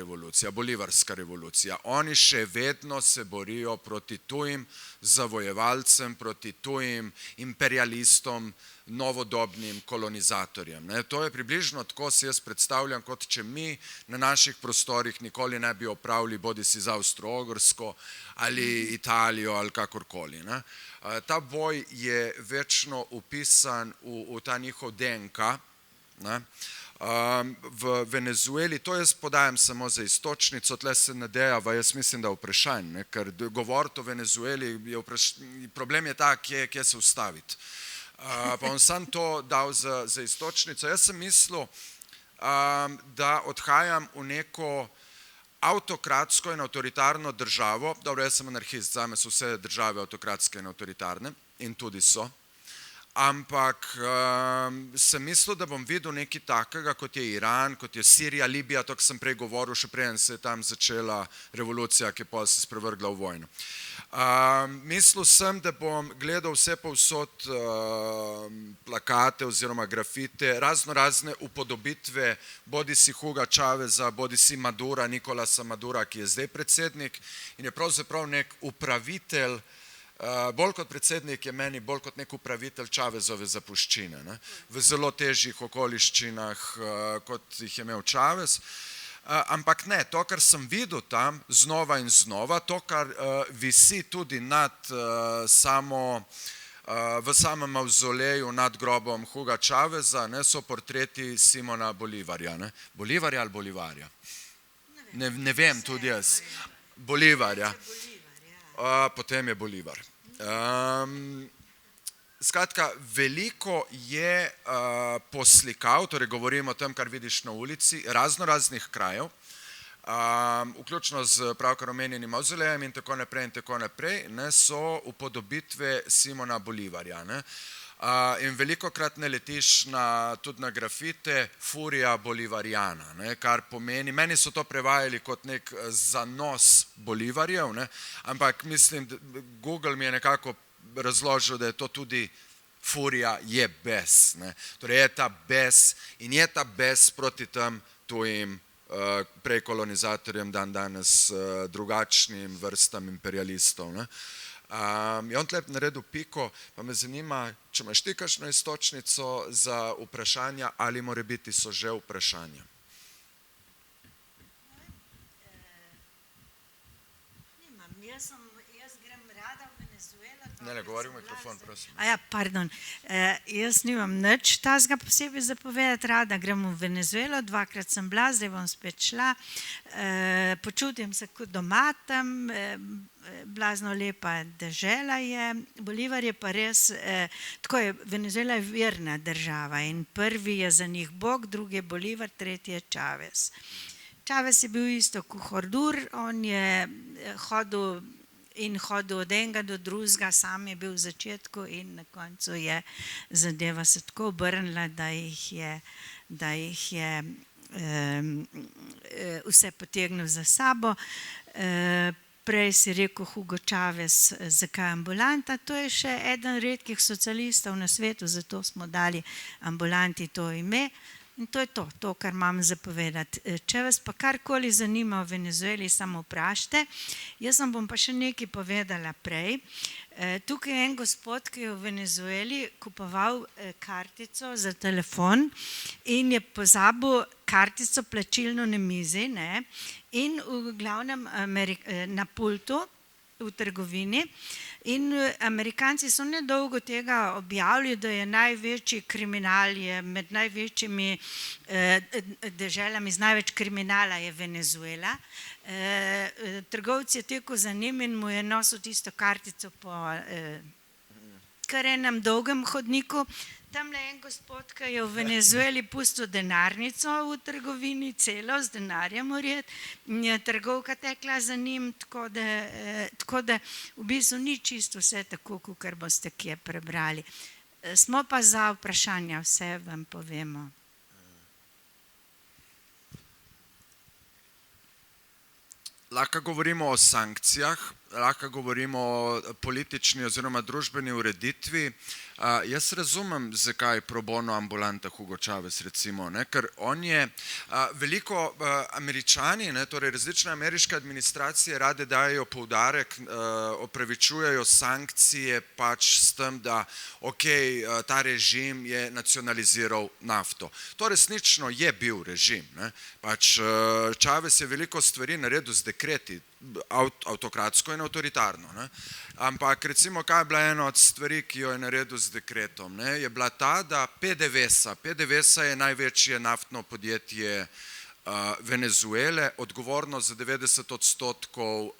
[SPEAKER 1] revolucija. Oni še vedno se borijo proti tujim zavojevalcem, proti tujim imperialistom, novodobnim kolonizatorjem. To je približno tako, si jaz predstavljam, kot če mi na naših prostorih nikoli ne bi opravili bodisi za Avstro-Ogrsko ali Italijo ali kakorkoli. Ta boj je večno upisan v ta njihov DNK. V Venezueli, to jaz podajam samo za istočnico, tle se nadejava, jaz mislim, da vprašanj, ker govoriti o Venezueli, problem je ta, kje se ustaviti. Pa bom sam to dal za istočnico. Jaz sem mislil, da odhajam v neko avtokratsko in avtoritarno državo. Dobro, jaz sem anarhist, zame so vse države avtokratske in avtoritarne in tudi so. Ampak sem mislil, da bom videl nekaj takega, kot je Iran, kot je Sirija, Libija, to, kar sem prej govoril, še preden se je tam začela revolucija, ki je potem se sprevrgla v vojno. Mislil sem, da bom gledal vse povsod plakate oziroma grafite, razne upodobitve bodisi Huga Chaveza, bodisi Madura, Nicolasa Madura, ki je zdaj predsednik in je pravzaprav nek upravitelj, bolj kot predsednik je meni bolj kot nek upravitelj Chavezove zapuščine, v zelo težjih okoliščinah, kot jih je imel Chavez. Ampak ne, to, kar sem videl tam znova in znova, to, kar visi tudi v samem mavzoleju nad grobom Huga Chaveza, so portreti Simona Bolivarja. Bolivarja ali Bolivarja? Ne vem, tudi jaz. Bolivarja. Potem je Bolivar. Skratka, veliko je poslikav, torej govorimo o tem, kar vidiš na ulici, raznih krajev, vključno z pravkar omenjenim mavzolejem in tako naprej, so upodobitve Simona Bolivarja. In velikokrat ne letiš tudi na grafite Furia Bolivariana, kar pomeni, meni so to prevajali kot nek zanos Bolivarjev, ampak mislim, Google mi je nekako razložil, da je to tudi Furia je bes. Torej je ta bes in je ta bes proti tem tujim prekolonizatorjem danes drugačnim vrstam imperialistov. Je on tle naredil piko, pa me zanima, če imaš ti kakšno istočnico za vprašanja ali morebiti so že vprašanja.
[SPEAKER 2] Nimam, jaz grem rada v Venezuelo.
[SPEAKER 1] Ne, govori v mikrofon, prosim.
[SPEAKER 2] Pardon, jaz nimam nič tazga posebej zapovedati, rada grem v Venezuelo, 2-krat sem bila, zdaj bom spet šla, počutim se kot doma tam, blazno lepa dežela je, Bolivar je pa res, tako je, Venezuela je verna država in prvi je za njih Bog, drugi je Bolivar, tretji je Chavez. Chavez je bil isto kot Hordur, on je hodil od enega do drugega, sam je bil v začetku in na koncu je zadeva se tako obrnila, da jih je vse potegnil za sabo. Prej si rekel Hugo Chavez, zakaj ambulanta, to je še eden redkih socialistov na svetu, zato smo dali ambulanti to ime. In to je to, kar imam zapovedati. Če vas pa karkoli zanima o Venezueli, samo vprašajte. Jaz vam bom pa še nekaj povedala prej. Tukaj je en gospod, ki je v Venezueli kupoval kartico za telefon in je pozabil kartico plačilno na mizi, in v glavnem na pultu v trgovini. In Amerikanci so nedolgo tega objavili, da je največji kriminal, je med največjimi deželami z največ kriminala je Venezuela. Trgovec je tekel za njim in mu je nosil tisto kartico po kar enem dolgem hodniku. Tamle en gospod, ki je v Venezueli pustil denarnico v trgovini, celo z denarjem ured, in je trgovka tekla za njim, tako da v bistvu ni čisto vse tako, kakor boste kje prebrali. Smo pa za vprašanja, vse vam povemo.
[SPEAKER 1] lahko govorimo o sankcijah, lahko govorimo o politični oziroma družbeni ureditvi. Jaz razumem, zakaj pro bono ambulanta Hugo Chavez, recimo, ne? Ker on je veliko Američani, ne, torej različne ameriške administracije rade dajo poudarek, opravičujejo sankcije pač s tem, da ta režim je nacionaliziral nafto. To resnično je bil režim, ne? Pač Chavez je veliko stvari naredil z dekreti, avtokratsko in avtoritarno, ne? Ampak recimo, kaj je bila ena od stvari, ki jo je naredil z dekretom, ne? Je bila ta, da PDVSA je največje naftno podjetje Venezuele, odgovorno za 90%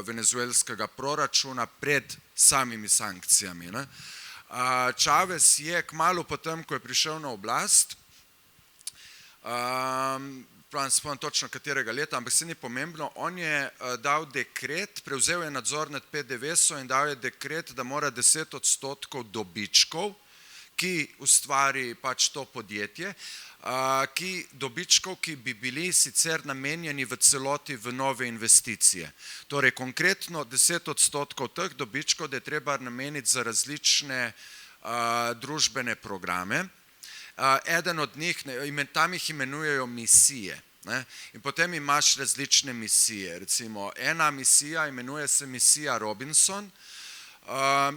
[SPEAKER 1] venezuelskega proračuna pred samimi sankcijami, ne? Chavez je kmalu potem, ko je prišel na oblast, ne spomnim točno katerega leta, ampak se ni pomembno, on je dal dekret, prevzel je nadzor nad PDVSO in dal je dekret, da mora 10% dobičkov, ki ustvari pač to podjetje, dobičkov, ki bi bili sicer namenjeni v celoti v nove investicije. Torej konkretno 10% teh dobičkov, da je treba nameniti za različne družbene programe. Eden od njih, tam jih imenujejo misije, ne? In potem imaš različne misije, recimo ena misija, imenuje se misija Robinson,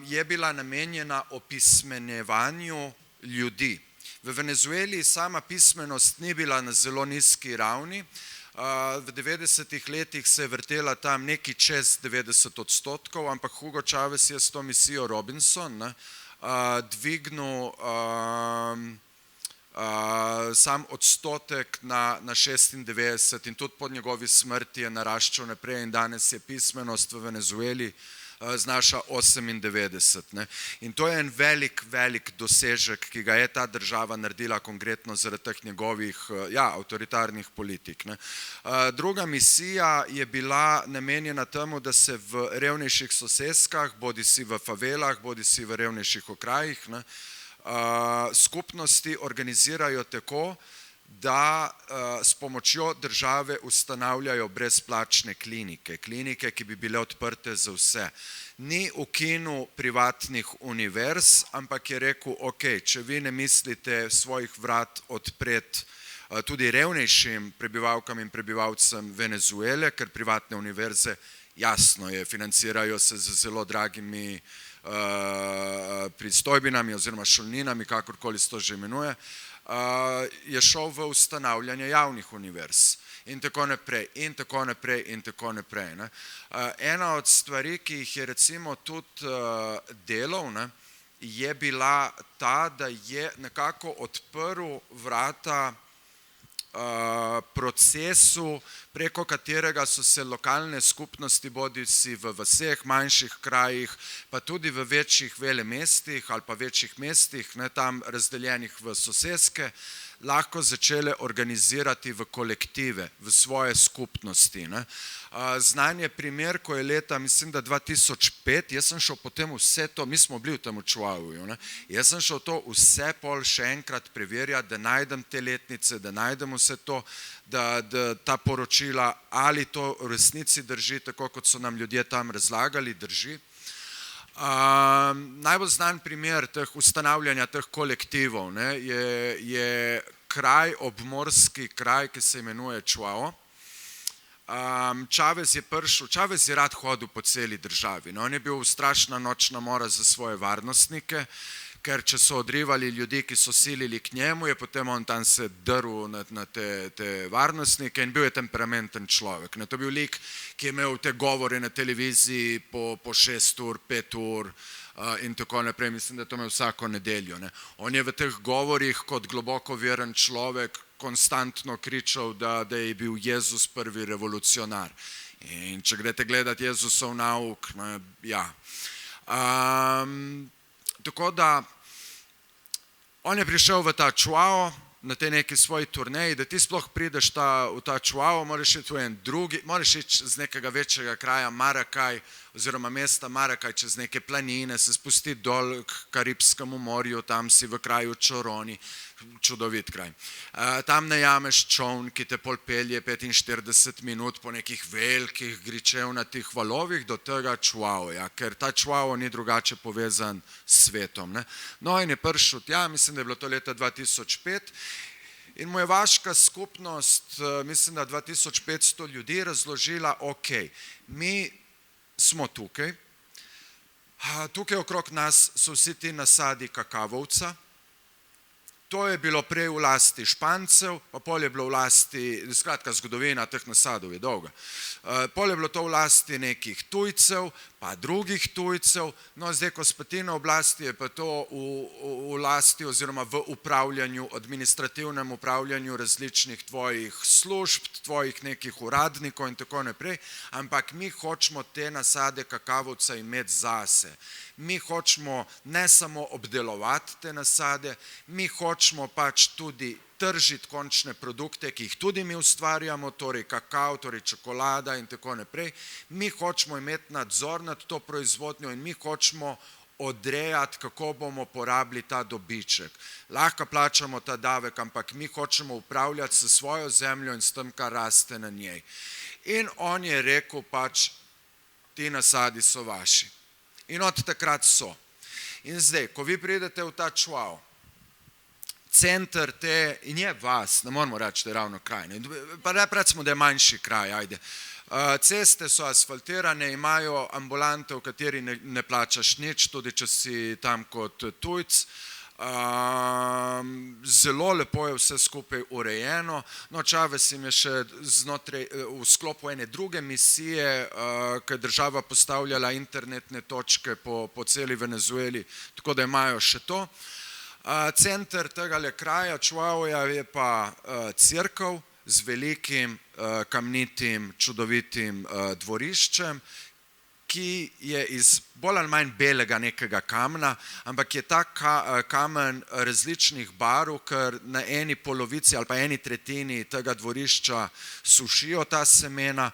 [SPEAKER 1] je bila namenjena opismenjevanju ljudi. V Venezueli sama pismenost ni bila na zelo nizki ravni, v 90-ih letih se je vrtela tam nekaj čez 90%, ampak Hugo Chavez je s to misijo Robinson, ne, dvignil sam odstotek na 96 in tudi po njegovi smrti je naraščal naprej in danes je pismenost v Venezueli znaša 98. Ne. In to je en velik dosežek, ki ga je ta država naredila konkretno zaradi teh njegovih avtoritarnih politik, ne. Druga misija je bila namenjena temu, da se v revnejših soseskah, bodisi v favelah, bodisi v revnejših okrajih, ne, skupnosti organizirajo tako, da s pomočjo države ustanavljajo brezplačne klinike, ki bi bile odprte za vse. Ni ukinil privatnih univerz, ampak je rekel, če vi ne mislite svojih vrat odpreti tudi revnejšim prebivalkam in prebivalcem Venezuele, ker privatne univerze, jasno je, financirajo se z zelo dragimi pristojbinami oziroma šolninami, kakorkoli se to že imenuje, je šel v ustanavljanje javnih univerz in tako naprej, in tako naprej, in tako naprej, ne. Ena od stvari, ki jih je recimo tudi delal, ne, je bila ta, da je nekako odprl vrata procesu, preko katerega so se lokalne skupnosti, bodisi v vseh manjših krajih, pa tudi v večjih velemestih ali pa večjih mestih, ne, tam razdeljenih v soseske, lahko začele organizirati v kolektive, v svoje skupnosti, ne. Znan je primer, ko je leta, mislim, da 2005, jaz sem šel potem vse to, mi smo bili v tem Chihuahuju, ne, jaz sem šel to vse pol še enkrat preverjati, da najdem te letnice, da najdem vse to, da ta poročila, ali to v resnici drži, tako kot so nam ljudje tam razlagali, drži. Najbolj znan primer teh ustanavljanja teh kolektivov, ne, je kraj, obmorski kraj, ki se imenuje Chihuahua. Chavez je rad hodil po celi državi, no, on je bil strašna nočna mora za svoje varnostnike, ker če so odrivali ljudi, ki so silili k njemu, je potem on tam se drl na te varnostnike in bil je temperamenten človek. To je bil lik, ki je imel te govore na televiziji po 6 ur, 5 ur in tako naprej. Mislim, da to imel vsako nedeljo. On je v teh govorih kot globoko veren človek konstantno kričal, da je bil Jezus prvi revolucionar. In če greste gledati Jezusov nauk, ja. Tako da on je prišel v ta Chihuahua, na tej neki svoji turneji, da ti sploh prideš v ta Chihuahua, moraš iti v en drugi, moraš iti z nekega večjega kraja Maracay oziroma mesta Maracay čez neke planine, se spustiti dol k Karibskemu morju, tam si v kraju Choroni, čudovit kraj. Tam najameš čoln, ki te pol pelje 45 minut po nekih velikih gričevnatih valovih do tega Chihuahua, ker ta Chihuahua ni drugače povezan s svetom. Ne? No in je prišel tja, mislim, da je bilo to leta 2005 in mu je vaška skupnost, mislim, da 2500 ljudi razložila, ok, mi smo tukaj, tukaj okrog nas so vsi ti nasadi kakavovca, to je bilo prej v lasti Špancev, pa pol je bilo v lasti, skratka zgodovina teh nasadov je dolga, pol je bilo to v lasti nekih tujcev, pa drugih tujcev, no zdaj, ko so pa ti na oblasti, je pa to v lasti oziroma v upravljanju, administrativnem upravljanju različnih tvojih služb, tvojih nekih uradnikov in tako naprej, ampak mi hočemo te nasade kakavovca imeti zase. Mi hočemo ne samo obdelovati te nasade, mi hočemo pač tudi tržiti končne produkte, ki jih tudi mi ustvarjamo, torej kakav, torej čokolada in tako naprej. Mi hočemo imeti nadzor nad to proizvodnjo in mi hočemo odrejati, kako bomo porabili ta dobiček. Lahko plačamo ta davek, ampak mi hočemo upravljati s svojo zemljo in s tem, kar raste na njej. In on je rekel pač, ti nasadi so vaši. In od takrat so. In zdaj, ko vi pridete v ta Chihuahua, center te, in je vas, ne moramo reči, da je ravno kraj, pa recimo, da je manjši kraj, ajde. Ceste so asfaltirane, imajo ambulante, v kateri ne plačaš nič, tudi če si tam kot tujc. Zelo lepo je vse skupaj urejeno. No, Chavez jim je še v sklopu ene druge misije, ko je država postavljala internetne točke po celi Venezueli, tako da imajo še to. Center tegale kraja Chihuahua je pa cerkev z velikim, kamnitim, čudovitim dvoriščem, ki je iz bolj ali manj belega nekega kamna, ampak je ta kamen različnih barv, ker na eni polovici ali pa eni tretjini tega dvorišča sušijo ta semena,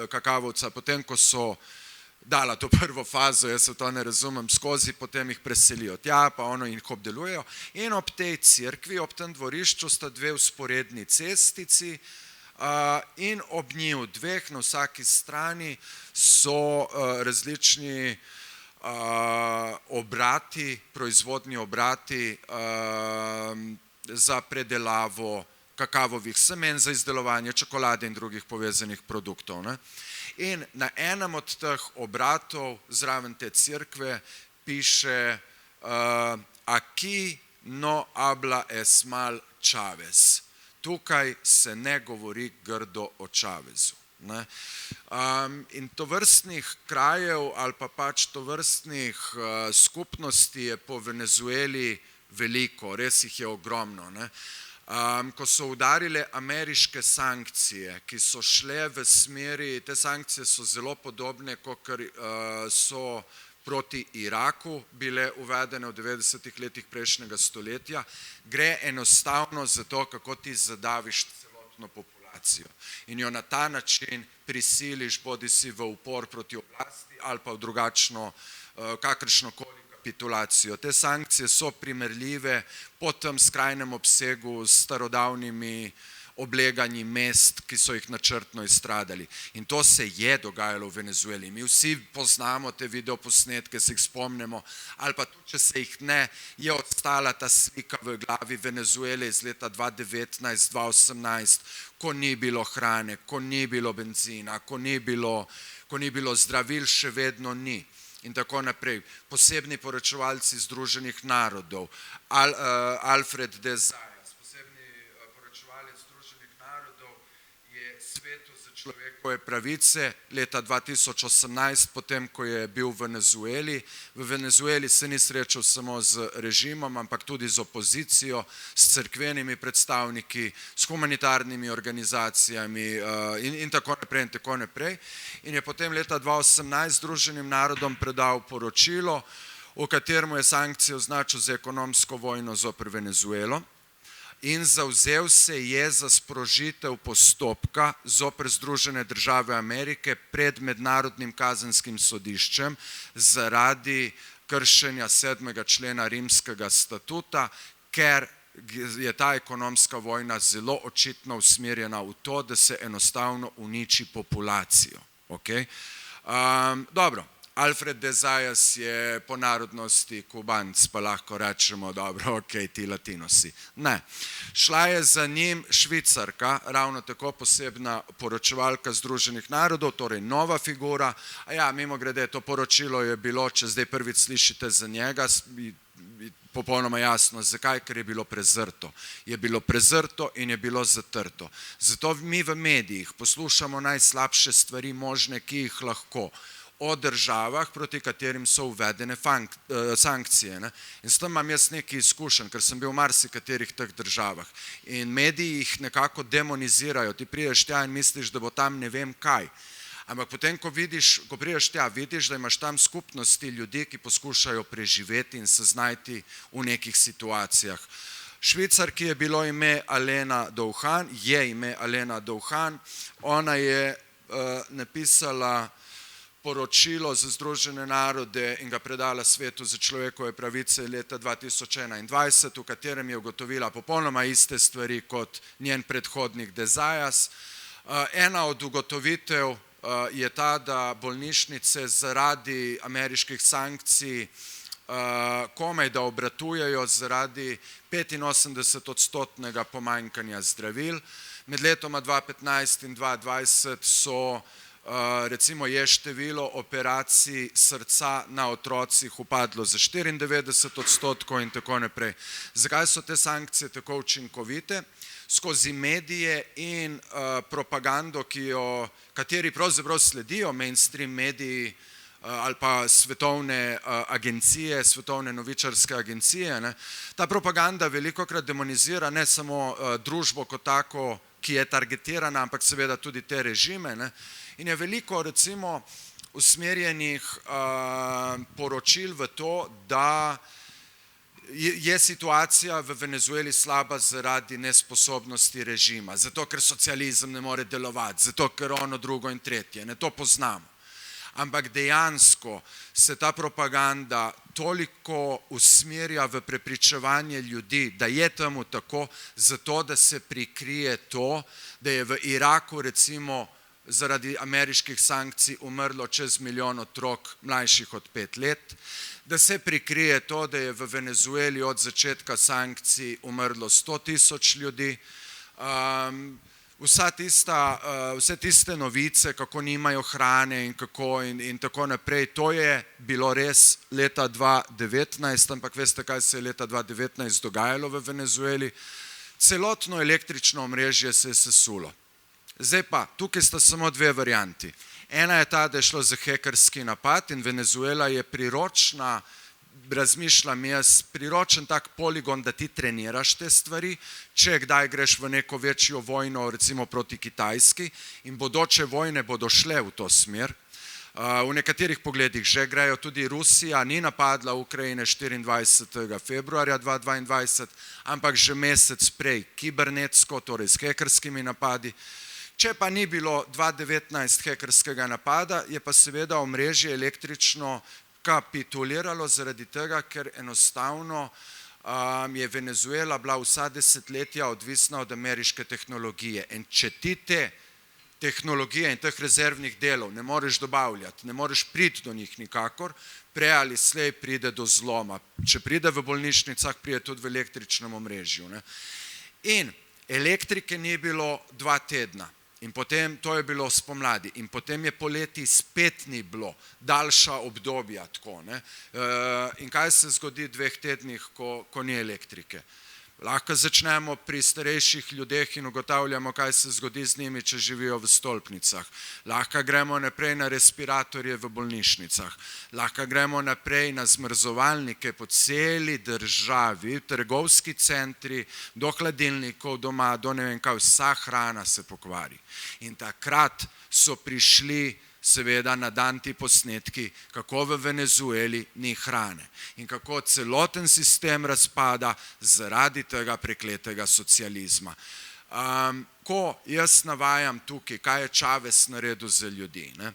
[SPEAKER 1] kakavovca, potem ko so dala to prvo fazo, jaz se to ne razumem, skozi, potem jih preselijo tja, pa ono jih obdelujejo. In ob tej cerkvi, ob tem dvorišču sta dve vzporedni cestici, in ob njiju dveh na vsaki strani so različni obrati, proizvodni obrati za predelavo kakavovih semen, za izdelovanje čokolade in drugih povezanih produktov. In na enem od teh obratov zraven te cerkve piše Aquí no habla mal Chavez. Tukaj se ne govori grdo o Chavezu. In tovrstnih krajev ali pa pač tovrstnih skupnosti je po Venezueli veliko, res jih je ogromno. Ko so udarile ameriške sankcije, ki so šle v smeri, te sankcije so zelo podobne, kot so proti Iraku bile uvedene v 90. letih prejšnjega stoletja, gre enostavno za to, kako ti zadaviš celotno populacijo in jo na ta način prisiliš bodisi v upor proti oblasti ali pa v drugačno, kakršnokoli kapitulacijo. Te sankcije so primerljive po tem skrajnem obsegu s starodavnimi obleganji mest, ki so jih načrtno izstradali. In to se je dogajalo v Venezueli. Mi vsi poznamo te videoposnetke, se jih spomnimo, ali pa tudi, če se jih ne, je ostala ta slika v glavi Venezuele iz leta 2019-2018, ko ni bilo hrane, ko ni bilo benzina, ko ni bilo zdravil, še vedno ni. In tako naprej. Posebni poročevalci Združenih narodov, Alfred de Zayas, posebni poročevalec Združenih narodov, je Svetu za človekove pravice leta 2018, potem ko je bil v Venezueli. V Venezueli se ni srečal samo z režimom, ampak tudi z opozicijo, s cerkvenimi predstavniki, s humanitarnimi organizacijami in tako naprej in tako naprej. In je potem leta 2018 Združenim narodom predal poročilo, v katerem je sankcije označil za ekonomsko vojno zoper Venezuelo in zavzel se je za sprožitev postopka zoper Združene države Amerike pred Mednarodnim kazenskim sodiščem zaradi kršenja 7. člena Rimskega statuta, ker je ta ekonomska vojna zelo očitno usmerjena v to, da se enostavno uniči populacijo. Okay? Dobro, Alfred de Zayas je po narodnosti Kubanc, pa lahko rečemo, dobro, ok, ti latinosi. Ne, šla je za njim Švicarka, ravno tako posebna poročevalka Združenih narodov, torej nova figura. Mimogrede, to poročilo je bilo, če zdaj prvič slišite za njega, popolnoma jasno. Zakaj? Ker je bilo prezrto. Je bilo prezrto in je bilo zatrto. Zato mi v medijih poslušamo najslabše stvari možne, ki jih lahko, o državah, proti katerim so uvedene sankcije. Ne? In s tem imam jaz nekaj izkušenj, ker sem bil v marsikaterih teh državah. In mediji jih nekako demonizirajo. Ti prideš tja in misliš, da bo tam ne vem kaj. Ampak potem, ko prideš tja, vidiš, da imaš tam skupnosti ljudi, ki poskušajo preživeti in se znajti v nekih situacijah. Švicarki je bilo ime Alena Douhan, je ime Alena Douhan. Ona je napisala poročilo za Združene narode in ga predala Svetu za človekove pravice leta 2021, v katerem je ugotovila popolnoma iste stvari kot njen predhodnik de Zayas. Ena od ugotovitev je ta, da bolnišnice zaradi ameriških sankcij komaj da obratujejo zaradi 85% pomanjkanja zdravil. Med letoma 2015 in 2020 recimo je število operacij srca na otrocih upadlo za 94% in tako naprej. Zakaj so te sankcije tako učinkovite? Skozi medije in propagando, kateri pravzaprav sledijo mainstream mediji ali pa svetovne agencije, svetovne novičarske agencije. Ne? Ta propaganda velikokrat demonizira ne samo družbo kot tako, ki je targetirana, ampak seveda tudi te režime. Ne? In je veliko recimo usmerjenih poročil v to, da je situacija v Venezueli slaba zaradi nesposobnosti režima, zato ker socializem ne more delovati, zato ker ono drugo in tretje, ne, to poznamo. Ampak dejansko se ta propaganda toliko usmerja v prepričevanje ljudi, da je temu tako, zato da se prikrije to, da je v Iraku recimo zaradi ameriških sankcij umrlo čez 1 milijon otrok mlajših od 5 let, da se prikrije to, da je v Venezueli od začetka sankcij umrlo 100.000 ljudi. Vse tiste novice, kako nimajo hrane in tako naprej, to je bilo res leta 2019, ampak veste, kaj se je leta 2019 dogajalo v Venezueli? Celotno električno omrežje se je sesulo. Zdaj pa, tukaj sta samo dve varianti. Ena je ta, da je šlo za hekerski napad in Venezuela je priročna, razmišljam jaz, priročen tak poligon, da ti treniraš te stvari, če kdaj greš v neko večjo vojno, recimo proti Kitajski, in bodoče vojne bodo šle v to smer. V nekaterih pogledih že grejo, tudi Rusija ni napadla Ukrajine 24. februarja 2022, ampak že mesec prej kibernetsko, torej s hekerskimi napadi. Če pa ni bilo 2019 hekerskega napada, je pa seveda omrežje električno kapituliralo zaradi tega, ker enostavno je Venezuela bila vsa desetletja odvisna od ameriške tehnologije. In če ti te tehnologije in teh rezervnih delov ne moreš dobavljati, ne moreš priti do njih nikakor, prej ali slej pride do zloma. Če pride v bolnišnicah, pride tudi v električnem omrežju. Ne? In elektrike ni bilo 2 tedna. In potem, to je bilo spomladi, in potem je poleti spet ni bilo daljša obdobja tako. Ne? In kaj se zgodi 2 tednih, ko ni elektrike? Lahko začnemo pri starejših ljudeh in ugotavljamo, kaj se zgodi z njimi, če živijo v stolpnicah. Lahko gremo naprej na respiratorje v bolnišnicah. Lahko gremo naprej na zmrzovalnike po celi državi, trgovski centri, do hladilnikov doma, do ne vem kaj, vsa hrana se pokvari. In takrat so prišli seveda na dan ti posnetki, kako v Venezueli ni hrane in kako celoten sistem razpada zaradi tega prekletega socializma. Ko jaz navajam tukaj, kaj je Chavez naredil za ljudi, ne?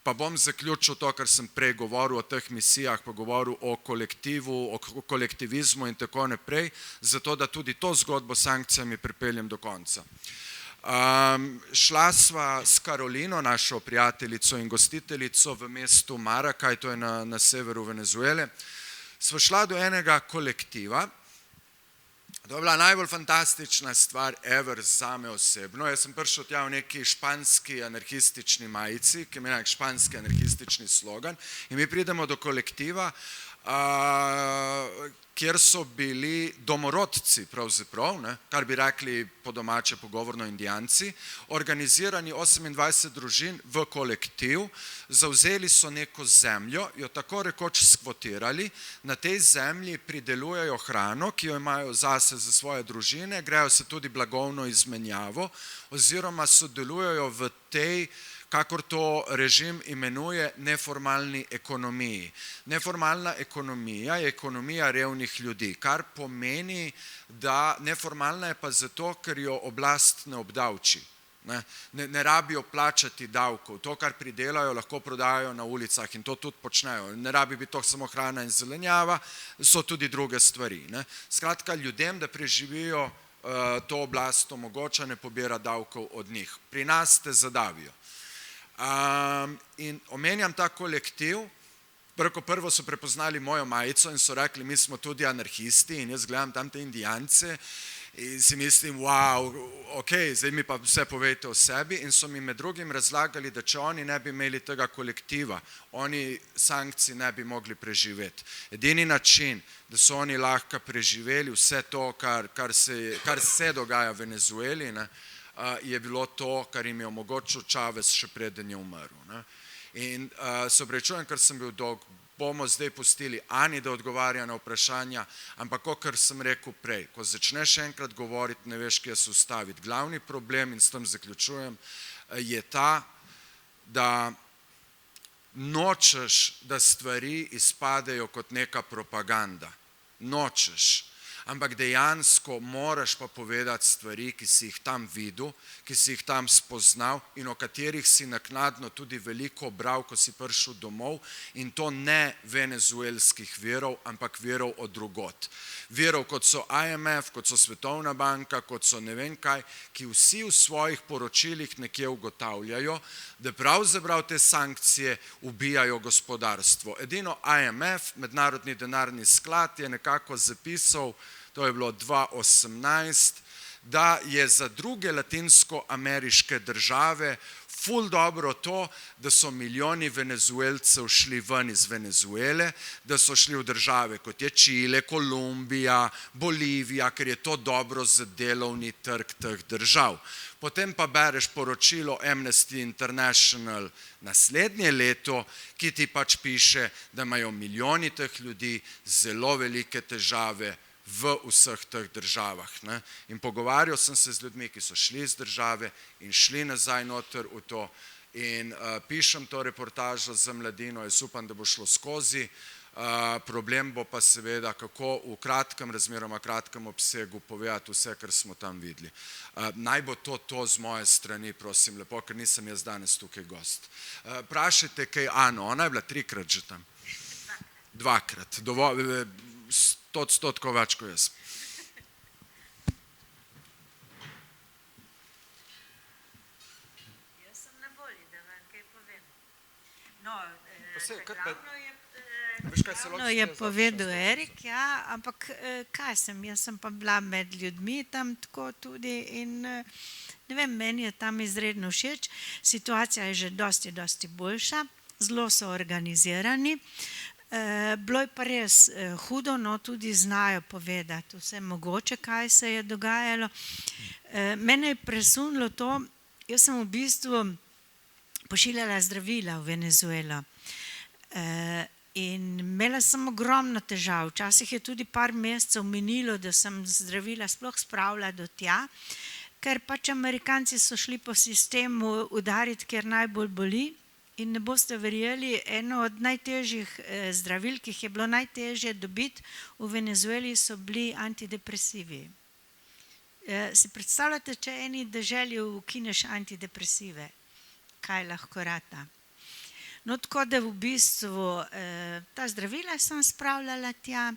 [SPEAKER 1] Pa bom zaključil to, kar sem prej govoril o teh misijah, pa govoril o kolektivu, o kolektivizmu in tako naprej, zato da tudi to zgodbo s sankcijami pripeljem do konca. Šla sva s Karolino, našo prijateljico in gostiteljico v mestu Maracay, to je na severu Venezuele, sva šla do enega kolektiva. To je bila najbolj fantastična stvar ever zame osebno. Jaz sem prišel tja v neki španski anarhistični majici, ki ima nek španski anarhistični slogan, in mi pridemo do kolektiva, kjer so bili domorodci pravzaprav, ne, kar bi rekli po domače pogovorno Indijanci, organizirani 28 družin v kolektiv, zavzeli so neko zemljo, jo tako rekoč skvotirali, na tej zemlji pridelujejo hrano, ki jo imajo zase za svoje družine, grejo se tudi blagovno izmenjavo oziroma sodelujejo v tej, kakor to režim imenuje, neformalni ekonomiji. Neformalna ekonomija je ekonomija revnih ljudi, kar pomeni, da neformalna je pa zato, ker jo oblast ne obdavči. Ne rabijo plačati davkov, to, kar pridelajo, lahko prodajajo na ulicah in to tudi počnejo. Ne rabi biti to samo hrana in zelenjava, so tudi druge stvari. Skratka, ljudem, da preživijo, to oblast omogoča, ne pobira davkov od njih. Pri nas te zadavijo. In omenjam ta kolektiv, prvo so prepoznali mojo majico in so rekli, mi smo tudi anarhisti, in jaz gledam tam te Indijance in si mislim, wow, ok, zdaj mi pa vse povejte o sebi, in so mi med drugim razlagali, da če oni ne bi imeli tega kolektiva, oni sankcij ne bi mogli preživeti. Edini način, da so oni lahko preživeli vse to, kar se dogaja v Venezueli, ne, je bilo to, kar jim je omogočil Chavez še preden je umrl. In se opravičujem, ker sem bil dolg, bomo zdaj pustili Ani, da odgovarja na vprašanja, ampak kar sem rekel prej, ko začneš enkrat govoriti, ne veš, kje se ustaviti. Glavni problem, in s tem zaključujem, je ta, da nočeš, da stvari izpadejo kot neka propaganda. Nočeš. Ampak dejansko moraš pa povedati stvari, ki si jih tam videl, ki si jih tam spoznal in o katerih si naknadno tudi veliko bral, ko si prišel domov, in to ne venezuelskih virov, ampak virov od drugot. Virov, kot so IMF, kot so Svetovna banka, kot so ne vem kaj, ki vsi v svojih poročilih nekje ugotavljajo, da pravzaprav te sankcije ubijajo gospodarstvo. Edino IMF, Mednarodni denarni sklad, je nekako zapisal, to je bilo 2018, da je za druge latinskoameriške države ful dobro to, da so milijoni Venezuelcev šli ven iz Venezuele, da so šli v države kot je Čile, Kolumbija, Bolivija, ker je to dobro za delovni trg teh držav. Potem pa bereš poročilo Amnesty International naslednje leto, ki ti pač piše, da imajo milijoni teh ljudi zelo velike težave v vseh teh državah. In pogovarjal sem se z ljudmi, ki so šli iz države in šli nazaj noter v to, in pišem to reportažo za Mladino, jaz upam, da bo šlo skozi. Problem bo pa seveda, kako v kratkem, razmeroma kratkem obsegu povedati vse, kar smo tam videli. Naj bo to z moje strani, prosim lepo, ker nisem jaz danes tukaj gost. Vprašajte kaj Ano, ona je bila 3-krat že tam. 2-krat, 100% več kot jaz.
[SPEAKER 2] Jaz sem na volji, da vam kaj povem. No, je povedal Erik, ja, ampak kaj sem, jaz sem pa bila med ljudmi tam tako tudi in ne vem, meni je tam izredno všeč. Situacija je že dosti boljša, zelo so organizirani. Bilo je pa res hudo, no, tudi znajo povedati vse mogoče, kaj se je dogajalo. Mene je presunilo to, jaz sem v bistvu pošiljala zdravila v Venezuelo in imela sem ogromno težav. Včasih je tudi par mesecev minilo, da sem zdravila sploh spravila do tja, ker pač Amerikanci so šli po sistemu udariti, kjer najbolj boli. In ne boste verjeli, eno od najtežjih zdravil, ki jih je bilo najtežje dobiti v Venezueli, so bili antidepresivi. Si predstavljate, če eni deželi ukineš antidepresive, kaj lahko rata? No, tako da v bistvu ta zdravila sem spravljala tja.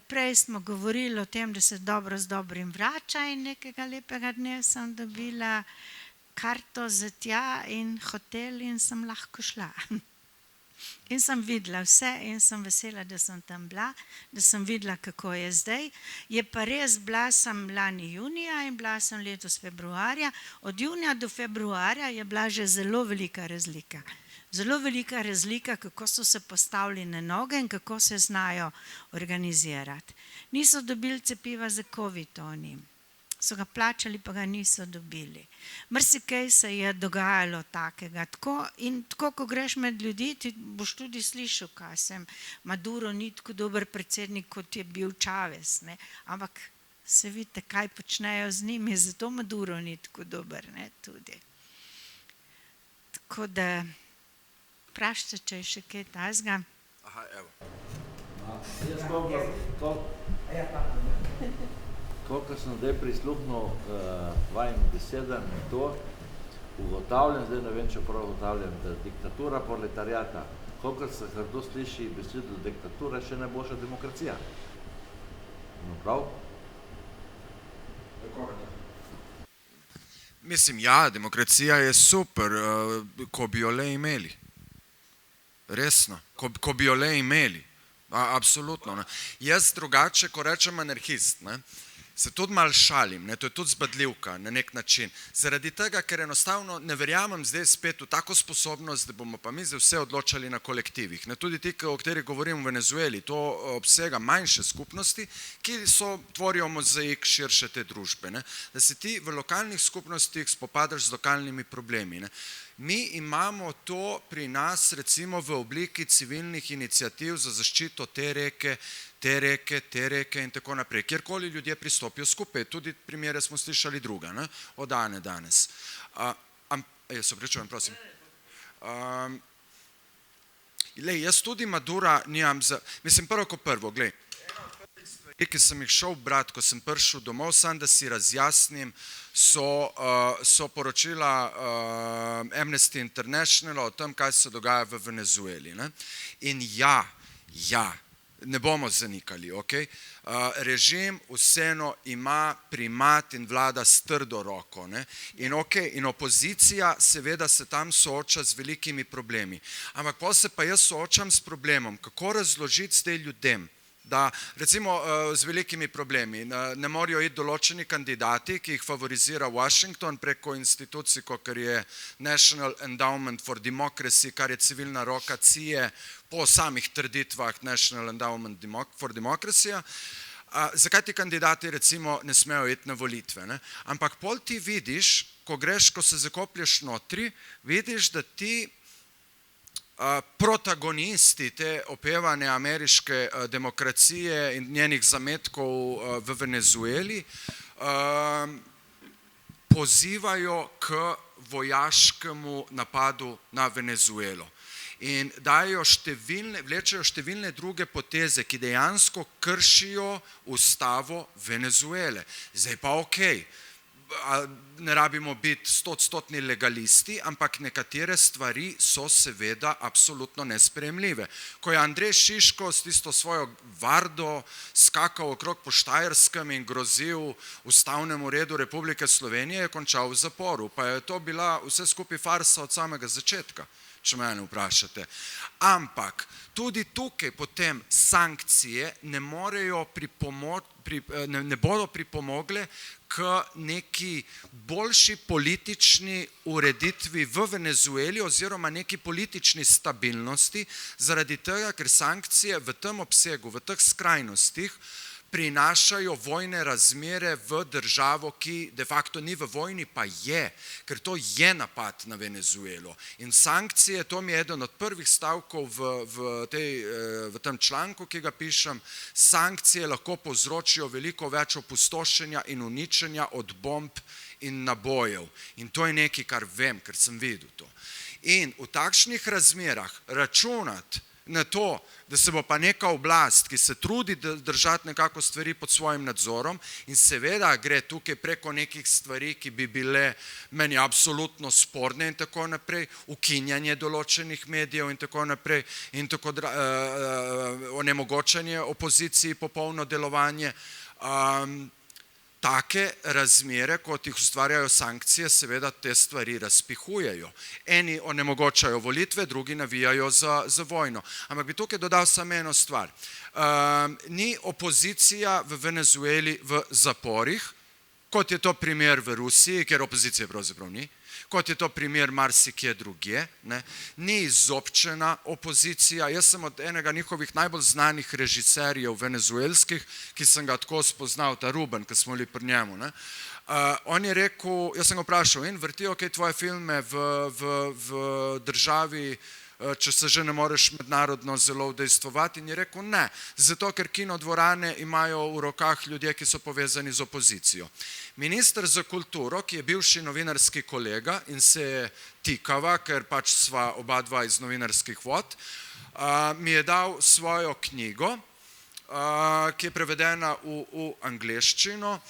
[SPEAKER 2] Prej smo govorili o tem, da se dobro z dobrim vrača in nekega lepega dne sem dobila karto za tja in hotel in sem lahko šla. In sem videla vse in sem vesela, da sem tam bila, da sem videla, kako je zdaj. Je pa res, bila sem lani junija in bila sem letos februarja. Od junija do februarja je bila že zelo velika razlika. Zelo velika razlika, kako so se postavili na noge in kako se znajo organizirati. Niso dobili cepiva za COVID oni. So ga plačali, pa ga niso dobili. Marsikaj se je dogajalo takega. In tako, ko greš med ljudi, ti boš tudi slišal, kaj sem. Maduro ni tako dober predsednik, kot je bil Chavez. Ne? Ampak se vidite, kaj počnejo z njimi, zato Maduro ni tako dober. Ne? Tudi. Tako da, vprašajte, če je še kaj tazga.
[SPEAKER 1] Aha, evo.
[SPEAKER 3] Koliko sem zdaj prisluhnil vajim besedam in to, ugotavljam, zdaj ne vem, če prav ugotavljam, da diktatura proletariata, koliko se hrdo sliši besedo diktatura, še ne boljša demokracija. No prav?
[SPEAKER 1] Mislim, ja, demokracija je super, ko bi jo le imeli. Resno, ko bi jo le imeli. Absolutno. Ne. Jaz drugače, ko rečem anarhist, ne, se tudi malo šalim, ne, to je tudi zbadljivka na nek način. Zaradi tega, ker enostavno ne verjamem zdaj spet v tako sposobnost, da bomo pa mi zdaj vse odločali na kolektivih. Ne, tudi ti, o katerih govorim v Venezueli, to obsega manjše skupnosti, ki tvorijo mozaik širše te družbe. Ne. Da se ti v lokalnih skupnostih spopadaš z lokalnimi problemi. Ne. Mi imamo to pri nas recimo v obliki civilnih iniciativ za zaščito te reke in tako naprej. Kjerkoli ljudje pristopijo skupaj, tudi primere smo slišali druga, ne? Od Ane danes. Se pričujem, prosim. Jaz tudi Madura nimam za... Mislim, prvo kot prvo, glej. Ki sem jih šel brati, ko sem prišel domov, sam da si razjasnim, so poročila Amnesty International o tem, kaj se dogaja v Venezueli. Ne? In ja, ne bomo zanikali, ok? Režim vseeno ima primat in vlada s trdo roko. Ne? In opozicija seveda se tam sooča z velikimi problemi. Ampak potem se pa jaz soočam s problemom, kako razložiti s te ljudem, da recimo z velikimi problemi ne morajo iti določeni kandidati, ki jih favorizira Washington preko institucij, kot je National Endowment for Democracy, kar je civilna roka CIA po samih trditvah National Endowment for Democracy. Zakaj ti kandidati recimo ne smejo iti na volitve? Ne? Ampak pol ti vidiš, ko se zakoplješ notri, vidiš, da ti protagonisti te opevane ameriške demokracije in njenih zametkov v Venezueli pozivajo k vojaškemu napadu na Venezuelo. In vlečejo številne druge poteze, ki dejansko kršijo ustavo Venezuele. Zdaj pa okej. Ne rabimo biti 100% legalisti, ampak nekatere stvari so seveda absolutno nesprejemljive. Ko je Andrej Šiško s tisto svojo vardo skakal okrog po Štajerskem in grozil ustavnemu redu Republike Slovenije, je končal v zaporu. Pa je to bila vse skupaj farsa od samega začetka, če mene vprašate. Ampak tudi tukaj potem sankcije ne bodo pripomogle k neki boljši politični ureditvi v Venezueli oziroma neki politični stabilnosti, zaradi tega, ker sankcije v tem obsegu, v teh skrajnostih prinašajo vojne razmere v državo, ki de facto ni v vojni, pa je, ker to je napad na Venezuelo. In sankcije, to mi je eden od prvih stavkov v tem članku, ki ga pišem, sankcije lahko povzročijo veliko več opustošenja in uničenja od bomb in nabojev. In to je nekaj, kar vem, ker sem videl to. In v takšnih razmerah računati na to, da se bo pa neka oblast, ki se trudi držati nekako stvari pod svojim nadzorom in seveda gre tukaj preko nekih stvari, ki bi bile meni absolutno sporne in tako naprej, ukinjanje določenih medijev in tako naprej in tako onemogočanje opoziciji, popolno delovanje. Take razmere, kot jih ustvarjajo sankcije, seveda te stvari razpihujejo. Eni onemogočajo volitve, drugi navijajo za vojno. Ampak bi tukaj dodal samo eno stvar. Ni opozicija v Venezueli v zaporih, kot je to primer v Rusiji, kjer opozicije pravzaprav ni, kot je to primer marsikje drugje, ni izobčena opozicija. Jaz sem od enega njihovih najbolj znanih režiserjev venezuelskih, ki sem ga tako spoznal, ta Ruben, ki smo bili pri njemu. On je rekel, jaz sem ga vprašal, in vrtijo kaj tvoje filme v državi, če se že ne moreš mednarodno zelo udejstvovati, in je rekel ne, zato ker kinodvorane imajo v rokah ljudje, ki so povezani z opozicijo. Minister za kulturo, ki je bivši novinarski kolega in se je tikava, ker pač sva oba dva iz novinarskih vod, mi je dal svojo knjigo, ki je prevedena v angleščino.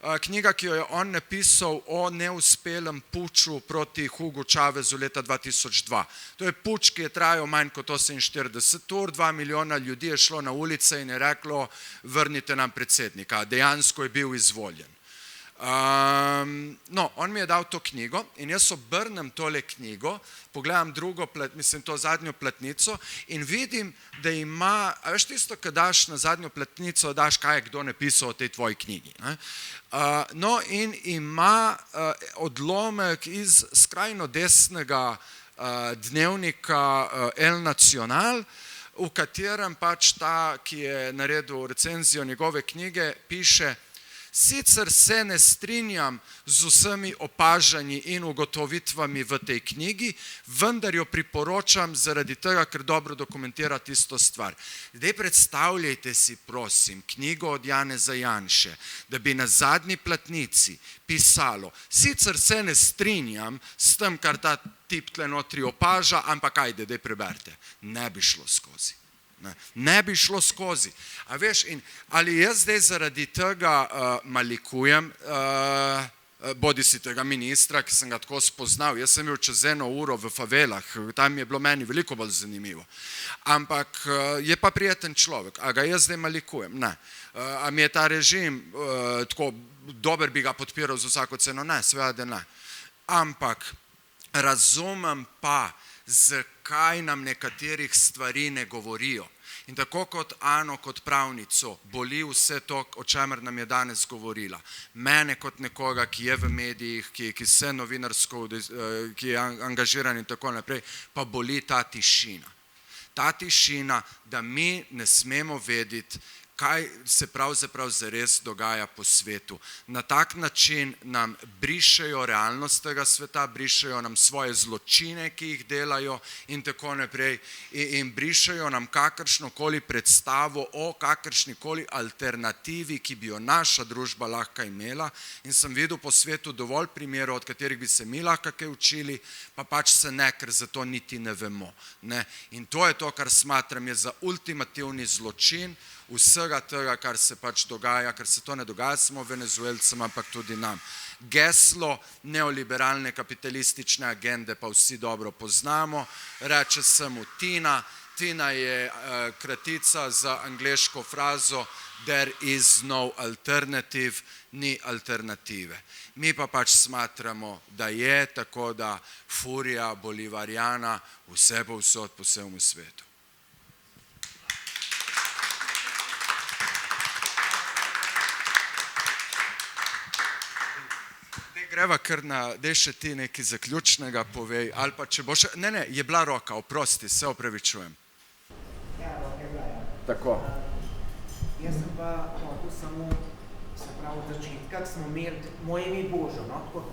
[SPEAKER 1] Knjiga, ki jo je on napisal o neuspelem puču proti Hugu Chavezu leta 2002. To je puč, ki je trajal manj kot 48 ur, 2 milijona ljudi je šlo na ulice in je reklo, vrnite nam predsednika. Dejansko je bil izvoljen. No, on mi je dal to knjigo in jaz obrnem tole knjigo, pogledam to zadnjo platnico in vidim, da ima, a veš tisto, kad daš na zadnjo platnico, daš kaj je kdo napisal o tej tvoji knjigi. No, in ima odlomek iz skrajno desnega dnevnika El Nacional, v katerem pač ta, ki je naredil recenzijo njegove knjige, piše: sicer se ne strinjam z vsemi opažanji in ugotovitvami v tej knjigi, vendar jo priporočam zaradi tega, ker dobro dokumentira tisto stvar. Zdaj predstavljajte si, prosim, knjigo od Janeza Janše, da bi na zadnji platnici pisalo: sicer se ne strinjam s tem, kar ta tip tle notri opaža, ampak ajde, daj preberite. Ne bi šlo skozi. Ne bi šlo skozi. A veš, ali jaz zdaj zaradi tega malikujem bodi si tega ministra, ki sem ga tako spoznal. Jaz sem bil čez 1 uro v favelah, tam je bilo meni veliko bolj zanimivo. Ampak je pa prijeten človek. A ga jaz zdaj malikujem? Ne. A mi je ta režim tako dober, bi ga podpiral za vsako ceno? Ne, seveda ne. Ampak razumem pa, zakaj nam nekaterih stvari ne govorijo. In tako kot Ano, kot pravnico, boli vse to, o čemer nam je danes govorila. Mene kot nekoga, ki je v medijih, ki se novinarsko, ki je angažiran in tako naprej, pa boli ta tišina. Ta tišina, da mi ne smemo vedeti, kaj se pravzaprav zares dogaja po svetu. Na tak način nam brišejo realnost tega sveta, brišejo nam svoje zločine, ki jih delajo in tako naprej, in brišejo nam kakršnokoli predstavo o kakršnikoli alternativi, ki bi jo naša družba lahko imela, in sem videl po svetu dovolj primerov, od katerih bi se mi lahko kaj učili, pa pač se ne, ker za to niti ne vemo. In to je to, kar smatram je za ultimativni zločin vsega tega, kar se pač dogaja, ker se to ne dogaja samo Venezuelcem, ampak tudi nam. Geslo neoliberalne kapitalistične agende pa vsi dobro poznamo, reče se mu Tina. Tina je kratica za angleško frazo there is no alternative, ni alternative. Mi pa pač smatramo, da je, tako da furija bolivarjana vse povsod po vsem svetu. Greva kar daj še ti nekaj zaključnega povej, ali pa če boš, ne, je bila roka, oprosti, se opravičujem.
[SPEAKER 4] Ja, roka je bila, ja.
[SPEAKER 1] Tako.
[SPEAKER 4] Jaz sem pa hotel samo, se pravi, od začetka smo imeli, moje ime Božo, no, tako,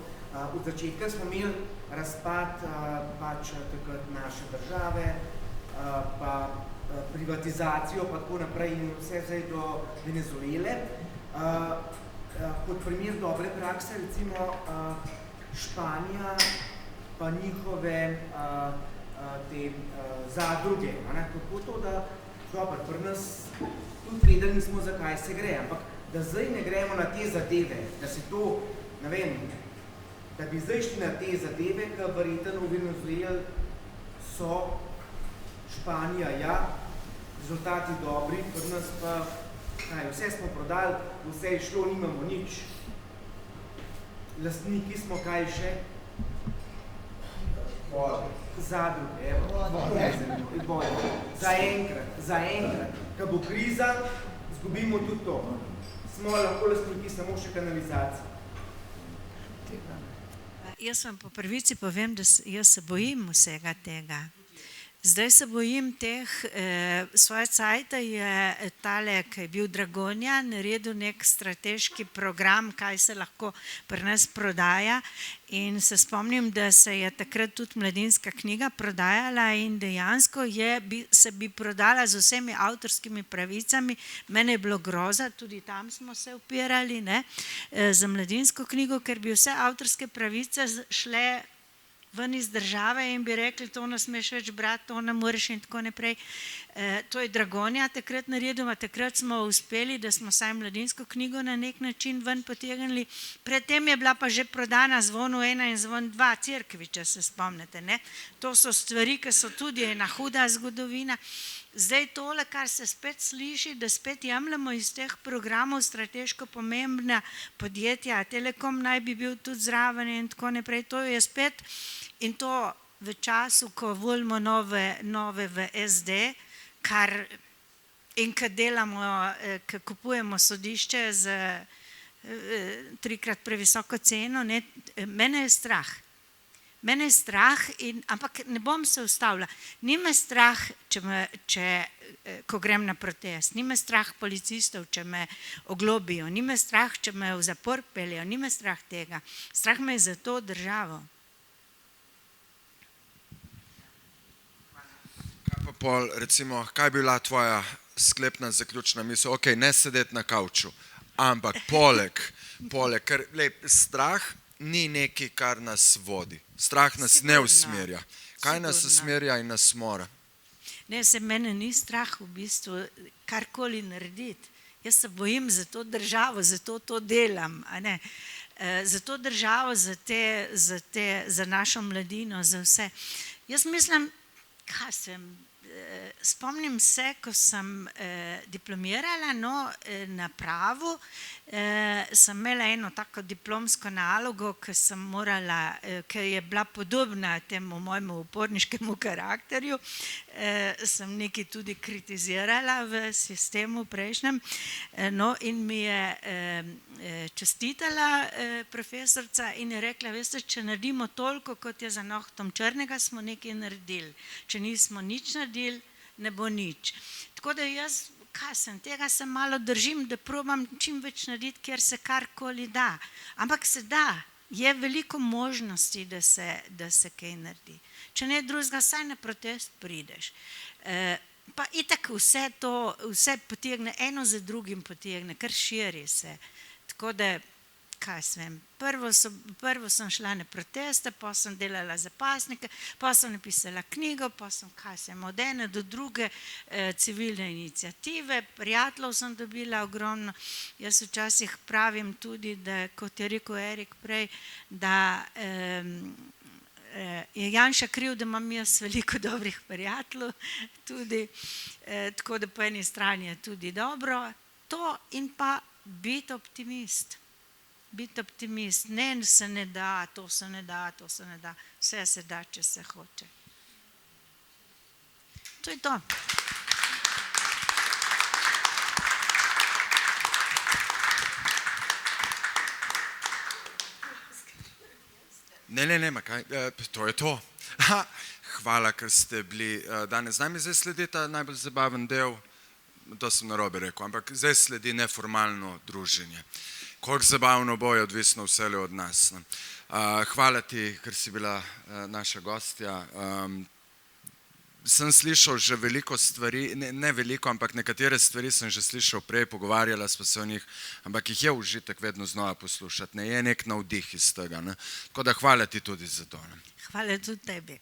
[SPEAKER 4] od začetka smo imeli razpad pač takrat naše države, pa privatizacijo, pa tako naprej in vse zdaj do Venezuele. Kot primer dobre prakse, recimo Španija, pa njihove te zadruge. Kako to, da dobro, pri nas tudi vedeli nismo, zakaj se gre, ampak da zdaj ne gremo na te zadeve, da se to, ne vem, da bi zdaj šli na te zadeve, ki verjetno v Venezueli so, Španija, ja, rezultati dobri, pri nas pa, vse smo prodali, vse je šlo, nimamo nič. Lastniki smo kaj še? Zadruge, evo. Zaenkrat, ko bo kriza, zgubimo tudi to. Smo lahko lastniki samo še kanalizacije.
[SPEAKER 2] Jaz vam po prvici povem, da jaz se bojim vsega tega. Zdaj se bojim teh, svoje cajta je tale, ki je bil Dragonja, naredil nek strateški program, kaj se lahko pri nas prodaja, in se spomnim, da se je takrat tudi Mladinska knjiga prodajala in dejansko se bi prodala z vsemi avtorskimi pravicami. Mene je bilo groza, tudi tam smo se upirali, ne, za Mladinsko knjigo, ker bi vse avtorske pravice šle ven iz države in bi rekli, to ne smeš več brati, to ne moreš in tako naprej. To je Dragonja takrat naredil, a takrat smo uspeli, da smo saj Mladinsko knjigo na nek način ven potegnili. Predtem je bila pa že prodana Zvonu 1 in Zvon 2 Cerkvi, če se spomnite, ne. To so stvari, ki so tudi ena huda zgodovina. Zdaj tole, kar se spet sliši, da spet jemljemo iz teh programov strateško pomembna podjetja, Telekom naj bi bil tudi zraven in tako naprej, to je spet, in to v času, ko volimo nove v SD, in ko delamo, ko kupujemo sodišče z 3-krat previsoko ceno, ne, mene je strah. Mene je strah, ampak ne bom se ustavila. Ni me strah, ko grem na protest, ni me strah policistov, če me oglobijo, ni me strah, če me v zapor peljejo, ni me strah tega. Strah me je za to državo.
[SPEAKER 1] Kaj pa pol, recimo, kaj bi bila tvoja sklepna zaključna misel? Ok, ne sedeti na kavču, ampak poleg, ker strah ni nekaj, kar nas vodi. Strah nas ne usmerja. Kaj nas usmerja in nas mora?
[SPEAKER 2] Ne, se mene ni strah v bistvu karkoli narediti. Jaz se bojim za to državo, zato to delam, a ne. Za to državo, za našo mladino, za vse. Jaz mislim, spomnim se, ko sem diplomirala, na pravu, sem imela eno tako diplomsko nalogo, ki je bila podobna temu mojemu uporniškemu karakterju, sem nekaj tudi kritizirala v sistemu prejšnjem, in mi je čestitala profesorica in je rekla, veste, če naredimo toliko, kot je za nohtom črnega, smo nekaj naredili. Če nismo nič naredili, ne bo nič. Tako da jaz, tega se malo držim, da probam čim več narediti, kjer se karkoli da. Ampak se da, je veliko možnosti, da se kaj naredi. Če ne drugega, saj na protest prideš. Pa itak vse potegne, eno za drugim potegne, kar širi se. Tako da, prvo sem šla na proteste, pa sem delala zapasnike, pa sem napisala knjigo, pa sem od ene do druge civilne iniciative, prijateljev sem dobila ogromno. Jaz včasih pravim tudi, da, kot je rekel Erik prej, da je Janša kriv, da imam jaz veliko dobrih prijateljev tudi, tako da po eni strani je tudi dobro. To in pa biti optimist. Biti optimist, ne se ne da, to se ne da, vse se da, če se hoče. To je to.
[SPEAKER 1] Ne, to je to. Hvala, ker ste bili danes z nami. Zdaj sledi ta najbolj zabaven del, to sem narobe rekel, ampak zdaj sledi neformalno druženje. Koliko zabavno bo, je odvisno vse od nas. Hvala ti, ker si bila naša gostja. sem slišal že veliko stvari, ne veliko, ampak nekatere stvari sem že slišal prej, pogovarjala sva se o njih, ampak jih je užitek vedno znova poslušati, ne, je nek navdih iz tega, ne. Tako da hvala ti tudi za to. Ne.
[SPEAKER 2] Hvala tudi tebi.